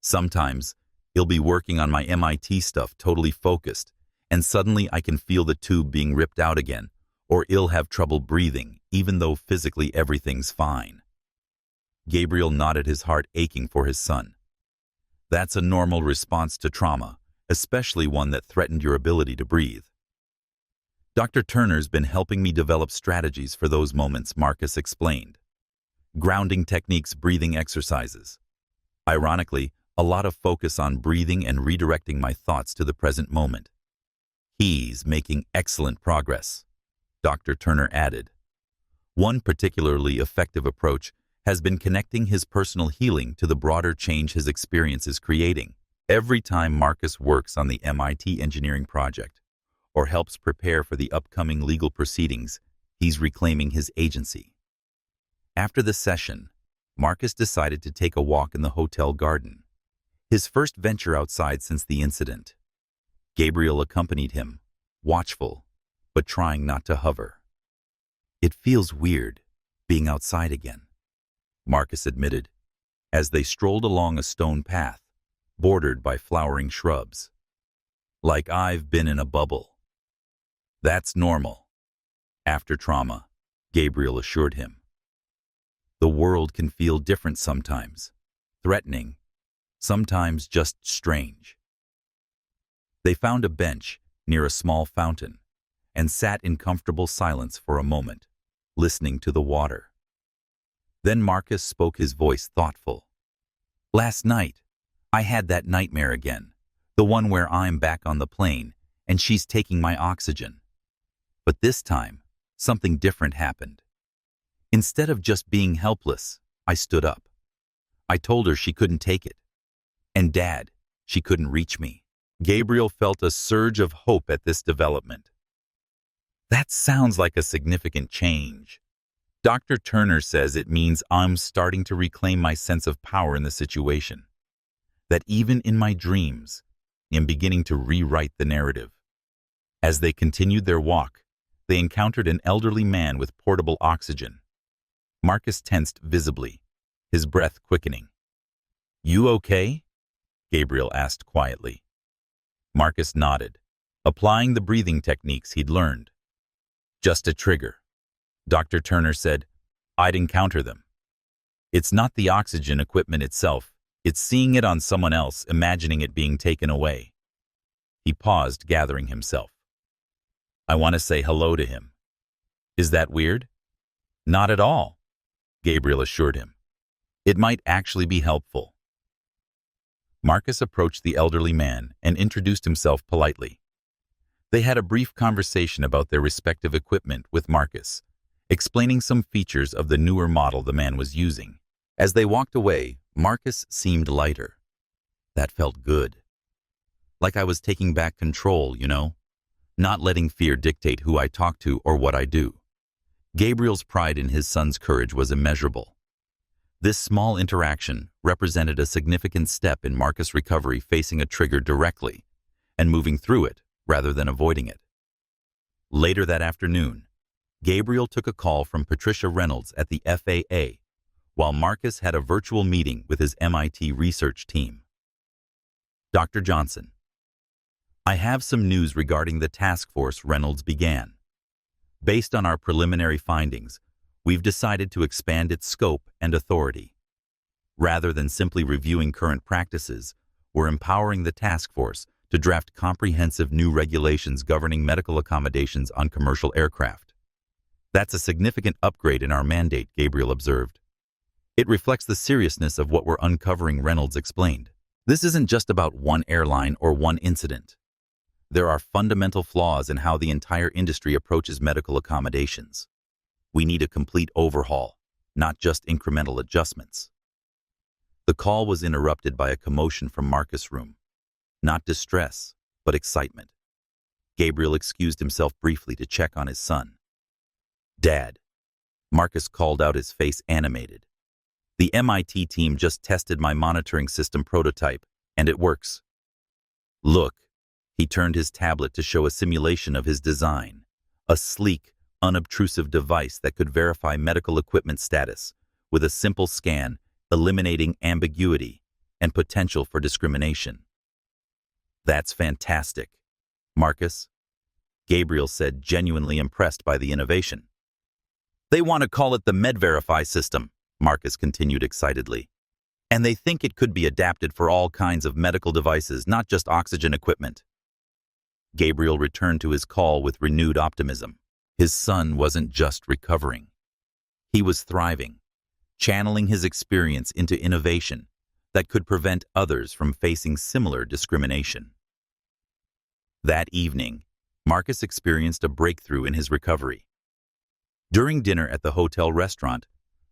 Sometimes, he'll be working on my MIT stuff totally focused, and suddenly I can feel the tube being ripped out again, or he'll have trouble breathing, even though physically everything's fine. Gabriel nodded, his heart aching for his son. That's a normal response to trauma, especially one that threatened your ability to breathe. Dr. Turner's been helping me develop strategies for those moments, Marcus explained. Grounding techniques, breathing exercises. Ironically, a lot of focus on breathing and redirecting my thoughts to the present moment. He's making excellent progress, Dr. Turner added. One particularly effective approach has been connecting his personal healing to the broader change his experience is creating. Every time Marcus works on the MIT engineering project or helps prepare for the upcoming legal proceedings, he's reclaiming his agency. After the session, Marcus decided to take a walk in the hotel garden, his first venture outside since the incident. Gabriel accompanied him, watchful, but trying not to hover. It feels weird, being outside again, Marcus admitted, as they strolled along a stone path, bordered by flowering shrubs. Like I've been in a bubble. That's normal. After trauma, Gabriel assured him. The world can feel different sometimes, threatening, sometimes just strange. They found a bench near a small fountain and sat in comfortable silence for a moment, listening to the water. Then Marcus spoke, his voice thoughtful. Last night, I had that nightmare again, the one where I'm back on the plane and she's taking my oxygen. But this time, something different happened. Instead of just being helpless, I stood up. I told her she couldn't take it. And Dad, she couldn't reach me. Gabriel felt a surge of hope at this development. That sounds like a significant change. Dr. Turner says it means I'm starting to reclaim my sense of power in the situation. That even in my dreams, I'm beginning to rewrite the narrative. As they continued their walk, they encountered an elderly man with portable oxygen. Marcus tensed visibly, his breath quickening. You okay? Gabriel asked quietly. Marcus nodded, applying the breathing techniques he'd learned. Just a trigger. Dr. Turner said, I'd encounter them. It's not the oxygen equipment itself, it's seeing it on someone else, imagining it being taken away. He paused, gathering himself. I want to say hello to him. Is that weird? Not at all, Gabriel assured him. It might actually be helpful. Marcus approached the elderly man and introduced himself politely. They had a brief conversation about their respective equipment with Marcus, explaining some features of the newer model the man was using. As they walked away, Marcus seemed lighter. That felt good. Like I was taking back control, not letting fear dictate who I talk to or what I do. Gabriel's pride in his son's courage was immeasurable. This small interaction represented a significant step in Marcus' recovery, facing a trigger directly and moving through it rather than avoiding it. Later that afternoon, Gabriel took a call from Patricia Reynolds at the FAA, while Marcus had a virtual meeting with his MIT research team. Dr. Johnson, I have some news regarding the task force, Reynolds began. Based on our preliminary findings, we've decided to expand its scope and authority. Rather than simply reviewing current practices, we're empowering the task force to draft comprehensive new regulations governing medical accommodations on commercial aircraft. That's a significant upgrade in our mandate, Gabriel observed. It reflects the seriousness of what we're uncovering, Reynolds explained. This isn't just about one airline or one incident. There are fundamental flaws in how the entire industry approaches medical accommodations. We need a complete overhaul, not just incremental adjustments. The call was interrupted by a commotion from Marcus' room. Not distress, but excitement. Gabriel excused himself briefly to check on his son. "Dad." Marcus called out, his face animated. "The MIT team just tested my monitoring system prototype, and it works." "Look." He turned his tablet to show a simulation of his design, a sleek, unobtrusive device that could verify medical equipment status with a simple scan, eliminating ambiguity and potential for discrimination. "That's fantastic, Marcus," Gabriel said, genuinely impressed by the innovation. "They want to call it the MedVerify system," Marcus continued excitedly. "And they think it could be adapted for all kinds of medical devices, not just oxygen equipment." Gabriel returned to his call with renewed optimism. His son wasn't just recovering. He was thriving, channeling his experience into innovation that could prevent others from facing similar discrimination. That evening, Marcus experienced a breakthrough in his recovery. During dinner at the hotel restaurant,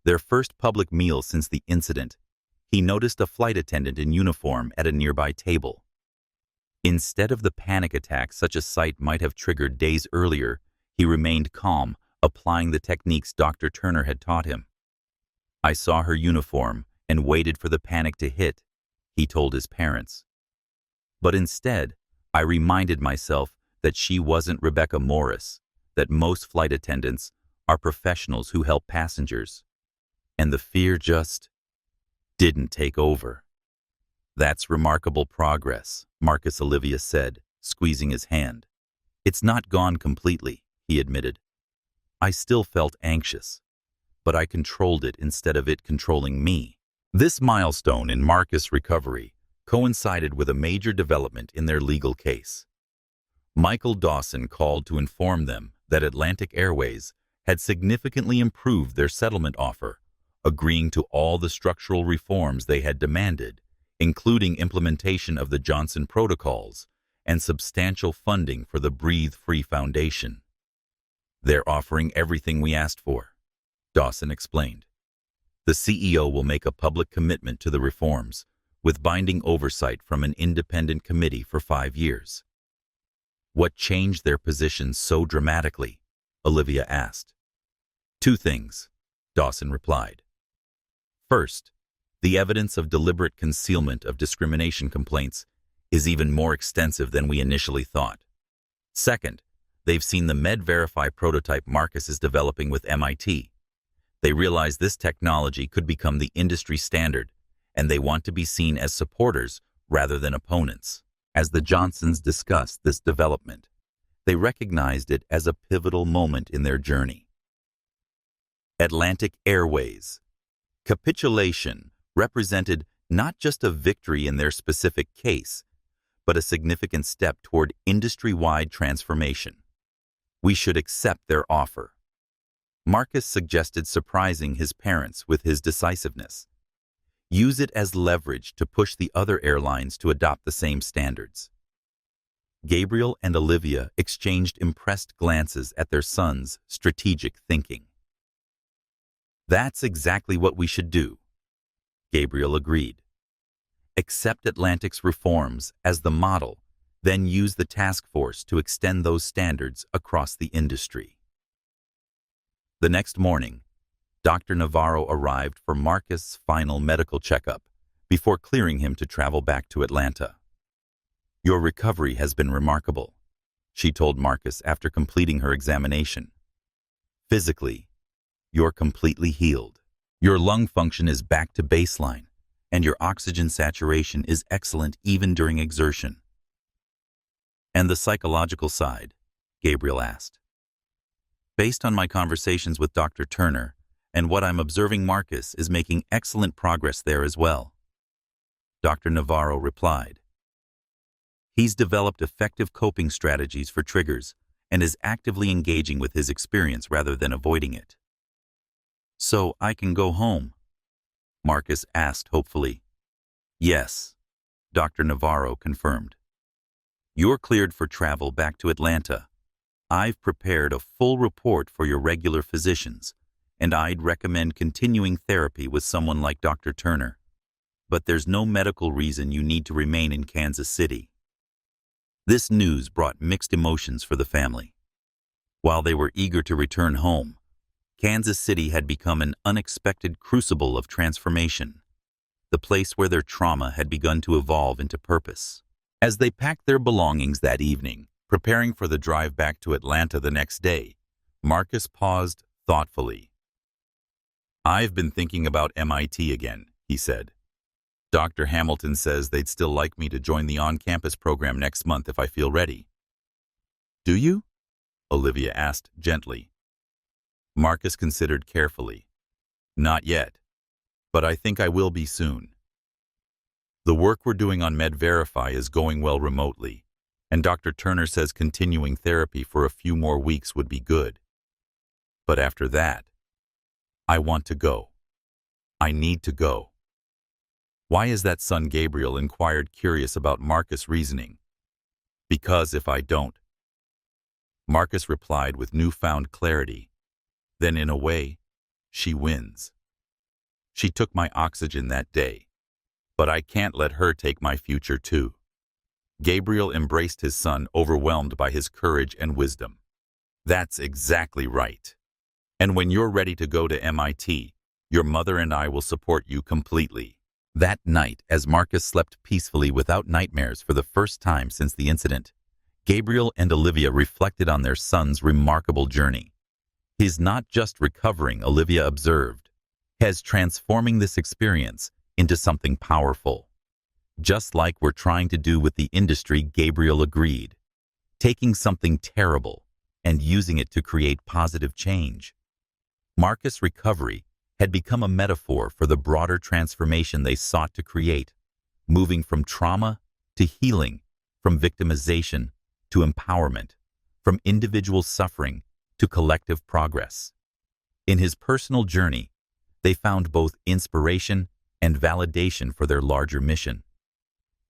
their first public meal since the incident, he noticed a flight attendant in uniform at a nearby table. Instead of the panic attack such a sight might have triggered days earlier, he remained calm, applying the techniques Dr. Turner had taught him. "I saw her uniform and waited for the panic to hit," he told his parents. "But instead, I reminded myself that she wasn't Rebecca Morris, that most flight attendants are professionals who help passengers. And the fear just didn't take over." "That's remarkable progress," Marcus Olivia said, squeezing his hand. "It's not gone completely," he admitted. "I still felt anxious, but I controlled it instead of it controlling me." This milestone in Marcus' recovery coincided with a major development in their legal case. Michael Dawson called to inform them that Atlantic Airways had significantly improved their settlement offer, agreeing to all the structural reforms they had demanded, including implementation of the Johnson protocols and substantial funding for the Breathe Free Foundation. "They're offering everything we asked for," Dawson explained. "The CEO will make a public commitment to the reforms, with binding oversight from an independent committee for 5 years." "What changed their position so dramatically?" Olivia asked. "Two things," Dawson replied. "First, the evidence of deliberate concealment of discrimination complaints is even more extensive than we initially thought. Second, they've seen the MedVerify prototype Marcus is developing with MIT. They realize this technology could become the industry standard, and they want to be seen as supporters rather than opponents." As the Johnsons discussed this development, they recognized it as a pivotal moment in their journey. Atlantic Airways. Capitulation represented not just a victory in their specific case, but a significant step toward industry-wide transformation. "We should accept their offer." Marcus suggested surprising his parents with his decisiveness. "Use it as leverage to push the other airlines to adopt the same standards." Gabriel and Olivia exchanged impressed glances at their son's strategic thinking. "That's exactly what we should do," Gabriel agreed. "Accept Atlantic's reforms as the model, then use the task force to extend those standards across the industry." The next morning, Dr. Navarro arrived for Marcus' final medical checkup before clearing him to travel back to Atlanta. "Your recovery has been remarkable," she told Marcus after completing her examination. "Physically, you're completely healed. Your lung function is back to baseline, and your oxygen saturation is excellent even during exertion." "And the psychological side?" Gabriel asked. "Based on my conversations with Dr. Turner and what I'm observing, Marcus is making excellent progress there as well," Dr. Navarro replied. "He's developed effective coping strategies for triggers and is actively engaging with his experience rather than avoiding it." "So I can go home?" Marcus asked hopefully. "Yes. Dr. Navarro confirmed. You're cleared for travel back to Atlanta. I've prepared a full report for your regular physicians, and I'd recommend continuing therapy with someone like Dr. Turner. But there's no medical reason you need to remain in Kansas City. This news brought mixed emotions for the family. While they were eager to return home, Kansas City had become an unexpected crucible of transformation, the place where their trauma had begun to evolve into purpose. As they packed their belongings that evening, preparing for the drive back to Atlanta the next day, Marcus paused thoughtfully. "I've been thinking about MIT again," he said. "Dr. Hamilton says they'd still like me to join the on-campus program next month if I feel ready." "Do you?" Olivia asked gently. Marcus considered carefully. "Not yet, but I think I will be soon. The work we're doing on MedVerify is going well remotely, and Dr. Turner says continuing therapy for a few more weeks would be good. But after that, I want to go. I need to go." "Why is that, son?" Gabriel inquired, curious about Marcus' reasoning. "Because if I don't," Marcus replied with newfound clarity, "then in a way, she wins. She took my oxygen that day, but I can't let her take my future too." Gabriel embraced his son, overwhelmed by his courage and wisdom. "That's exactly right. And when you're ready to go to MIT, your mother and I will support you completely." That night, as Marcus slept peacefully without nightmares for the first time since the incident, Gabriel and Olivia reflected on their son's remarkable journey. "He's not just recovering," Olivia observed. "He's transforming this experience into something powerful. Just like we're trying to do with the industry," Gabriel agreed. "Taking something terrible and using it to create positive change." Marcus' recovery had become a metaphor for the broader transformation they sought to create, moving from trauma to healing, from victimization to empowerment, from individual suffering to collective progress. In his personal journey, they found both inspiration and validation for their larger mission.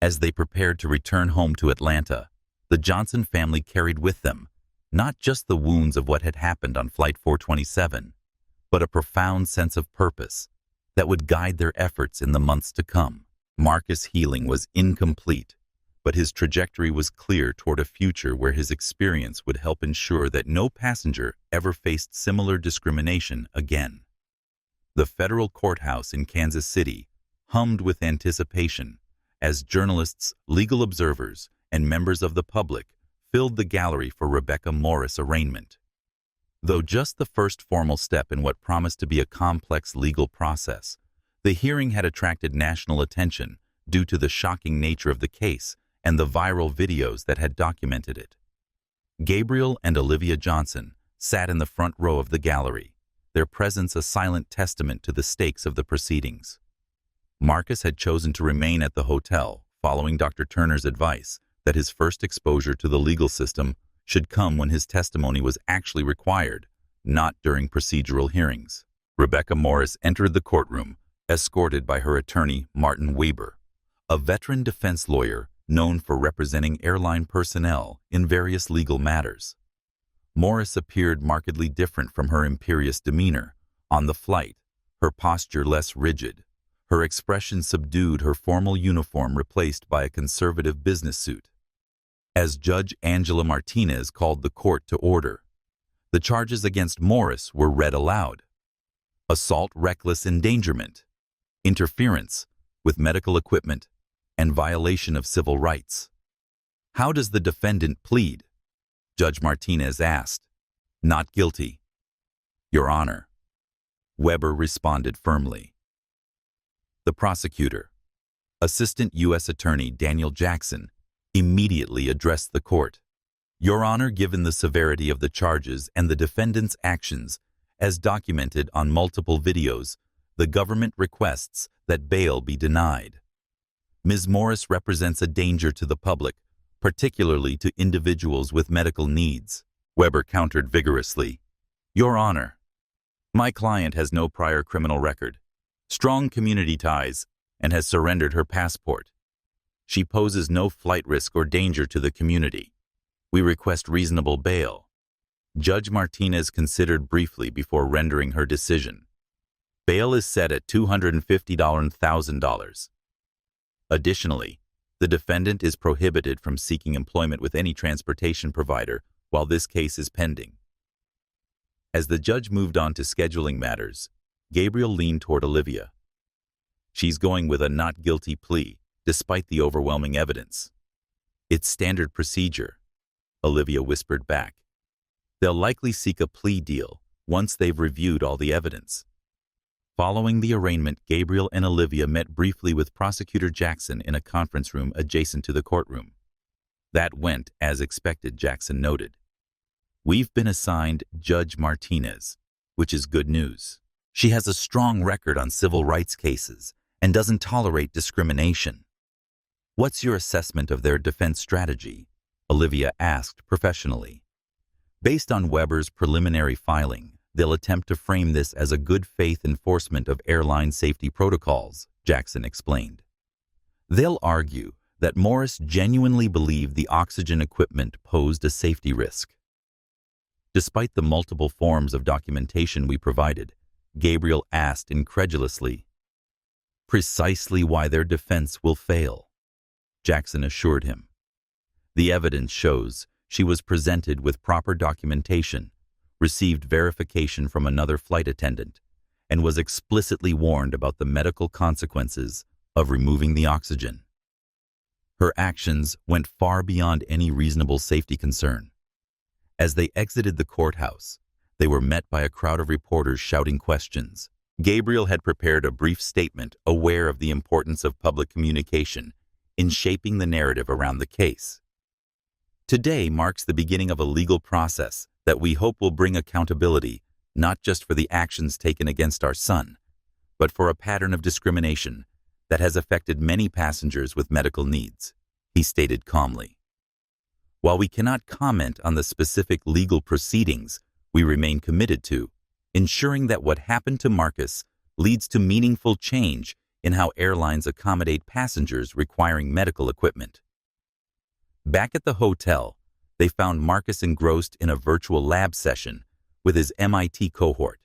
As they prepared to return home to Atlanta, the Johnson family carried with them not just the wounds of what had happened on Flight 427, but a profound sense of purpose that would guide their efforts in the months to come. Marcus' healing was incomplete, but his trajectory was clear toward a future where his experience would help ensure that no passenger ever faced similar discrimination again. The federal courthouse in Kansas City hummed with anticipation as journalists, legal observers, and members of the public filled the gallery for Rebecca Morris' arraignment. Though just the first formal step in what promised to be a complex legal process, the hearing had attracted national attention due to the shocking nature of the case and the viral videos that had documented it. Gabriel and Olivia Johnson sat in the front row of the gallery, their presence a silent testament to the stakes of the proceedings. Marcus had chosen to remain at the hotel, following Dr. Turner's advice that his first exposure to the legal system should come when his testimony was actually required, not during procedural hearings. Rebecca Morris entered the courtroom, escorted by her attorney, Martin Weber, a veteran defense lawyer known for representing airline personnel in various legal matters. Morris appeared markedly different from her imperious demeanor on the flight, her posture less rigid, her expression subdued, her formal uniform replaced by a conservative business suit. As Judge Angela Martinez called the court to order, the charges against Morris were read aloud: assault, reckless endangerment, interference with medical equipment, and violation of civil rights. "How does the defendant plead?" Judge Martinez asked. "Not guilty, Your Honor," Weber responded firmly. The prosecutor, Assistant U.S. Attorney Daniel Jackson, immediately addressed the court. "Your Honor, given the severity of the charges and the defendant's actions, as documented on multiple videos, the government requests that bail be denied. Ms. Morris represents a danger to the public, particularly to individuals with medical needs." Weber countered vigorously. "Your Honor, my client has no prior criminal record, strong community ties, and has surrendered her passport. She poses no flight risk or danger to the community. We request reasonable bail. Judge Martinez considered briefly before rendering her decision. Bail is set at $250,000. Additionally, the defendant is prohibited from seeking employment with any transportation provider while this case is pending. As the judge moved on to scheduling matters, Gabriel leaned toward Olivia. She's going with a not guilty plea, despite the overwhelming evidence. It's standard procedure, Olivia whispered back. They'll likely seek a plea deal once they've reviewed all the evidence. Following the arraignment, Gabriel and Olivia met briefly with Prosecutor Jackson in a conference room adjacent to the courtroom. That went as expected, Jackson noted. We've been assigned Judge Martinez, which is good news. She has a strong record on civil rights cases and doesn't tolerate discrimination. What's your assessment of their defense strategy? Olivia asked professionally. Based on Weber's preliminary filing, they'll attempt to frame this as a good faith enforcement of airline safety protocols, Jackson explained. They'll argue that Morris genuinely believed the oxygen equipment posed a safety risk. Despite the multiple forms of documentation we provided, Gabriel asked incredulously, precisely why their defense will fail, Jackson assured him. The evidence shows she was presented with proper documentation, received verification from another flight attendant, and was explicitly warned about the medical consequences of removing the oxygen. Her actions went far beyond any reasonable safety concern. As they exited the courthouse, they were met by a crowd of reporters shouting questions. Gabriel had prepared a brief statement aware of the importance of public communication in shaping the narrative around the case. Today marks the beginning of a legal process that we hope will bring accountability not just for the actions taken against our son, but for a pattern of discrimination that has affected many passengers with medical needs, he stated calmly. While we cannot comment on the specific legal proceedings, we remain committed to ensuring that what happened to Marcus leads to meaningful change in how airlines accommodate passengers requiring medical equipment. Back at the hotel, they found Marcus engrossed in a virtual lab session with his MIT cohort,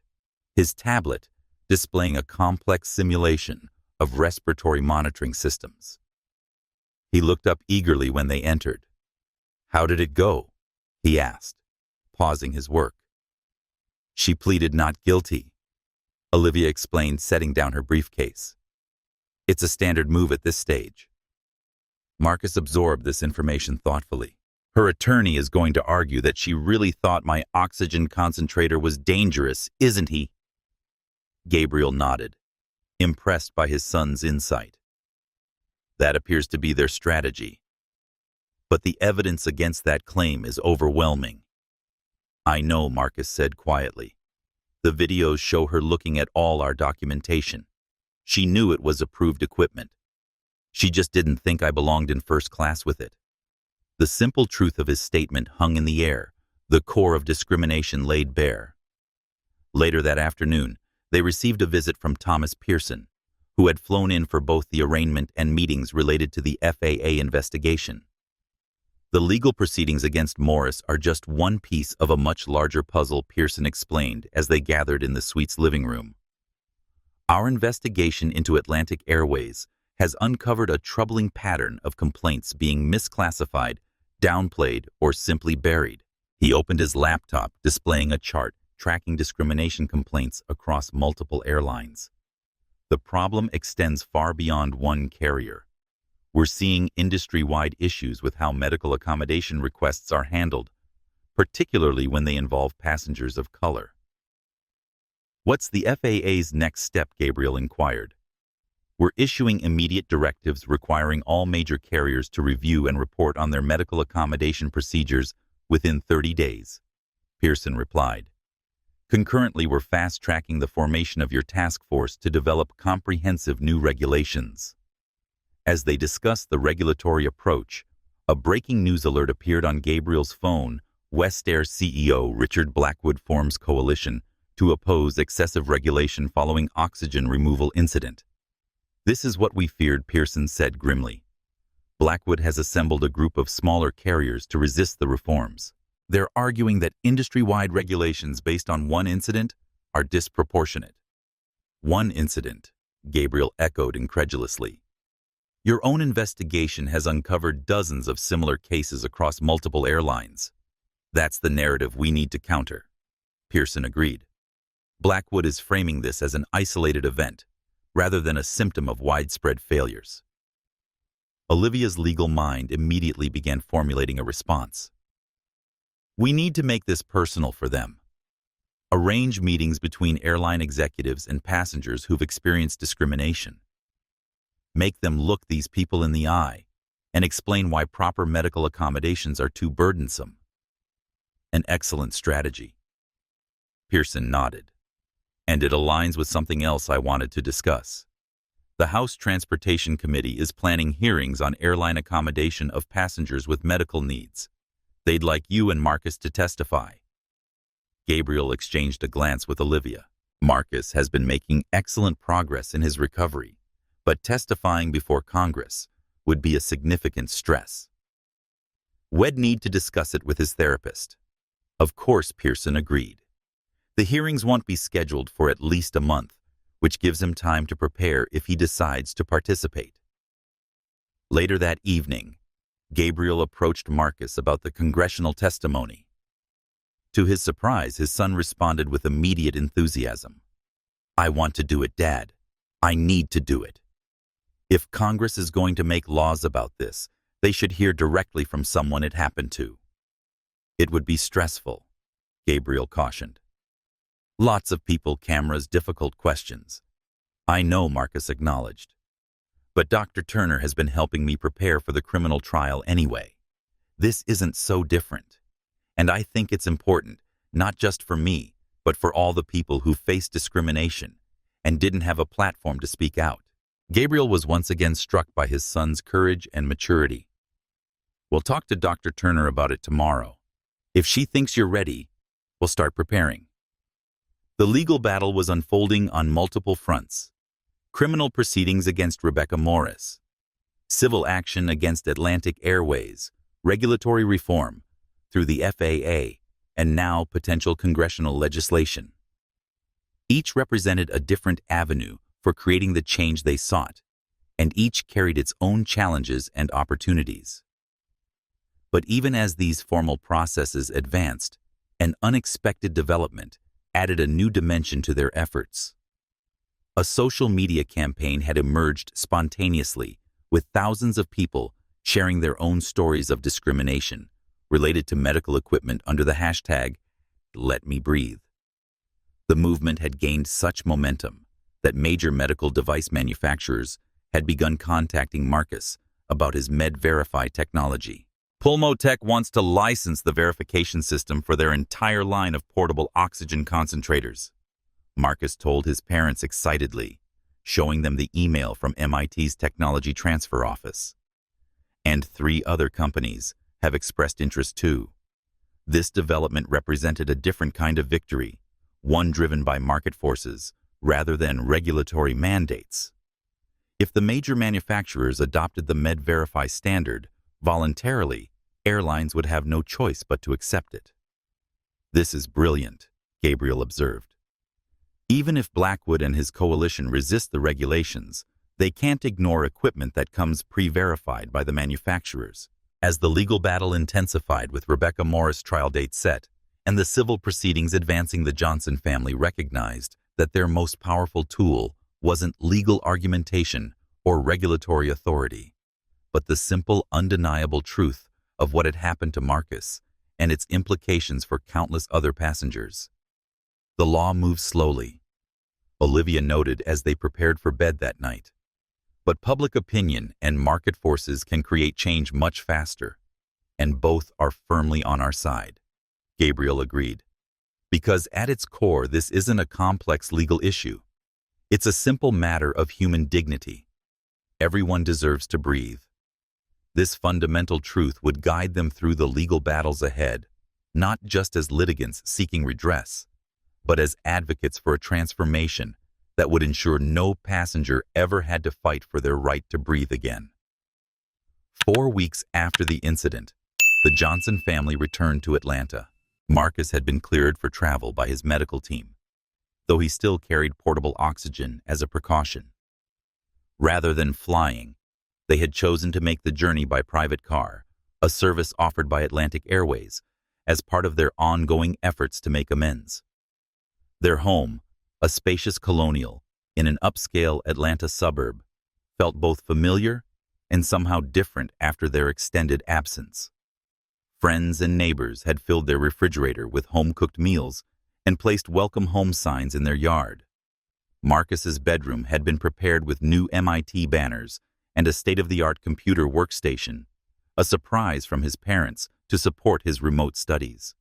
his tablet displaying a complex simulation of respiratory monitoring systems. He looked up eagerly when they entered. How did it go? He asked, pausing his work. She pleaded not guilty, Olivia explained, setting down her briefcase. It's a standard move at this stage. Marcus absorbed this information thoughtfully. Her attorney is going to argue that she really thought my oxygen concentrator was dangerous, isn't he? Gabriel nodded, impressed by his son's insight. That appears to be their strategy. But the evidence against that claim is overwhelming. I know, Marcus said quietly. The videos show her looking at all our documentation. She knew it was approved equipment. She just didn't think I belonged in first class with it. The simple truth of his statement hung in the air, the core of discrimination laid bare. Later that afternoon, they received a visit from Thomas Pearson, who had flown in for both the arraignment and meetings related to the FAA investigation. The legal proceedings against Morris are just one piece of a much larger puzzle, Pearson explained as they gathered in the suite's living room. Our investigation into Atlantic Airways has uncovered a troubling pattern of complaints being misclassified, downplayed, or simply buried. He opened his laptop, displaying a chart tracking discrimination complaints across multiple airlines. The problem extends far beyond one carrier. We're seeing industry-wide issues with how medical accommodation requests are handled, particularly when they involve passengers of color. What's the FAA's next step? Gabriel inquired. We're issuing immediate directives requiring all major carriers to review and report on their medical accommodation procedures within 30 days, Pearson replied. Concurrently, we're fast-tracking the formation of your task force to develop comprehensive new regulations. As they discussed the regulatory approach, a breaking news alert appeared on Gabriel's phone. Westair CEO Richard Blackwood forms coalition to oppose excessive regulation following oxygen removal incident. This is what we feared, Pearson said grimly. Blackwood has assembled a group of smaller carriers to resist the reforms. They're arguing that industry-wide regulations based on one incident are disproportionate. One incident, Gabriel echoed incredulously. Your own investigation has uncovered dozens of similar cases across multiple airlines. That's the narrative we need to counter. Pearson agreed. Blackwood is framing this as an isolated event, rather than a symptom of widespread failures. Olivia's legal mind immediately began formulating a response. We need to make this personal for them. Arrange meetings between airline executives and passengers who've experienced discrimination. Make them look these people in the eye and explain why proper medical accommodations are too burdensome. An excellent strategy. Pearson nodded. And it aligns with something else I wanted to discuss. The House Transportation Committee is planning hearings on airline accommodation of passengers with medical needs. They'd like you and Marcus to testify. Gabriel exchanged a glance with Olivia. Marcus has been making excellent progress in his recovery, but testifying before Congress would be a significant stress. We'd need to discuss it with his therapist. Of course, Pearson agreed. The hearings won't be scheduled for at least a month, which gives him time to prepare if he decides to participate. Later that evening, Gabriel approached Marcus about the congressional testimony. To his surprise, his son responded with immediate enthusiasm. I want to do it, Dad. I need to do it. If Congress is going to make laws about this, they should hear directly from someone it happened to. It would be stressful, Gabriel cautioned. Lots of people, cameras, difficult questions. I know, Marcus acknowledged. But Dr. Turner has been helping me prepare for the criminal trial anyway. This isn't so different. And I think it's important, not just for me, but for all the people who face discrimination and didn't have a platform to speak out. Gabriel was once again struck by his son's courage and maturity. We'll talk to Dr. Turner about it tomorrow. If she thinks you're ready, we'll start preparing. The legal battle was unfolding on multiple fronts. Criminal proceedings against Rebecca Morris, civil action against Atlantic Airways, regulatory reform through the FAA, and now potential congressional legislation. Each represented a different avenue for creating the change they sought, and each carried its own challenges and opportunities. But even as these formal processes advanced, an unexpected development added a new dimension to their efforts. A social media campaign had emerged spontaneously, with thousands of people sharing their own stories of discrimination related to medical equipment under the hashtag #LetMeBreathe. The movement had gained such momentum that major medical device manufacturers had begun contacting Marcus about his MedVerify technology. Pulmotech wants to license the verification system for their entire line of portable oxygen concentrators, Marcus told his parents excitedly, showing them the email from MIT's Technology Transfer Office. And 3 other companies have expressed interest too. This development represented a different kind of victory, one driven by market forces rather than regulatory mandates. If the major manufacturers adopted the MedVerify standard voluntarily, airlines would have no choice but to accept it. This is brilliant, Gabriel observed. Even if Blackwood and his coalition resist the regulations, they can't ignore equipment that comes pre-verified by the manufacturers. As the legal battle intensified with Rebecca Morris' trial date set, and the civil proceedings advancing, the Johnson family recognized that their most powerful tool wasn't legal argumentation or regulatory authority, but the simple, undeniable truth of what had happened to Marcus and its implications for countless other passengers. The law moves slowly, Olivia noted as they prepared for bed that night. But public opinion and market forces can create change much faster, and both are firmly on our side, Gabriel agreed. Because at its core, this isn't a complex legal issue. It's a simple matter of human dignity. Everyone deserves to breathe. This fundamental truth would guide them through the legal battles ahead, not just as litigants seeking redress, but as advocates for a transformation that would ensure no passenger ever had to fight for their right to breathe again. 4 weeks after the incident, the Johnson family returned to Atlanta. Marcus had been cleared for travel by his medical team, though he still carried portable oxygen as a precaution. Rather than flying, they had chosen to make the journey by private car, a service offered by Atlantic Airways, as part of their ongoing efforts to make amends. Their home, a spacious colonial in an upscale Atlanta suburb, felt both familiar and somehow different after their extended absence. Friends and neighbors had filled their refrigerator with home-cooked meals and placed welcome home signs in their yard. Marcus's bedroom had been prepared with new MIT banners and a state-of-the-art computer workstation, a surprise from his parents to support his remote studies.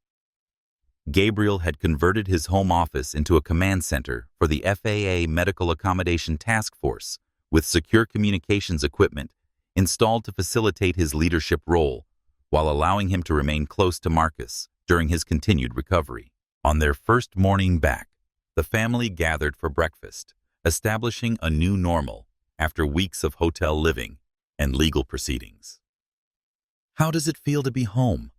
Gabriel had converted his home office into a command center for the FAA Medical Accommodation Task Force, with secure communications equipment installed to facilitate his leadership role, while allowing him to remain close to Marcus during his continued recovery. On their first morning back, the family gathered for breakfast, establishing a new normal after weeks of hotel living and legal proceedings. "How does it feel to be home?"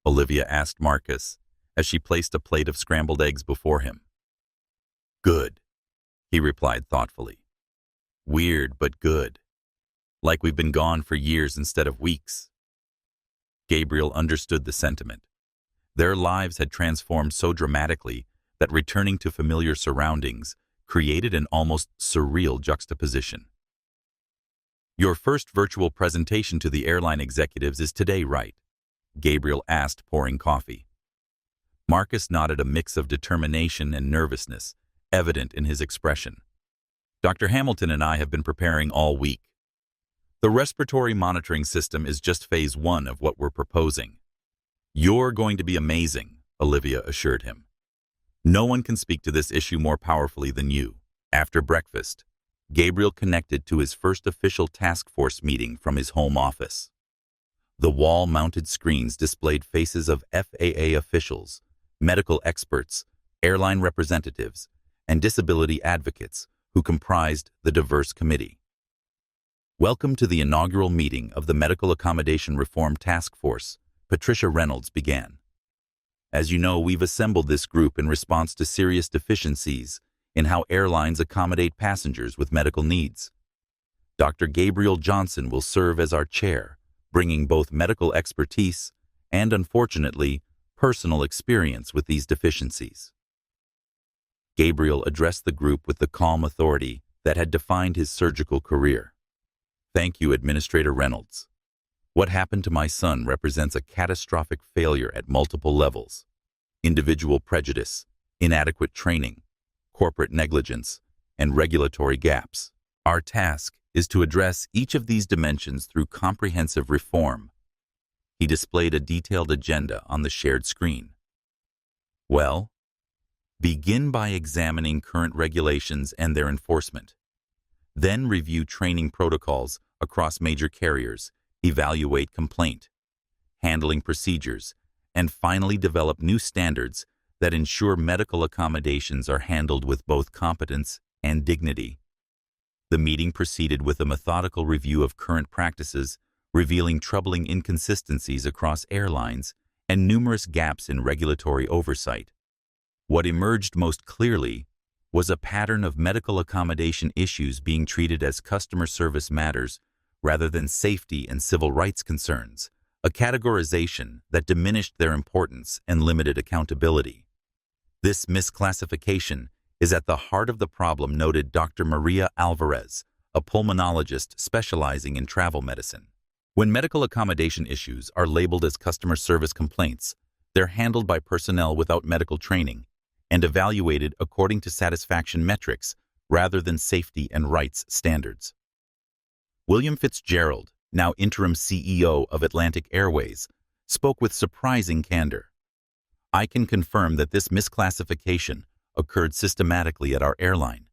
Olivia asked Marcus as she placed a plate of scrambled eggs before him. "Good," he replied thoughtfully. "Weird, but good. Like we've been gone for years instead of weeks." Gabriel understood the sentiment. Their lives had transformed so dramatically that returning to familiar surroundings created an almost surreal juxtaposition. "Your first virtual presentation to the airline executives is today, right?" Gabriel asked, pouring coffee. Marcus nodded, a mix of determination and nervousness evident in his expression. "Dr. Hamilton and I have been preparing all week. The respiratory monitoring system is just phase 1 of what we're proposing." "You're going to be amazing," Olivia assured him. "No one can speak to this issue more powerfully than you." After breakfast, Gabriel connected to his first official task force meeting from his home office. The wall-mounted screens displayed faces of FAA officials, medical experts, airline representatives, and disability advocates who comprised the diverse committee. "Welcome to the inaugural meeting of the Medical Accommodation Reform Task Force," Patricia Reynolds began. "As you know, we've assembled this group in response to serious deficiencies in how airlines accommodate passengers with medical needs. Dr. Gabriel Johnson will serve as our chair, bringing both medical expertise and, unfortunately, personal experience with these deficiencies." Gabriel addressed the group with the calm authority that had defined his surgical career. "Thank you, Administrator Reynolds. What happened to my son represents a catastrophic failure at multiple levels: individual prejudice, inadequate training, corporate negligence, and regulatory gaps. Our task is to address each of these dimensions through comprehensive reform." He displayed a detailed agenda on the shared screen. "Well, begin by examining current regulations and their enforcement. Then review training protocols across major carriers, evaluate complaint handling procedures, and finally develop new standards that ensure medical accommodations are handled with both competence and dignity." The meeting proceeded with a methodical review of current practices, revealing troubling inconsistencies across airlines and numerous gaps in regulatory oversight. What emerged most clearly was a pattern of medical accommodation issues being treated as customer service matters rather than safety and civil rights concerns, a categorization that diminished their importance and limited accountability. This misclassification is at the heart of the problem, noted Dr. Maria Alvarez, a pulmonologist specializing in travel medicine. When medical accommodation issues are labeled as customer service complaints, they're handled by personnel without medical training and evaluated according to satisfaction metrics rather than safety and rights standards. William Fitzgerald, now interim CEO of Atlantic Airways, spoke with surprising candor. "I can confirm that this misclassification occurred systematically at our airline.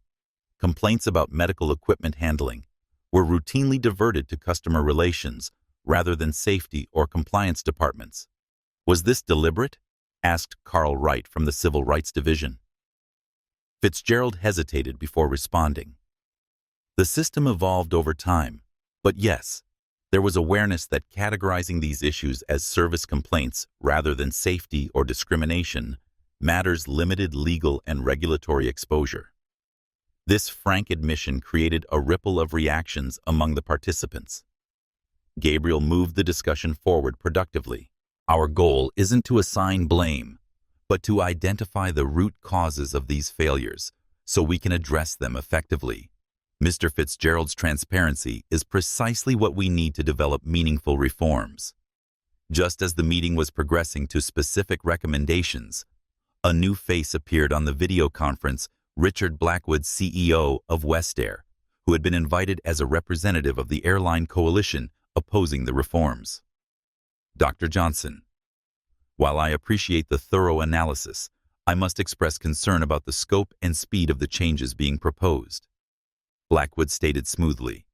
Complaints about medical equipment handling were routinely diverted to customer relations rather than safety or compliance departments." "Was this deliberate?" asked Carl Wright from the Civil Rights Division. Fitzgerald hesitated before responding. "The system evolved over time, but yes, There was awareness that categorizing these issues as service complaints rather than safety or discrimination matters limited legal and regulatory exposure. This frank admission created a ripple of reactions among the participants. Gabriel moved the discussion forward productively. Our goal isn't to assign blame, but to identify the root causes of these failures so we can address them effectively. Mr. Fitzgerald's transparency is precisely what we need to develop meaningful reforms. Just as the meeting was progressing to specific recommendations, a new face appeared on the video conference, Richard Blackwood, CEO of Westair, who had been invited as a representative of the airline coalition opposing the reforms. Dr. Johnson, while I appreciate the thorough analysis, I must express concern about the scope and speed of the changes being proposed. Blackwood stated smoothly,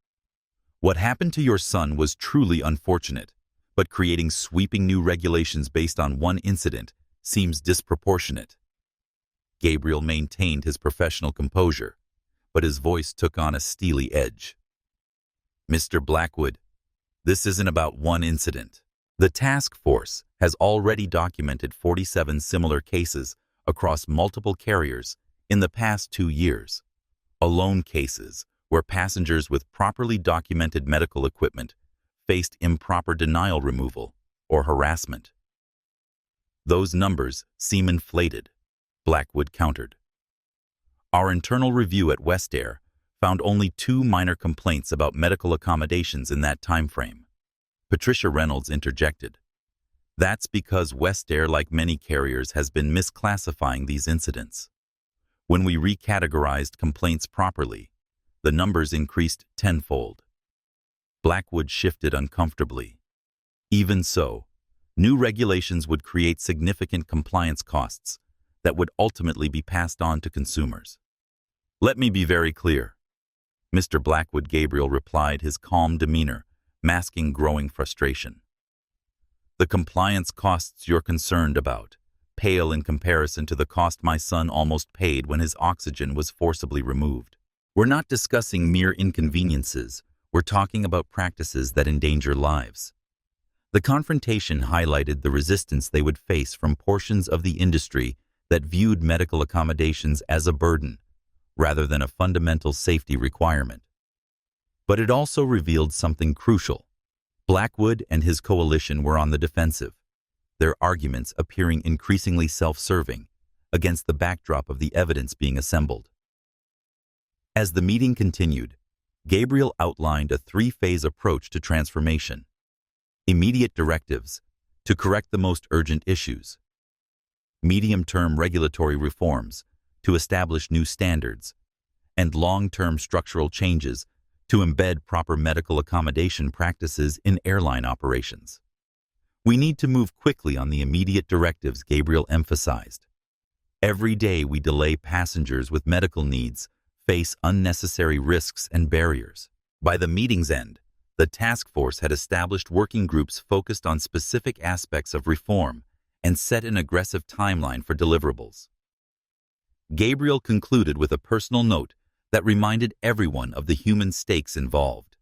"What happened to your son was truly unfortunate, but creating sweeping new regulations based on one incident seems disproportionate." Gabriel maintained his professional composure, but his voice took on a steely edge. "Mr. Blackwood, this isn't about one incident. The task force has already documented 47 similar cases across multiple carriers in the past 2 years. Alone cases where passengers with properly documented medical equipment faced improper denial removal or harassment." "Those numbers seem inflated," Blackwood countered. "Our internal review at Westair found only 2 minor complaints about medical accommodations in that time frame." Patricia Reynolds interjected, "That's because Westair, like many carriers, has been misclassifying these incidents. When we recategorized complaints properly, the numbers increased tenfold." Blackwood shifted uncomfortably. Even so, new regulations would create significant compliance costs that would ultimately be passed on to consumers. "Let me be very clear," Mr. Blackwood. Gabriel replied, his calm demeanor masking growing frustration. "The compliance costs you're concerned about pale in comparison to the cost my son almost paid when his oxygen was forcibly removed. We're not discussing mere inconveniences, we're talking about practices that endanger lives." The confrontation highlighted the resistance they would face from portions of the industry that viewed medical accommodations as a burden rather than a fundamental safety requirement. But it also revealed something crucial. Blackwood and his coalition were on the defensive, their arguments appearing increasingly self-serving against the backdrop of the evidence being assembled. As the meeting continued, Gabriel outlined a 3-phase approach to transformation: immediate directives to correct the most urgent issues, medium-term regulatory reforms to establish new standards, and long-term structural changes to embed proper medical accommodation practices in airline operations. "We need to move quickly on the immediate directives," Gabriel emphasized. "Every day we delay passengers with medical needs face unnecessary risks and barriers." By the meeting's end, the task force had established working groups focused on specific aspects of reform and set an aggressive timeline for deliverables. Gabriel concluded with a personal note that reminded everyone of the human stakes involved.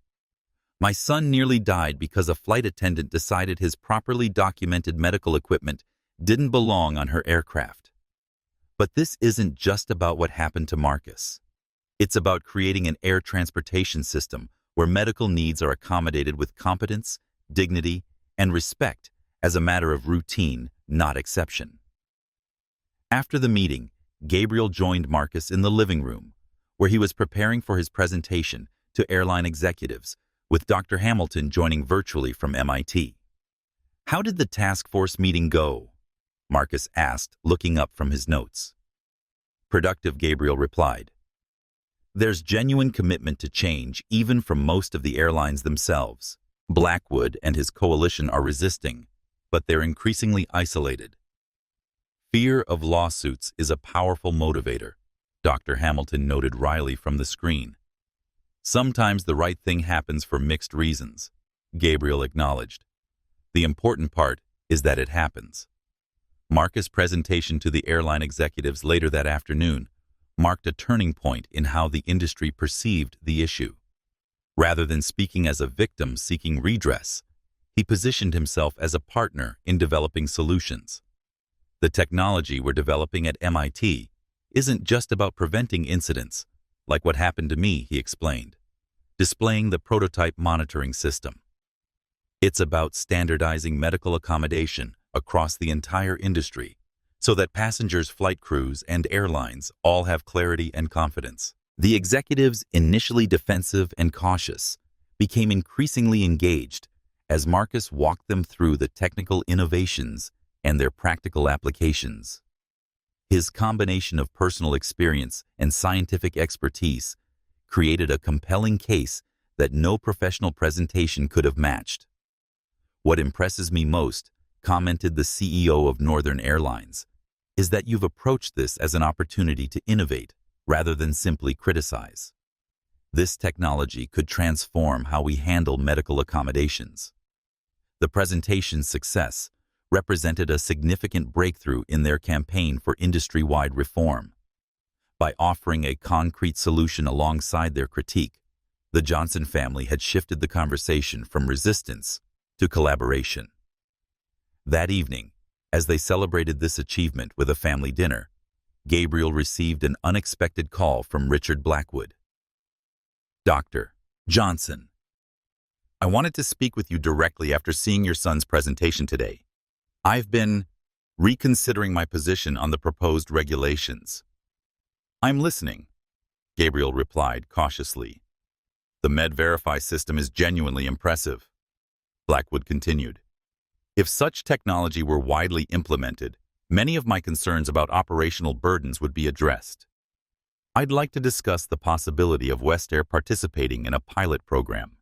"My son nearly died because a flight attendant decided his properly documented medical equipment didn't belong on her aircraft." But this isn't just about what happened to Marcus. It's about creating an air transportation system where medical needs are accommodated with competence, dignity, and respect as a matter of routine, not exception. After the meeting, Gabriel joined Marcus in the living room, where he was preparing for his presentation to airline executives, with Dr. Hamilton joining virtually from MIT. "How did the task force meeting go?" Marcus asked, looking up from his notes. "Productive," Gabriel replied. "There's genuine commitment to change, even from most of the airlines themselves. Blackwood and his coalition are resisting, but they're increasingly isolated. Fear of lawsuits is a powerful motivator," Dr. Hamilton noted wryly from the screen. "Sometimes the right thing happens for mixed reasons," Gabriel acknowledged. "The important part is that it happens." Marcus' presentation to the airline executives later that afternoon marked a turning point in how the industry perceived the issue. Rather than speaking as a victim seeking redress, he positioned himself as a partner in developing solutions. The technology we're developing at MIT isn't just about preventing incidents, like what happened to me, he explained, displaying the prototype monitoring system. It's about standardizing medical accommodation across the entire industry so that passengers, flight crews, and airlines all have clarity and confidence. The executives, initially defensive and cautious, became increasingly engaged as Marcus walked them through the technical innovations and their practical applications. His combination of personal experience and scientific expertise created a compelling case that no professional presentation could have matched. "What impresses me most," commented the CEO of Northern Airlines, "is that you've approached this as an opportunity to innovate rather than simply criticize. This technology could transform how we handle medical accommodations." The presentation's success represented a significant breakthrough in their campaign for industry-wide reform. By offering a concrete solution alongside their critique, the Johnson family had shifted the conversation from resistance to collaboration. That evening, as they celebrated this achievement with a family dinner, Gabriel received an unexpected call from Richard Blackwood. "Dr. Johnson, I wanted to speak with you directly after seeing your son's presentation today. I've been reconsidering my position on the proposed regulations." "I'm listening," Gabriel replied cautiously. "The MedVerify system is genuinely impressive," Blackwood continued. "If such technology were widely implemented, many of my concerns about operational burdens would be addressed. I'd like to discuss the possibility of West Air participating in a pilot program."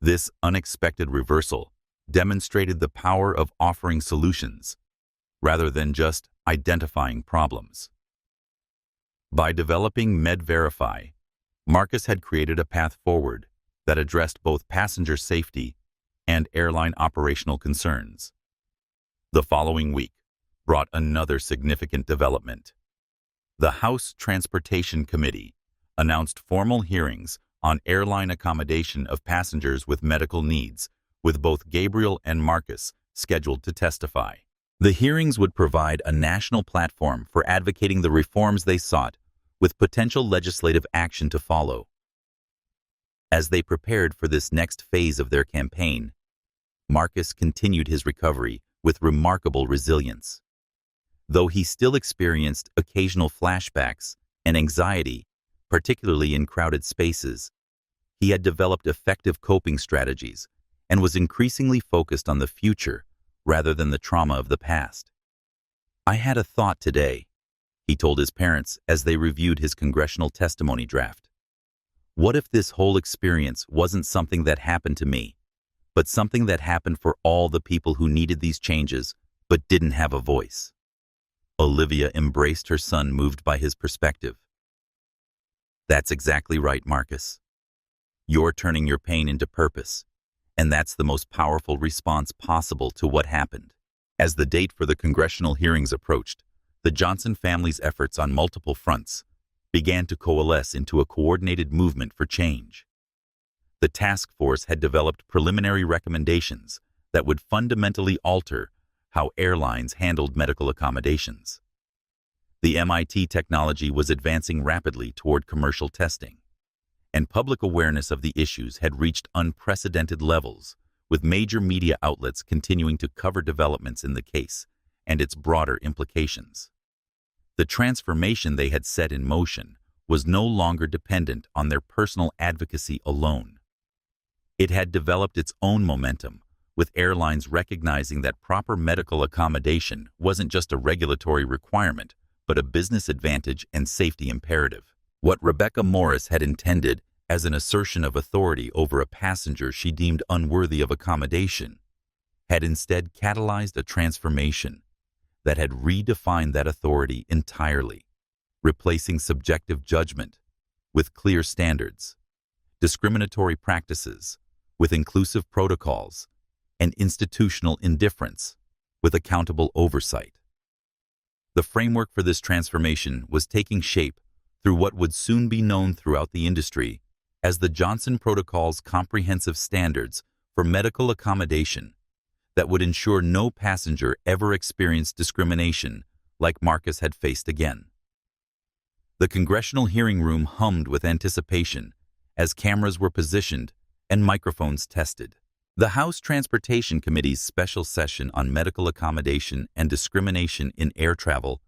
This unexpected reversal demonstrated the power of offering solutions rather than just identifying problems. By developing MedVerify, Marcus had created a path forward that addressed both passenger safety and airline operational concerns. The following week brought another significant development. The House Transportation Committee announced formal hearings on airline accommodation of passengers with medical needs, with both Gabriel and Marcus scheduled to testify. The hearings would provide a national platform for advocating the reforms they sought, with potential legislative action to follow. As they prepared for this next phase of their campaign, Marcus continued his recovery with remarkable resilience. Though he still experienced occasional flashbacks and anxiety, particularly in crowded spaces, he had developed effective coping strategies and was increasingly focused on the future rather than the trauma of the past. "I had a thought today," he told his parents as they reviewed his congressional testimony draft. "What if this whole experience wasn't something that happened to me, but something that happened for all the people who needed these changes but didn't have a voice?" Olivia embraced her son, moved by his perspective. "That's exactly right, Marcus. You're turning your pain into purpose, and that's the most powerful response possible to what happened." As the date for the congressional hearings approached, the Johnson family's efforts on multiple fronts began to coalesce into a coordinated movement for change. The task force had developed preliminary recommendations that would fundamentally alter how airlines handled medical accommodations. The MIT technology was advancing rapidly toward commercial testing, and public awareness of the issues had reached unprecedented levels, with major media outlets continuing to cover developments in the case and its broader implications. The transformation they had set in motion was no longer dependent on their personal advocacy alone. It had developed its own momentum, with airlines recognizing that proper medical accommodation wasn't just a regulatory requirement, but a business advantage and safety imperative. What Rebecca Morris had intended as an assertion of authority over a passenger she deemed unworthy of accommodation had instead catalyzed a transformation that had redefined that authority entirely, replacing subjective judgment with clear standards, discriminatory practices with inclusive protocols, and institutional indifference with accountable oversight. The framework for this transformation was taking shape through what would soon be known throughout the industry as the Johnson Protocol's comprehensive standards for medical accommodation that would ensure no passenger ever experienced discrimination like Marcus had faced again. The congressional hearing room hummed with anticipation as cameras were positioned and microphones tested. The House Transportation Committee's special session on medical accommodation and discrimination in air travel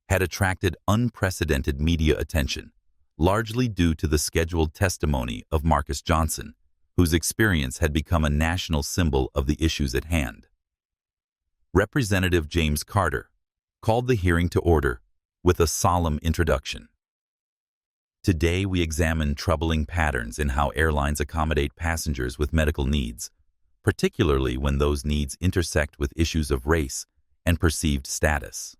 had attracted unprecedented media attention, largely due to the scheduled testimony of Marcus Johnson, whose experience had become a national symbol of the issues at hand. Representative James Carter called the hearing to order with a solemn introduction. Today we examine troubling patterns in how airlines accommodate passengers with medical needs, particularly when those needs intersect with issues of race and perceived status.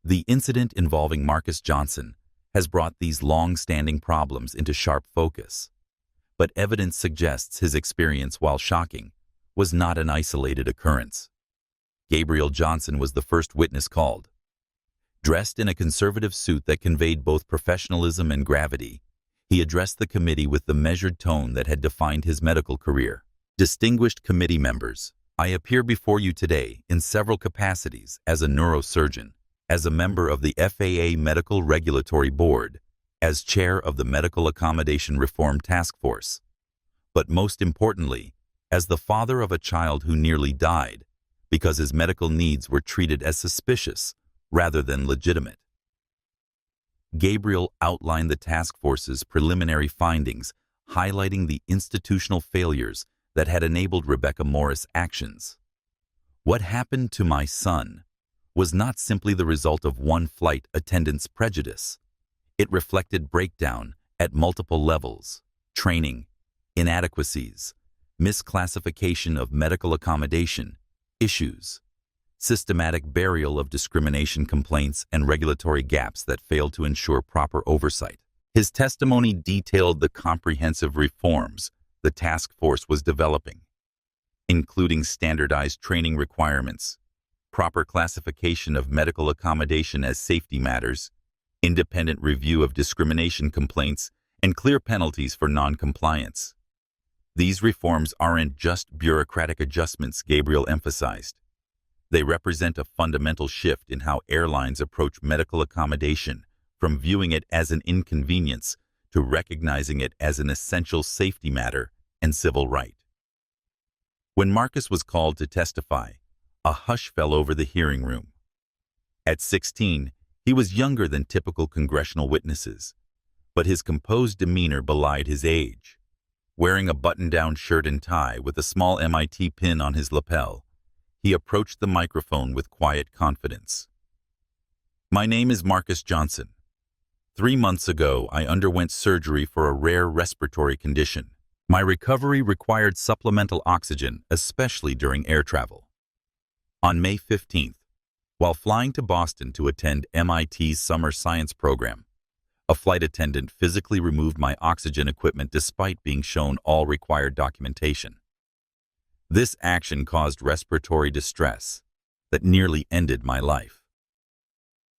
The incident involving Marcus Johnson has brought these long-standing problems into sharp focus, but evidence suggests his experience, while shocking, was not an isolated occurrence. Gabriel Johnson was the first witness called. Dressed in a conservative suit that conveyed both professionalism and gravity, he addressed the committee with the measured tone that had defined his medical career. Distinguished committee members, I appear before you today in several capacities: as a neurosurgeon, as a member of the FAA Medical Regulatory Board, as chair of the Medical Accommodation Reform Task Force, but most importantly, as the father of a child who nearly died because his medical needs were treated as suspicious rather than legitimate. Gabriel outlined the task force's preliminary findings, highlighting the institutional failures that had enabled Rebecca Morris' actions. What happened to my son was not simply the result of one flight attendant's prejudice. It reflected breakdown at multiple levels: training, inadequacies, misclassification of medical accommodation issues, systematic burial of discrimination complaints, and regulatory gaps that failed to ensure proper oversight. His testimony detailed the comprehensive reforms the task force was developing, including standardized training requirements, proper classification of medical accommodation as safety matters, independent review of discrimination complaints, and clear penalties for non-compliance. These reforms aren't just bureaucratic adjustments, Gabriel emphasized. They represent a fundamental shift in how airlines approach medical accommodation, from viewing it as an inconvenience to recognizing it as an essential safety matter and civil right. When Marcus was called to testify, a hush fell over the hearing room. At 16, he was younger than typical congressional witnesses, but his composed demeanor belied his age. Wearing a button-down shirt and tie with a small MIT pin on his lapel, he approached the microphone with quiet confidence. My name is Marcus Johnson. 3 months ago, I underwent surgery for a rare respiratory condition. My recovery required supplemental oxygen, especially during air travel. On May 15th, while flying to Boston to attend MIT's summer science program, a flight attendant physically removed my oxygen equipment despite being shown all required documentation. This action caused respiratory distress that nearly ended my life.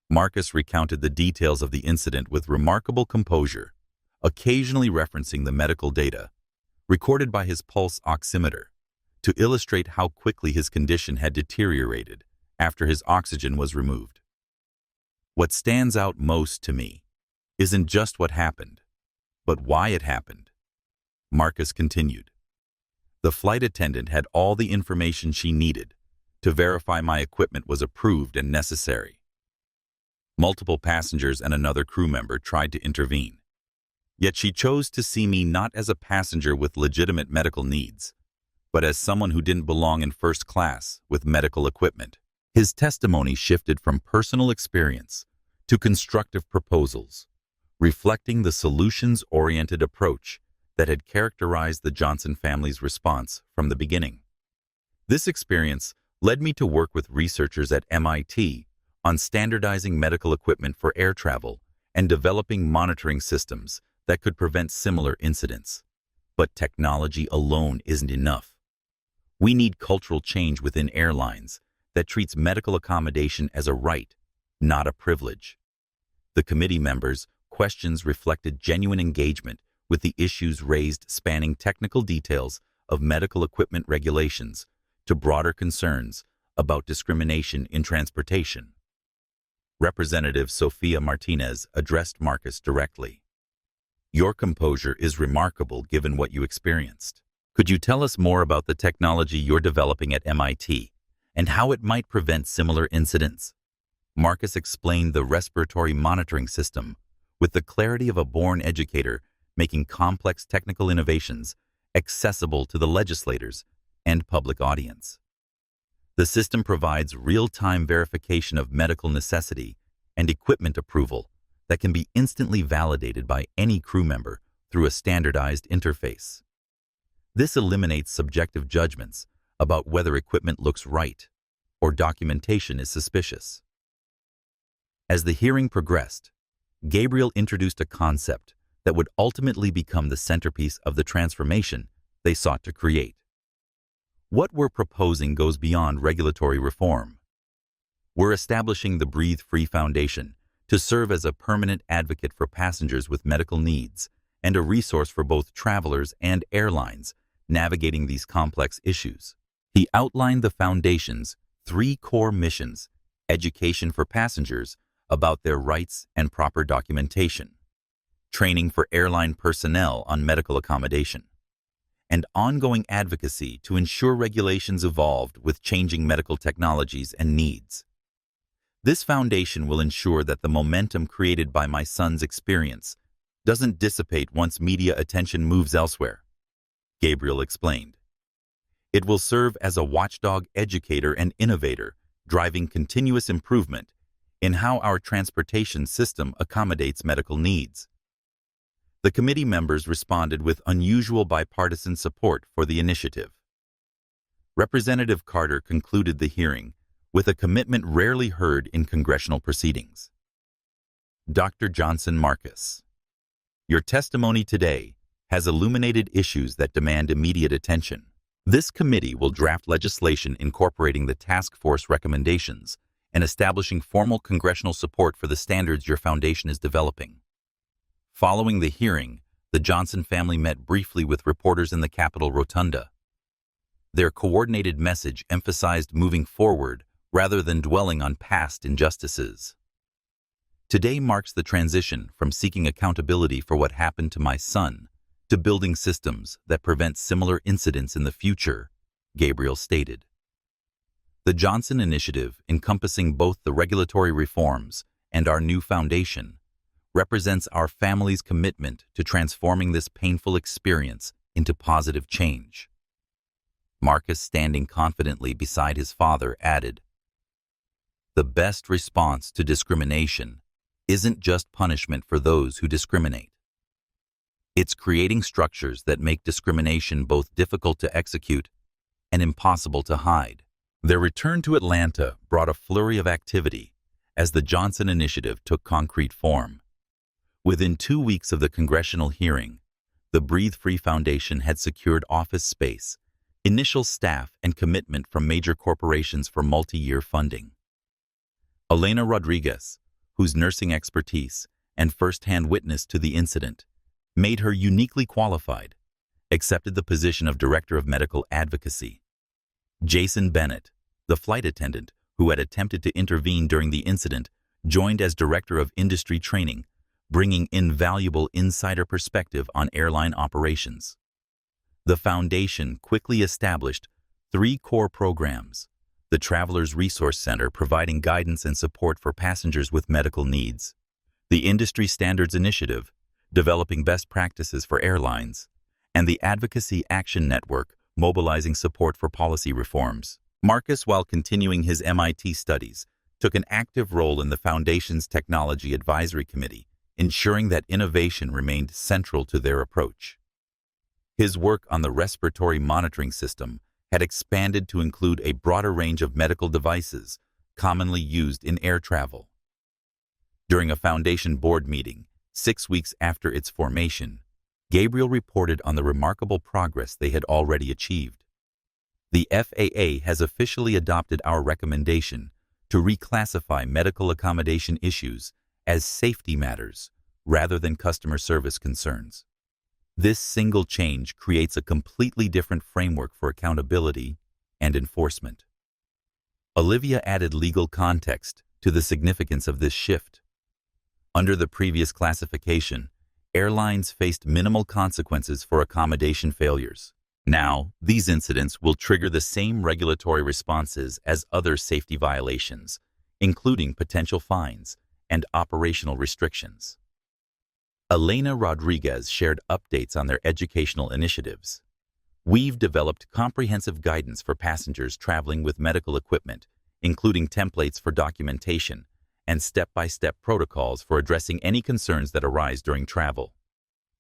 Marcus recounted the details of the incident with remarkable composure, occasionally referencing the medical data recorded by his pulse oximeter to illustrate how quickly his condition had deteriorated after his oxygen was removed. What stands out most to me isn't just what happened, but why it happened, Marcus continued. The flight attendant had all the information she needed to verify my equipment was approved and necessary. Multiple passengers and another crew member tried to intervene, yet she chose to see me not as a passenger with legitimate medical needs, but as someone who didn't belong in first class with medical equipment. His testimony shifted from personal experience to constructive proposals, reflecting the solutions-oriented approach that had characterized the Johnson family's response from the beginning. This experience led me to work with researchers at MIT on standardizing medical equipment for air travel and developing monitoring systems that could prevent similar incidents. But technology alone isn't enough. We need cultural change within airlines that treats medical accommodation as a right, not a privilege. The committee members' questions reflected genuine engagement with the issues raised spanning technical details of medical equipment regulations to broader concerns about discrimination in transportation. Representative Sofia Martinez addressed Marcus directly. "Your composure is remarkable given what you experienced. Could you tell us more about the technology you're developing at MIT and how it might prevent similar incidents?" Marcus explained the respiratory monitoring system with the clarity of a born educator, making complex technical innovations accessible to the legislators and public audience. The system provides real-time verification of medical necessity and equipment approval that can be instantly validated by any crew member through a standardized interface. This eliminates subjective judgments about whether equipment looks right or documentation is suspicious. As the hearing progressed, Gabriel introduced a concept that would ultimately become the centerpiece of the transformation they sought to create. What we're proposing goes beyond regulatory reform. We're establishing the Breathe Free Foundation to serve as a permanent advocate for passengers with medical needs and a resource for both travelers and airlines navigating these complex issues. He outlined the Foundation's 3 core missions: education for passengers about their rights and proper documentation, training for airline personnel on medical accommodation, and ongoing advocacy to ensure regulations evolved with changing medical technologies and needs. This foundation will ensure that the momentum created by my son's experience doesn't dissipate once media attention moves elsewhere, Gabriel explained. It will serve as a watchdog educator and innovator, driving continuous improvement in how our transportation system accommodates medical needs. The committee members responded with unusual bipartisan support for the initiative. Representative Carter concluded the hearing with a commitment rarely heard in congressional proceedings. Dr. Johnson Marcus, your testimony today has illuminated issues that demand immediate attention. This committee will draft legislation incorporating the task force recommendations and establishing formal congressional support for the standards your foundation is developing. Following the hearing, the Johnson family met briefly with reporters in the Capitol Rotunda. Their coordinated message emphasized moving forward rather than dwelling on past injustices. Today marks the transition from seeking accountability for what happened to my son to building systems that prevent similar incidents in the future, Gabriel stated. The Johnson Initiative, encompassing both the regulatory reforms and our new foundation, represents our family's commitment to transforming this painful experience into positive change. Marcus, standing confidently beside his father, added, "The best response to discrimination isn't just punishment for those who discriminate. It's creating structures that make discrimination both difficult to execute and impossible to hide." Their return to Atlanta brought a flurry of activity as the Johnson Initiative took concrete form. Within 2 weeks of the congressional hearing, the Breathe Free Foundation had secured office space, initial staff, and commitment from major corporations for multi-year funding. Elena Rodriguez, whose nursing expertise and first-hand witness to the incident made her uniquely qualified, accepted the position of Director of Medical Advocacy. Jason Bennett, the flight attendant who had attempted to intervene during the incident, joined as Director of Industry Training, bringing invaluable insider perspective on airline operations. The foundation quickly established 3 core programs: the Travelers Resource Center, providing guidance and support for passengers with medical needs; the Industry Standards Initiative, developing best practices for airlines; and the Advocacy Action Network, mobilizing support for policy reforms. Marcus, while continuing his MIT studies, took an active role in the Foundation's Technology Advisory Committee, ensuring that innovation remained central to their approach. His work on the respiratory monitoring system had expanded to include a broader range of medical devices commonly used in air travel. During a Foundation board meeting, 6 weeks after its formation, Gabriel reported on the remarkable progress they had already achieved. The FAA has officially adopted our recommendation to reclassify medical accommodation issues as safety matters rather than customer service concerns. This single change creates a completely different framework for accountability and enforcement. Olivia added legal context to the significance of this shift. Under the previous classification, airlines faced minimal consequences for accommodation failures. Now, these incidents will trigger the same regulatory responses as other safety violations, including potential fines and operational restrictions. Elena Rodriguez shared updates on their educational initiatives. We've developed comprehensive guidance for passengers traveling with medical equipment, including templates for documentation and step-by-step protocols for addressing any concerns that arise during travel.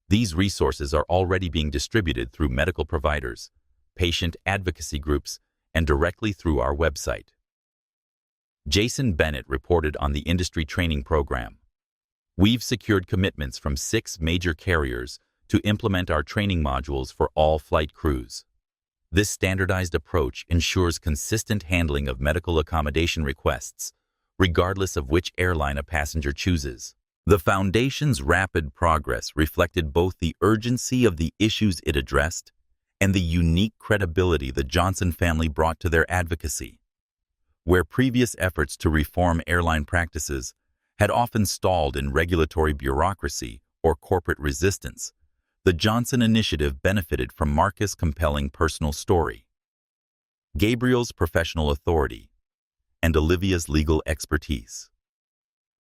These resources are already being distributed through medical providers, patient advocacy groups, and directly through our website. Jason Bennett reported on the industry training program. We've secured commitments from 6 major carriers to implement our training modules for all flight crews. This standardized approach ensures consistent handling of medical accommodation requests, regardless of which airline a passenger chooses. The Foundation's rapid progress reflected both the urgency of the issues it addressed and the unique credibility the Johnson family brought to their advocacy. Where previous efforts to reform airline practices had often stalled in regulatory bureaucracy or corporate resistance, the Johnson initiative benefited from Marcus' compelling personal story, Gabriel's professional authority, and Olivia's legal expertise.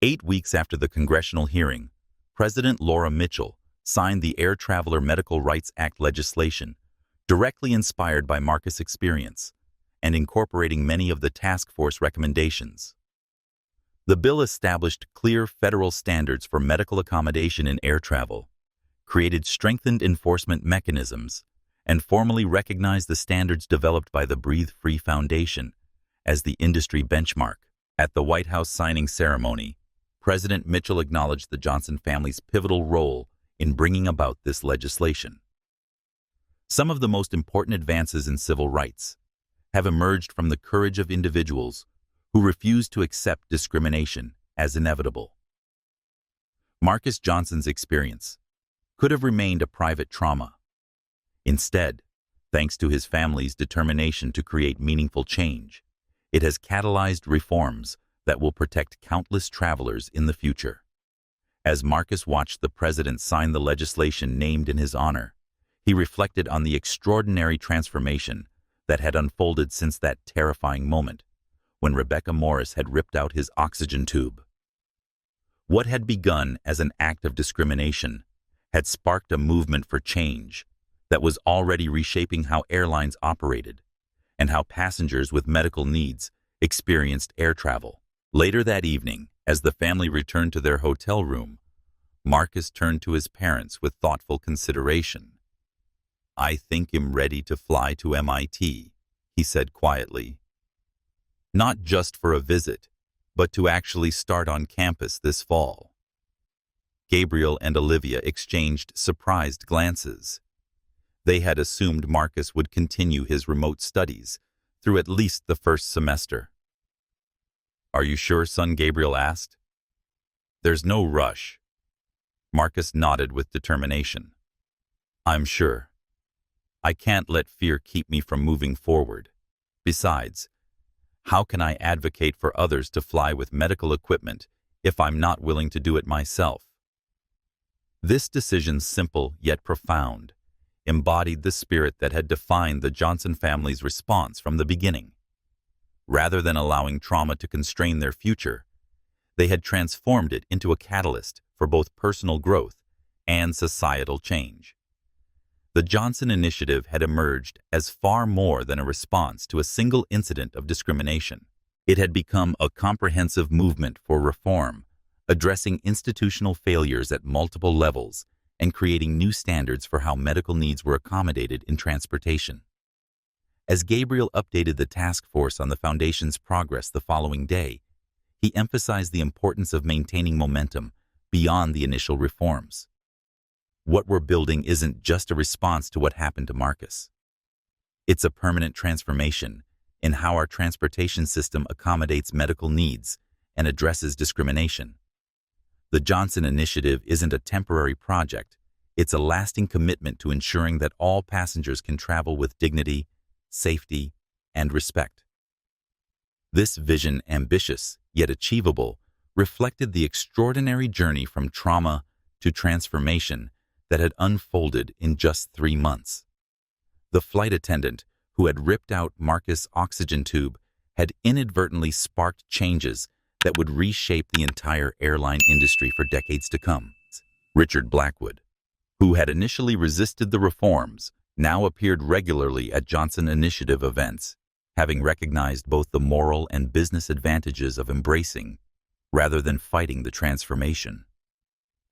8 weeks after the congressional hearing, President Laura Mitchell signed the Air Traveler Medical Rights Act legislation, directly inspired by Marcus' experience and incorporating many of the task force recommendations. The bill established clear federal standards for medical accommodation in air travel, created strengthened enforcement mechanisms, and formally recognized the standards developed by the Breathe Free Foundation as the industry benchmark. At the White House signing ceremony, President Mitchell acknowledged the Johnson family's pivotal role in bringing about this legislation. Some of the most important advances in civil rights have emerged from the courage of individuals who refuse to accept discrimination as inevitable. Marcus Johnson's experience could have remained a private trauma. Instead, thanks to his family's determination to create meaningful change, it has catalyzed reforms that will protect countless travelers in the future. As Marcus watched the president sign the legislation named in his honor, he reflected on the extraordinary transformation that had unfolded since that terrifying moment when Rebecca Morris had ripped out his oxygen tube. What had begun as an act of discrimination had sparked a movement for change that was already reshaping how airlines operated and how passengers with medical needs experienced air travel. Later that evening, as the family returned to their hotel room, Marcus turned to his parents with thoughtful consideration. "I think I'm ready to fly to MIT," he said quietly. "Not just for a visit, but to actually start on campus this fall." Gabriel and Olivia exchanged surprised glances. They had assumed Marcus would continue his remote studies through at least the first semester. "Are you sure, son?" Gabriel asked. "There's no rush." Marcus nodded with determination. "I'm sure. I can't let fear keep me from moving forward. Besides, how can I advocate for others to fly with medical equipment if I'm not willing to do it myself?" This decision, simple yet profound, embodied the spirit that had defined the Johnson family's response from the beginning. Rather than allowing trauma to constrain their future, they had transformed it into a catalyst for both personal growth and societal change. The Johnson Initiative had emerged as far more than a response to a single incident of discrimination. It had become a comprehensive movement for reform, addressing institutional failures at multiple levels and creating new standards for how medical needs were accommodated in transportation. As Gabriel updated the task force on the Foundation's progress the following day, he emphasized the importance of maintaining momentum beyond the initial reforms. What we're building isn't just a response to what happened to Marcus. It's a permanent transformation in how our transportation system accommodates medical needs and addresses discrimination. The Johnson Initiative isn't a temporary project, It's a lasting commitment to ensuring that all passengers can travel with dignity, safety, and respect. This vision, ambitious yet achievable, reflected the extraordinary journey from trauma to transformation that had unfolded in just 3 months. The flight attendant who had ripped out Marcus' oxygen tube had inadvertently sparked changes that would reshape the entire airline industry for decades to come. Richard Blackwood, who had initially resisted the reforms, now appeared regularly at Johnson Initiative events, having recognized both the moral and business advantages of embracing, rather than fighting the transformation.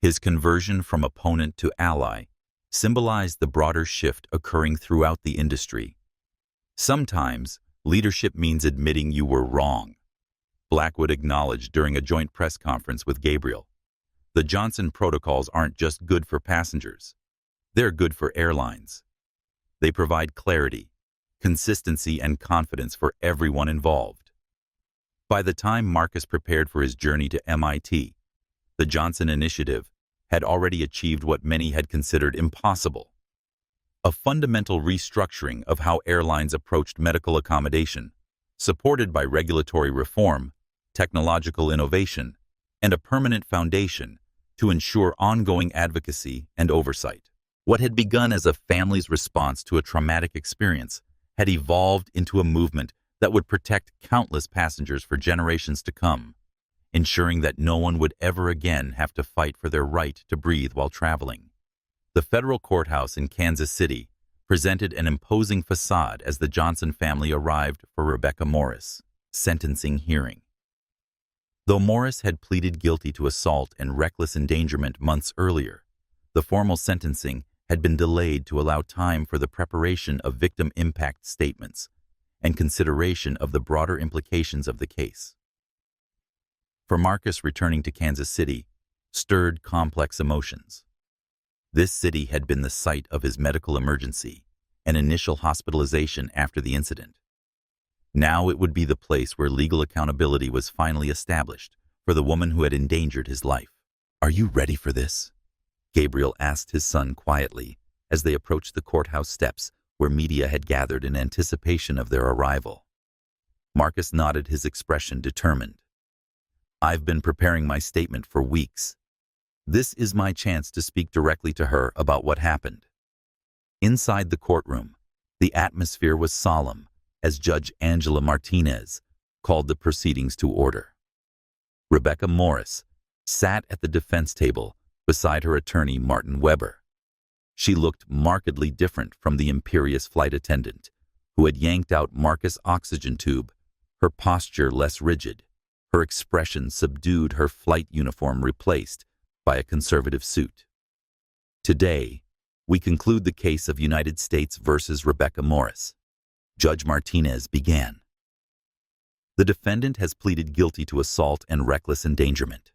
His conversion from opponent to ally symbolized the broader shift occurring throughout the industry. Sometimes, leadership means admitting you were wrong, Blackwood acknowledged during a joint press conference with Gabriel. The Johnson protocols aren't just good for passengers. They're good for airlines. They provide clarity, consistency, and confidence for everyone involved. By the time Marcus prepared for his journey to MIT, the Johnson Initiative had already achieved what many had considered impossible: a fundamental restructuring of how airlines approached medical accommodation, supported by regulatory reform, technological innovation, and a permanent foundation to ensure ongoing advocacy and oversight. What had begun as a family's response to a traumatic experience had evolved into a movement that would protect countless passengers for generations to come, ensuring that no one would ever again have to fight for their right to breathe while traveling. The federal courthouse in Kansas City presented an imposing facade as the Johnson family arrived for Rebecca Morris' sentencing hearing. Though Morris had pleaded guilty to assault and reckless endangerment months earlier, the formal sentencing had been delayed to allow time for the preparation of victim impact statements and consideration of the broader implications of the case. For Marcus, returning to Kansas City stirred complex emotions. This city had been the site of his medical emergency and initial hospitalization after the incident. Now it would be the place where legal accountability was finally established for the woman who had endangered his life. "Are you ready for this?" Gabriel asked his son quietly as they approached the courthouse steps where media had gathered in anticipation of their arrival. Marcus nodded, his expression determined. "I've been preparing my statement for weeks. This is my chance to speak directly to her about what happened." Inside the courtroom, the atmosphere was solemn as Judge Angela Martinez called the proceedings to order. Rebecca Morris sat at the defense table beside her attorney Martin Weber. She looked markedly different from the imperious flight attendant who had yanked out Marcus' oxygen tube, her posture less rigid, her expression subdued, her flight uniform replaced by a conservative suit. "Today, we conclude the case of United States versus Rebecca Morris," Judge Martinez began. "The defendant has pleaded guilty to assault and reckless endangerment.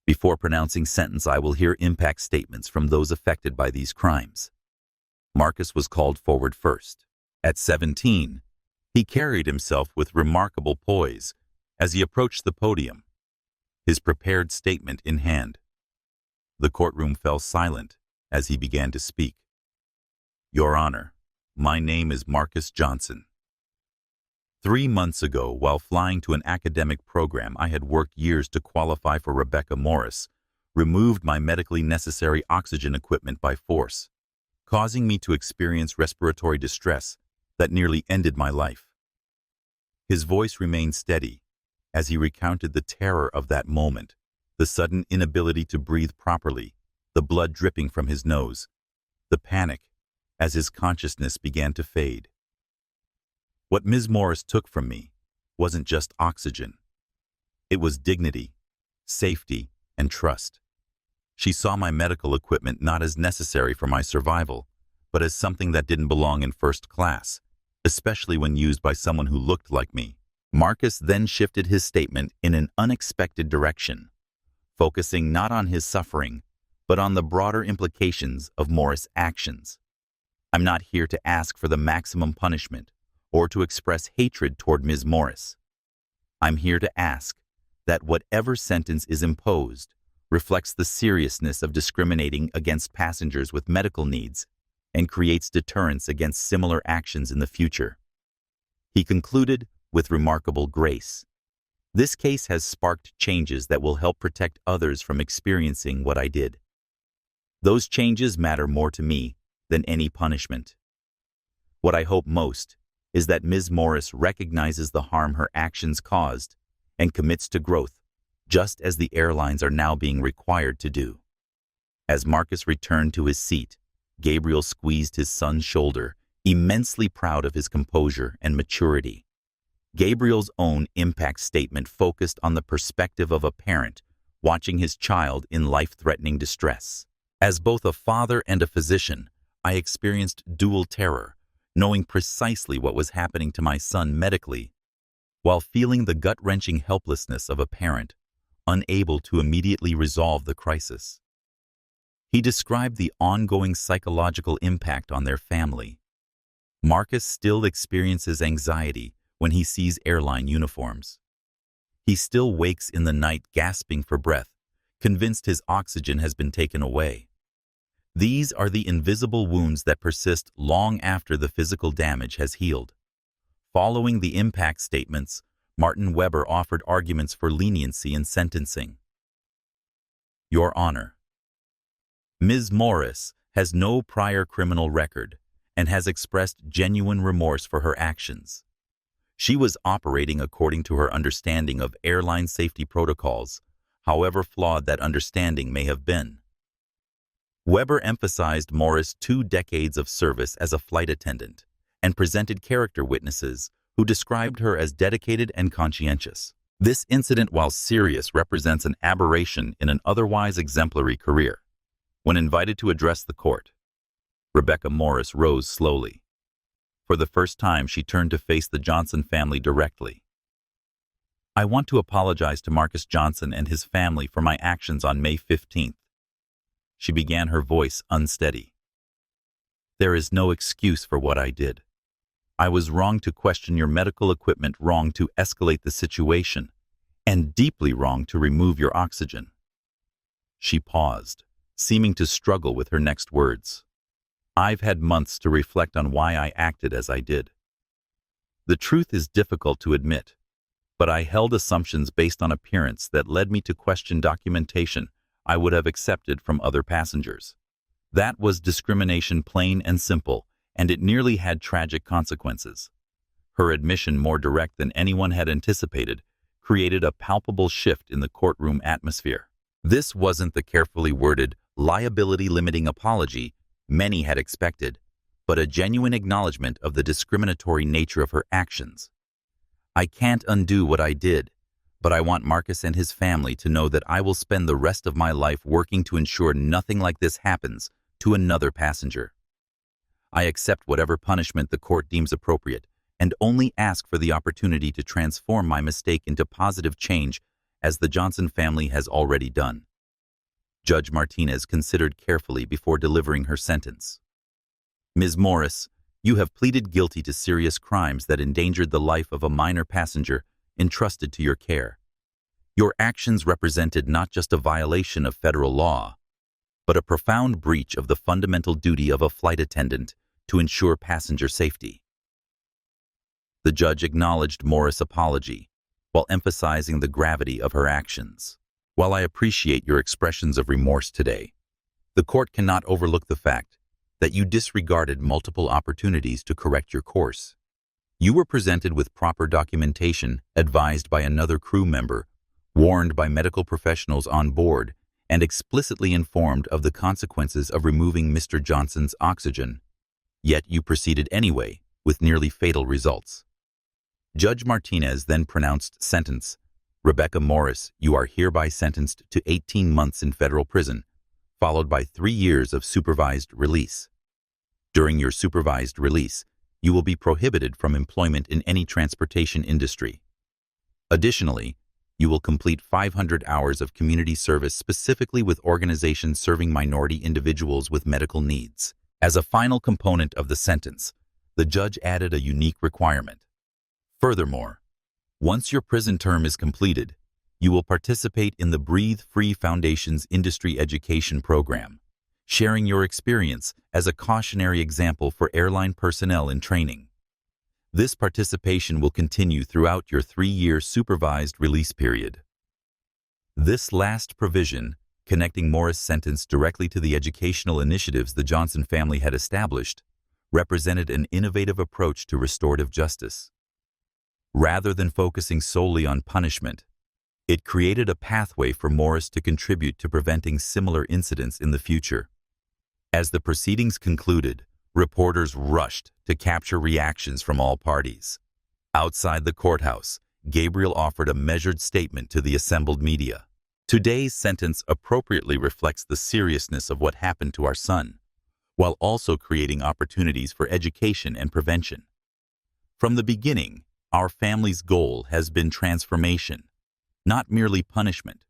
Before pronouncing sentence, I will hear impact statements from those affected by these crimes." Marcus was called forward first. At 17, he carried himself with remarkable poise as he approached the podium, his prepared statement in hand. The courtroom fell silent as he began to speak. "Your Honor, my name is Marcus Johnson. 3 months ago, while flying to an academic program, I had worked years to qualify for Rebecca Morris, removed my medically necessary oxygen equipment by force, causing me to experience respiratory distress that nearly ended my life." His voice remained steady as he recounted the terror of that moment, the sudden inability to breathe properly, the blood dripping from his nose, the panic as his consciousness began to fade. "What Ms. Morris took from me wasn't just oxygen. It was dignity, safety, and trust. She saw my medical equipment not as necessary for my survival, but as something that didn't belong in first class, especially when used by someone who looked like me." Marcus then shifted his statement in an unexpected direction, focusing not on his suffering, but on the broader implications of Morris' actions. "I'm not here to ask for the maximum punishment or to express hatred toward Ms. Morris. I'm here to ask that whatever sentence is imposed reflects the seriousness of discriminating against passengers with medical needs and creates deterrence against similar actions in the future. He concluded with remarkable grace. This case has sparked changes that will help protect others from experiencing what I did. Those changes matter more to me than any punishment. What I hope most is that Ms. Morris recognizes the harm her actions caused and commits to growth, just as the airlines are now being required to do. As Marcus returned to his seat, Gabriel squeezed his son's shoulder, immensely proud of his composure and maturity. Gabriel's own impact statement focused on the perspective of a parent watching his child in life-threatening distress. As both a father and a physician, I experienced dual terror, knowing precisely what was happening to my son medically, while feeling the gut-wrenching helplessness of a parent unable to immediately resolve the crisis. He described the ongoing psychological impact on their family. Marcus still experiences anxiety when he sees airline uniforms. He still wakes in the night gasping for breath, convinced his oxygen has been taken away. These are the invisible wounds that persist long after the physical damage has healed. Following the impact statements, Martin Weber offered arguments for leniency in sentencing. Your Honor, Ms. Morris has no prior criminal record and has expressed genuine remorse for her actions. She was operating according to her understanding of airline safety protocols, however flawed that understanding may have been. Weber emphasized Morris' 2 decades of service as a flight attendant and presented character witnesses who described her as dedicated and conscientious. This incident, while serious, represents an aberration in an otherwise exemplary career. When invited to address the court, Rebecca Morris rose slowly. For the first time, she turned to face the Johnson family directly. I want to apologize to Marcus Johnson and his family for my actions on May 15th. She began, her voice unsteady. There is no excuse for what I did. I was wrong to question your medical equipment, wrong to escalate the situation, and deeply wrong to remove your oxygen. She paused, seeming to struggle with her next words. I've had months to reflect on why I acted as I did. The truth is difficult to admit, but I held assumptions based on appearance that led me to question documentation I would have accepted from other passengers. That was discrimination, plain and simple, and it nearly had tragic consequences. Her admission, more direct than anyone had anticipated, created a palpable shift in the courtroom atmosphere. This wasn't the carefully worded, liability-limiting apology many had expected, but a genuine acknowledgement of the discriminatory nature of her actions. I can't undo what I did, but I want Marcus and his family to know that I will spend the rest of my life working to ensure nothing like this happens to another passenger. I accept whatever punishment the court deems appropriate and only ask for the opportunity to transform my mistake into positive change, as the Johnson family has already done. Judge Martinez considered carefully before delivering her sentence. Ms. Morris, you have pleaded guilty to serious crimes that endangered the life of a minor passenger entrusted to your care. Your actions represented not just a violation of federal law, but a profound breach of the fundamental duty of a flight attendant to ensure passenger safety. The judge acknowledged Morris' apology while emphasizing the gravity of her actions. While I appreciate your expressions of remorse today, the court cannot overlook the fact that you disregarded multiple opportunities to correct your course. You were presented with proper documentation, advised by another crew member, warned by medical professionals on board, and explicitly informed of the consequences of removing Mr. Johnson's oxygen. Yet you proceeded anyway, with nearly fatal results. Judge Martinez then pronounced sentence. Rebecca Morris, you are hereby sentenced to 18 months in federal prison, followed by 3 years of supervised release. During your supervised release, you will be prohibited from employment in any transportation industry. Additionally, you will complete 500 hours of community service specifically with organizations serving minority individuals with medical needs. As a final component of the sentence, the judge added a unique requirement. Furthermore, once your prison term is completed, You will participate in the Breathe Free Foundation's industry education program, sharing your experience as a cautionary example for airline personnel in training. This participation will continue throughout your 3-year supervised release period. This last provision, connecting Morris' sentence directly to the educational initiatives the Johnson family had established, represented an innovative approach to restorative justice. Rather than focusing solely on punishment, it created a pathway for Morris to contribute to preventing similar incidents in the future. As the proceedings concluded, reporters rushed to capture reactions from all parties. Outside the courthouse, Gabriel offered a measured statement to the assembled media. Today's sentence appropriately reflects the seriousness of what happened to our son, while also creating opportunities for education and prevention. From the beginning, our family's goal has been transformation, not merely punishment.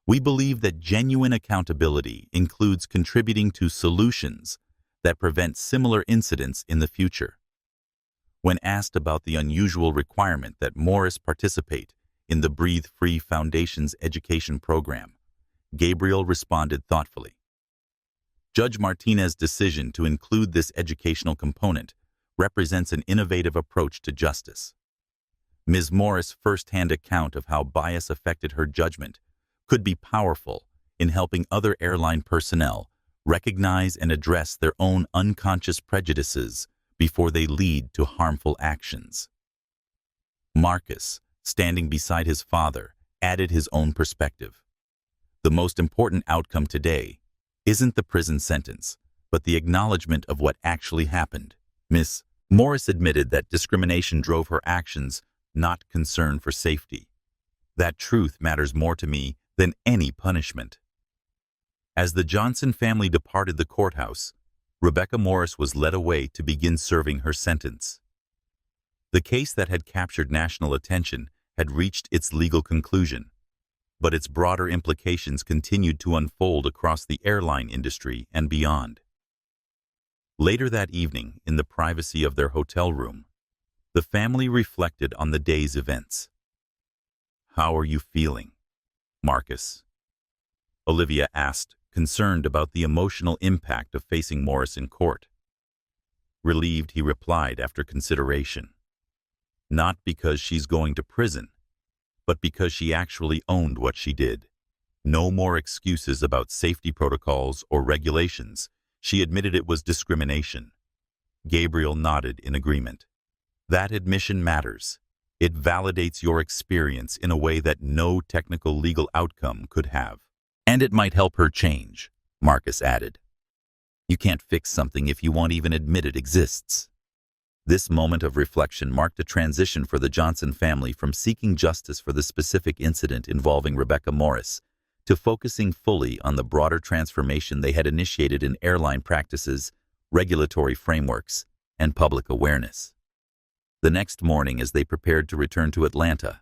We believe that genuine accountability includes contributing to solutions that prevent similar incidents in the future. When asked about the unusual requirement that Morris participate in the Breathe Free Foundation's education program, Gabriel responded thoughtfully. Judge Martinez's decision to include this educational component represents an innovative approach to justice. Ms. Morris' first-hand account of how bias affected her judgment could be powerful in helping other airline personnel recognize and address their own unconscious prejudices before they lead to harmful actions. Marcus, standing beside his father, added his own perspective. The most important outcome today isn't the prison sentence, but the acknowledgement of what actually happened. Ms. Morris admitted that discrimination drove her actions, not concern for safety. That truth matters more to me than any punishment. As the Johnson family departed the courthouse, Rebecca Morris was led away to begin serving her sentence. The case that had captured national attention had reached its legal conclusion, but its broader implications continued to unfold across the airline industry and beyond. Later that evening, in the privacy of their hotel room, the family reflected on the day's events. "How are you feeling, Marcus?" Olivia asked, concerned about the emotional impact of facing Morris in court. Relieved, he replied after consideration. "Not because she's going to prison, but because she actually owned what she did. No more excuses about safety protocols or regulations. She admitted it was discrimination." Gabriel nodded in agreement. "That admission matters. It validates your experience in a way that no technical legal outcome could have. And it might help her change," Marcus added. "You can't fix something if you won't even admit it exists." This moment of reflection marked a transition for the Johnson family from seeking justice for the specific incident involving Rebecca Morris to focusing fully on the broader transformation they had initiated in airline practices, regulatory frameworks, and public awareness. The next morning, as they prepared to return to Atlanta,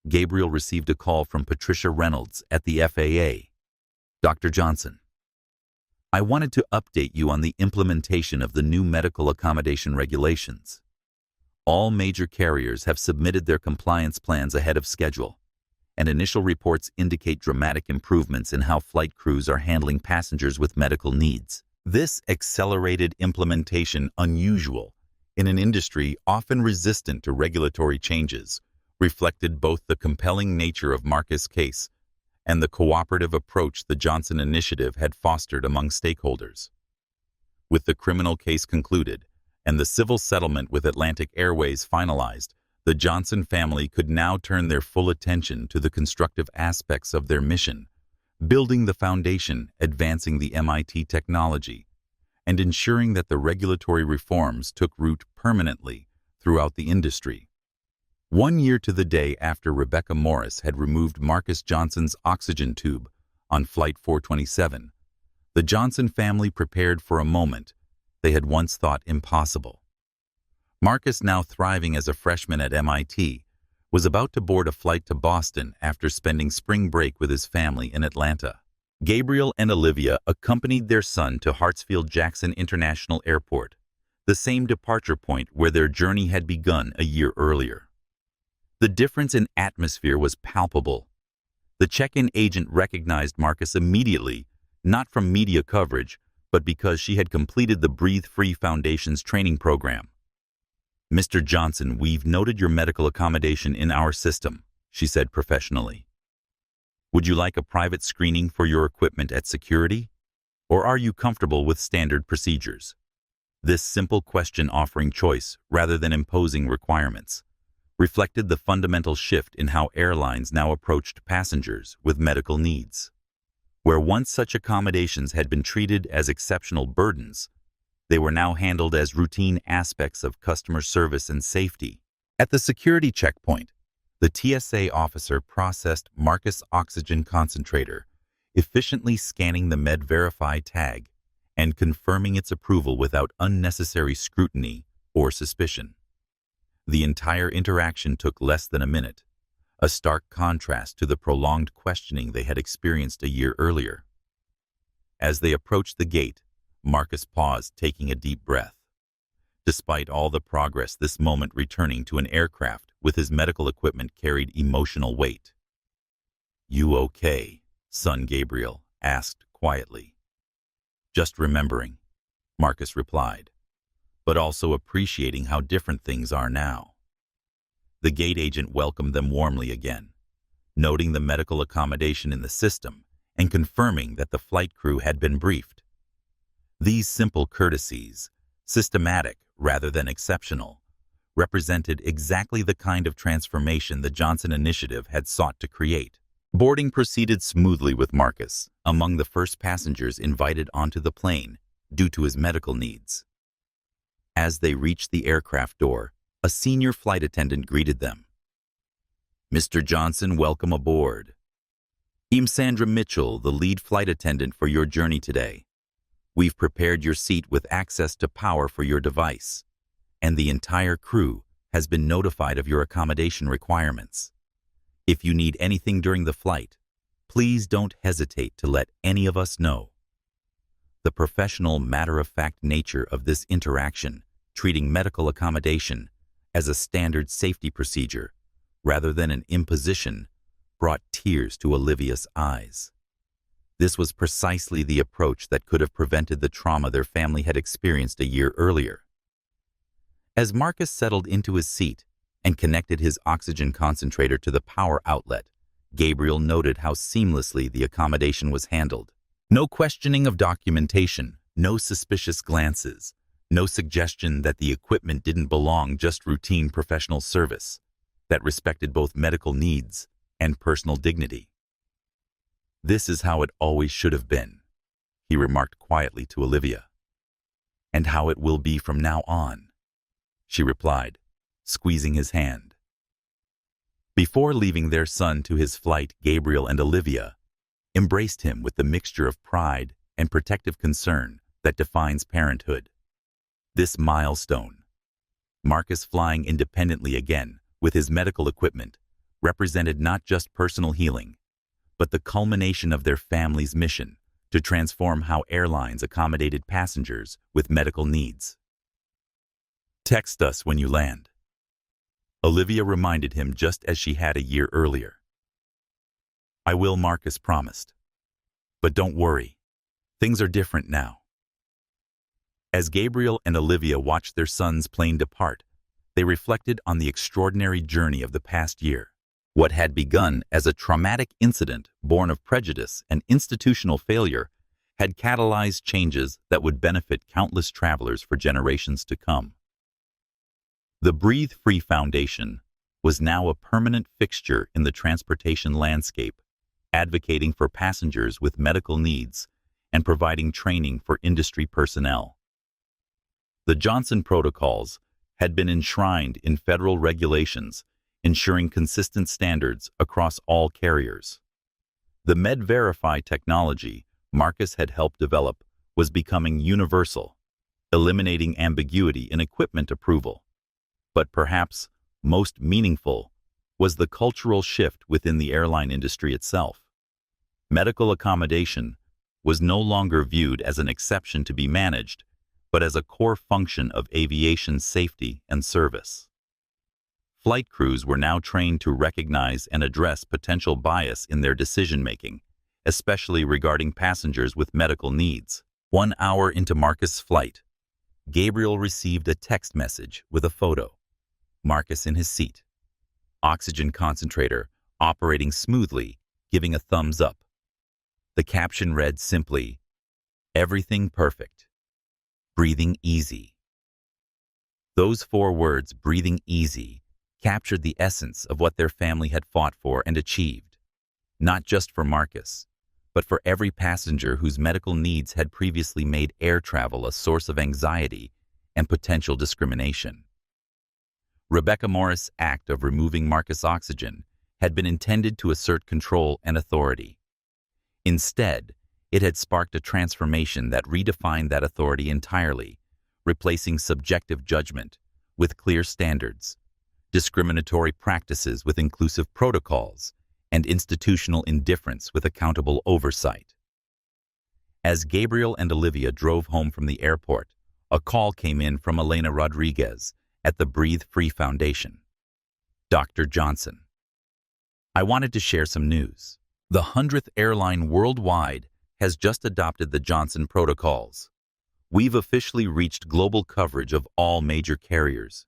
Gabriel received a call from Patricia Reynolds at the FAA. "Dr. Johnson, I wanted to update you on the implementation of the new medical accommodation regulations. All major carriers have submitted their compliance plans ahead of schedule, and initial reports indicate dramatic improvements in how flight crews are handling passengers with medical needs. This accelerated implementation, unusual in an industry often resistant to regulatory changes, reflected both the compelling nature of Marcus' case and the cooperative approach the Johnson Initiative had fostered among stakeholders. With the criminal case concluded and the civil settlement with Atlantic Airways finalized, the Johnson family could now turn their full attention to the constructive aspects of their mission, building the foundation, advancing the MIT technology, and ensuring that the regulatory reforms took root permanently throughout the industry. 1 year to the day after Rebecca Morris had removed Marcus Johnson's oxygen tube on Flight 427, the Johnson family prepared for a moment they had once thought impossible. Marcus, now thriving as a freshman at MIT, was about to board a flight to Boston after spending spring break with his family in Atlanta. Gabriel and Olivia accompanied their son to Hartsfield-Jackson International Airport, the same departure point where their journey had begun a year earlier. The difference in atmosphere was palpable. The check-in agent recognized Marcus immediately, not from media coverage, but because she had completed the Breathe Free Foundation's training program. "Mr. Johnson, we've noted your medical accommodation in our system," she said professionally. "Would you like a private screening for your equipment at security? Or are you comfortable with standard procedures?" This simple question, offering choice rather than imposing requirements, reflected the fundamental shift in how airlines now approached passengers with medical needs. Where once such accommodations had been treated as exceptional burdens, they were now handled as routine aspects of customer service and safety. At the security checkpoint, the TSA officer processed Marcus' oxygen concentrator, efficiently scanning the MedVerify tag and confirming its approval without unnecessary scrutiny or suspicion. The entire interaction took less than a minute, a stark contrast to the prolonged questioning they had experienced a year earlier. As they approached the gate, Marcus paused, taking a deep breath. Despite all the progress, this moment returning to an aircraft with his medical equipment carried emotional weight. "You okay?" son Gabriel asked quietly. "Just remembering," Marcus replied, but also appreciating how different things are now. The gate agent welcomed them warmly again, noting the medical accommodation in the system and confirming that the flight crew had been briefed. These simple courtesies, systematic rather than exceptional, represented exactly the kind of transformation the Johnson Initiative had sought to create. Boarding proceeded smoothly with Marcus, among the first passengers invited onto the plane due to his medical needs. As they reached the aircraft door, a senior flight attendant greeted them. "Mr. Johnson, welcome aboard. I'm Sandra Mitchell, the lead flight attendant for your journey today. We've prepared your seat with access to power for your device, and the entire crew has been notified of your accommodation requirements. If you need anything during the flight, please don't hesitate to let any of us know." The professional, matter-of-fact nature of this interaction, treating medical accommodation as a standard safety procedure rather than an imposition, brought tears to Olivia's eyes. This was precisely the approach that could have prevented the trauma their family had experienced a year earlier. As Marcus settled into his seat and connected his oxygen concentrator to the power outlet, Gabriel noted how seamlessly the accommodation was handled. No questioning of documentation, no suspicious glances, no suggestion that the equipment didn't belong, just routine professional service that respected both medical needs and personal dignity. "This is how it always should have been," he remarked quietly to Olivia. "And how it will be from now on," she replied, squeezing his hand. Before leaving their son to his flight, Gabriel and Olivia embraced him with the mixture of pride and protective concern that defines parenthood. This milestone, Marcus flying independently again with his medical equipment, represented not just personal healing, but the culmination of their family's mission to transform how airlines accommodated passengers with medical needs. "Text us when you land," Olivia reminded him, just as she had a year earlier. "I will," Marcus promised. "But don't worry, things are different now." As Gabriel and Olivia watched their son's plane depart, they reflected on the extraordinary journey of the past year. What had begun as a traumatic incident born of prejudice and institutional failure had catalyzed changes that would benefit countless travelers for generations to come. The Breathe Free Foundation was now a permanent fixture in the transportation landscape, advocating for passengers with medical needs and providing training for industry personnel. The Johnson Protocols had been enshrined in federal regulations, ensuring consistent standards across all carriers. The MedVerify technology Marcus had helped develop was becoming universal, eliminating ambiguity in equipment approval. But perhaps most meaningful was the cultural shift within the airline industry itself. Medical accommodation was no longer viewed as an exception to be managed, but as a core function of aviation safety and service. Flight crews were now trained to recognize and address potential bias in their decision-making, especially regarding passengers with medical needs. 1 hour into Marcus' flight, Gabriel received a text message with a photo. Marcus in his seat. Oxygen concentrator operating smoothly, giving a thumbs up. The caption read simply, "Everything perfect. Breathing easy." Those 4 words, breathing easy, captured the essence of what their family had fought for and achieved. Not just for Marcus, but for every passenger whose medical needs had previously made air travel a source of anxiety and potential discrimination. Rebecca Morris' act of removing Marcus' oxygen had been intended to assert control and authority. Instead, it had sparked a transformation that redefined that authority entirely, replacing subjective judgment with clear standards, discriminatory practices with inclusive protocols, and institutional indifference with accountable oversight. As Gabriel and Olivia drove home from the airport, a call came in from Elena Rodriguez at the Breathe Free Foundation. "Dr. Johnson, I wanted to share some news. The 100th airline worldwide has just adopted the Johnson protocols. We've officially reached global coverage of all major carriers.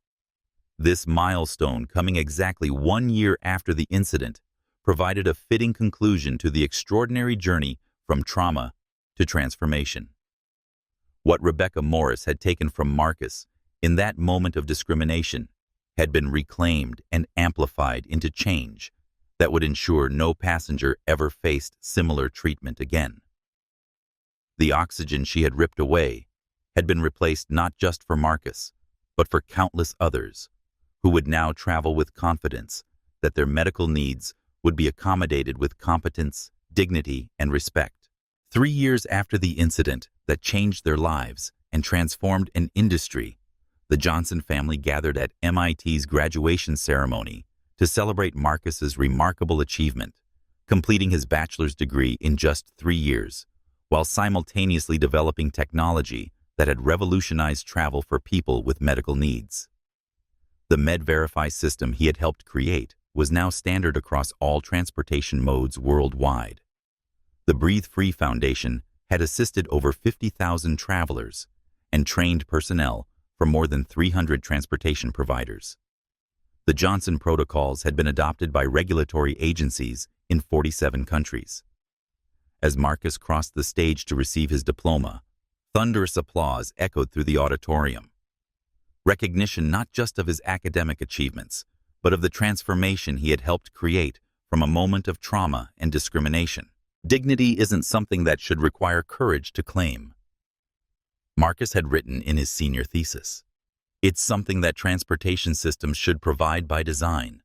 This milestone, coming exactly 1 year after the incident, provided a fitting conclusion to the extraordinary journey from trauma to transformation. What Rebecca Morris had taken from Marcus in that moment of discrimination had been reclaimed and amplified into change that would ensure no passenger ever faced similar treatment again. The oxygen she had ripped away had been replaced not just for Marcus, but for countless others who would now travel with confidence that their medical needs would be accommodated with competence, dignity, and respect. 3 years after the incident that changed their lives and transformed an industry, the Johnson family gathered at MIT's graduation ceremony to celebrate Marcus's remarkable achievement, completing his bachelor's degree in just 3 years, while simultaneously developing technology that had revolutionized travel for people with medical needs. The MedVerify system he had helped create was now standard across all transportation modes worldwide. The Breathe Free Foundation had assisted over 50,000 travelers and trained personnel from more than 300 transportation providers. The Johnson protocols had been adopted by regulatory agencies in 47 countries. As Marcus crossed the stage to receive his diploma, thunderous applause echoed through the auditorium. Recognition not just of his academic achievements, but of the transformation he had helped create from a moment of trauma and discrimination. Dignity isn't something that should require courage to claim. Marcus had written in his senior thesis, "It's something that transportation systems should provide by design.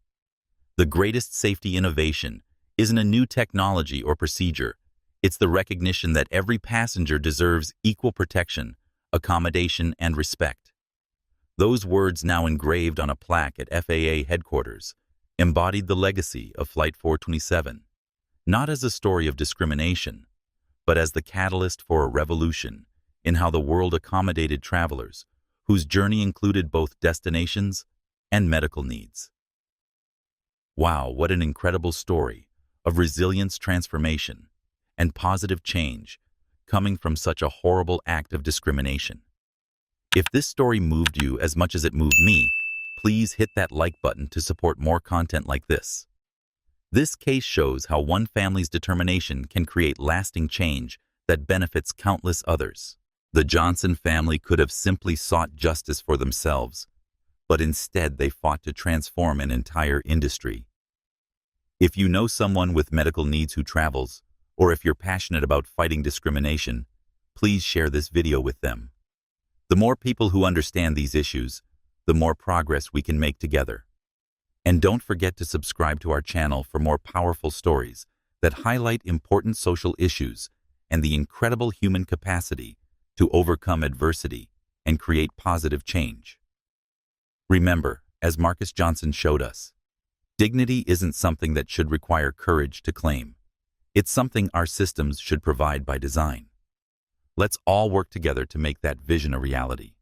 The greatest safety innovation isn't a new technology or procedure. It's the recognition that every passenger deserves equal protection, accommodation, and respect." Those words, now engraved on a plaque at FAA headquarters, embodied the legacy of Flight 427, not as a story of discrimination, but as the catalyst for a revolution in how the world accommodated travelers whose journey included both destinations and medical needs. Wow, what an incredible story of resilience, transformation, and positive change coming from such a horrible act of discrimination. If this story moved you as much as it moved me, please hit that like button to support more content like this. This case shows how one family's determination can create lasting change that benefits countless others. The Johnson family could have simply sought justice for themselves, but instead they fought to transform an entire industry. If you know someone with medical needs who travels, or if you're passionate about fighting discrimination, please share this video with them. The more people who understand these issues, the more progress we can make together. And don't forget to subscribe to our channel for more powerful stories that highlight important social issues and the incredible human capacity to overcome adversity and create positive change. Remember, as Marcus Johnson showed us, dignity isn't something that should require courage to claim. It's something our systems should provide by design. Let's all work together to make that vision a reality.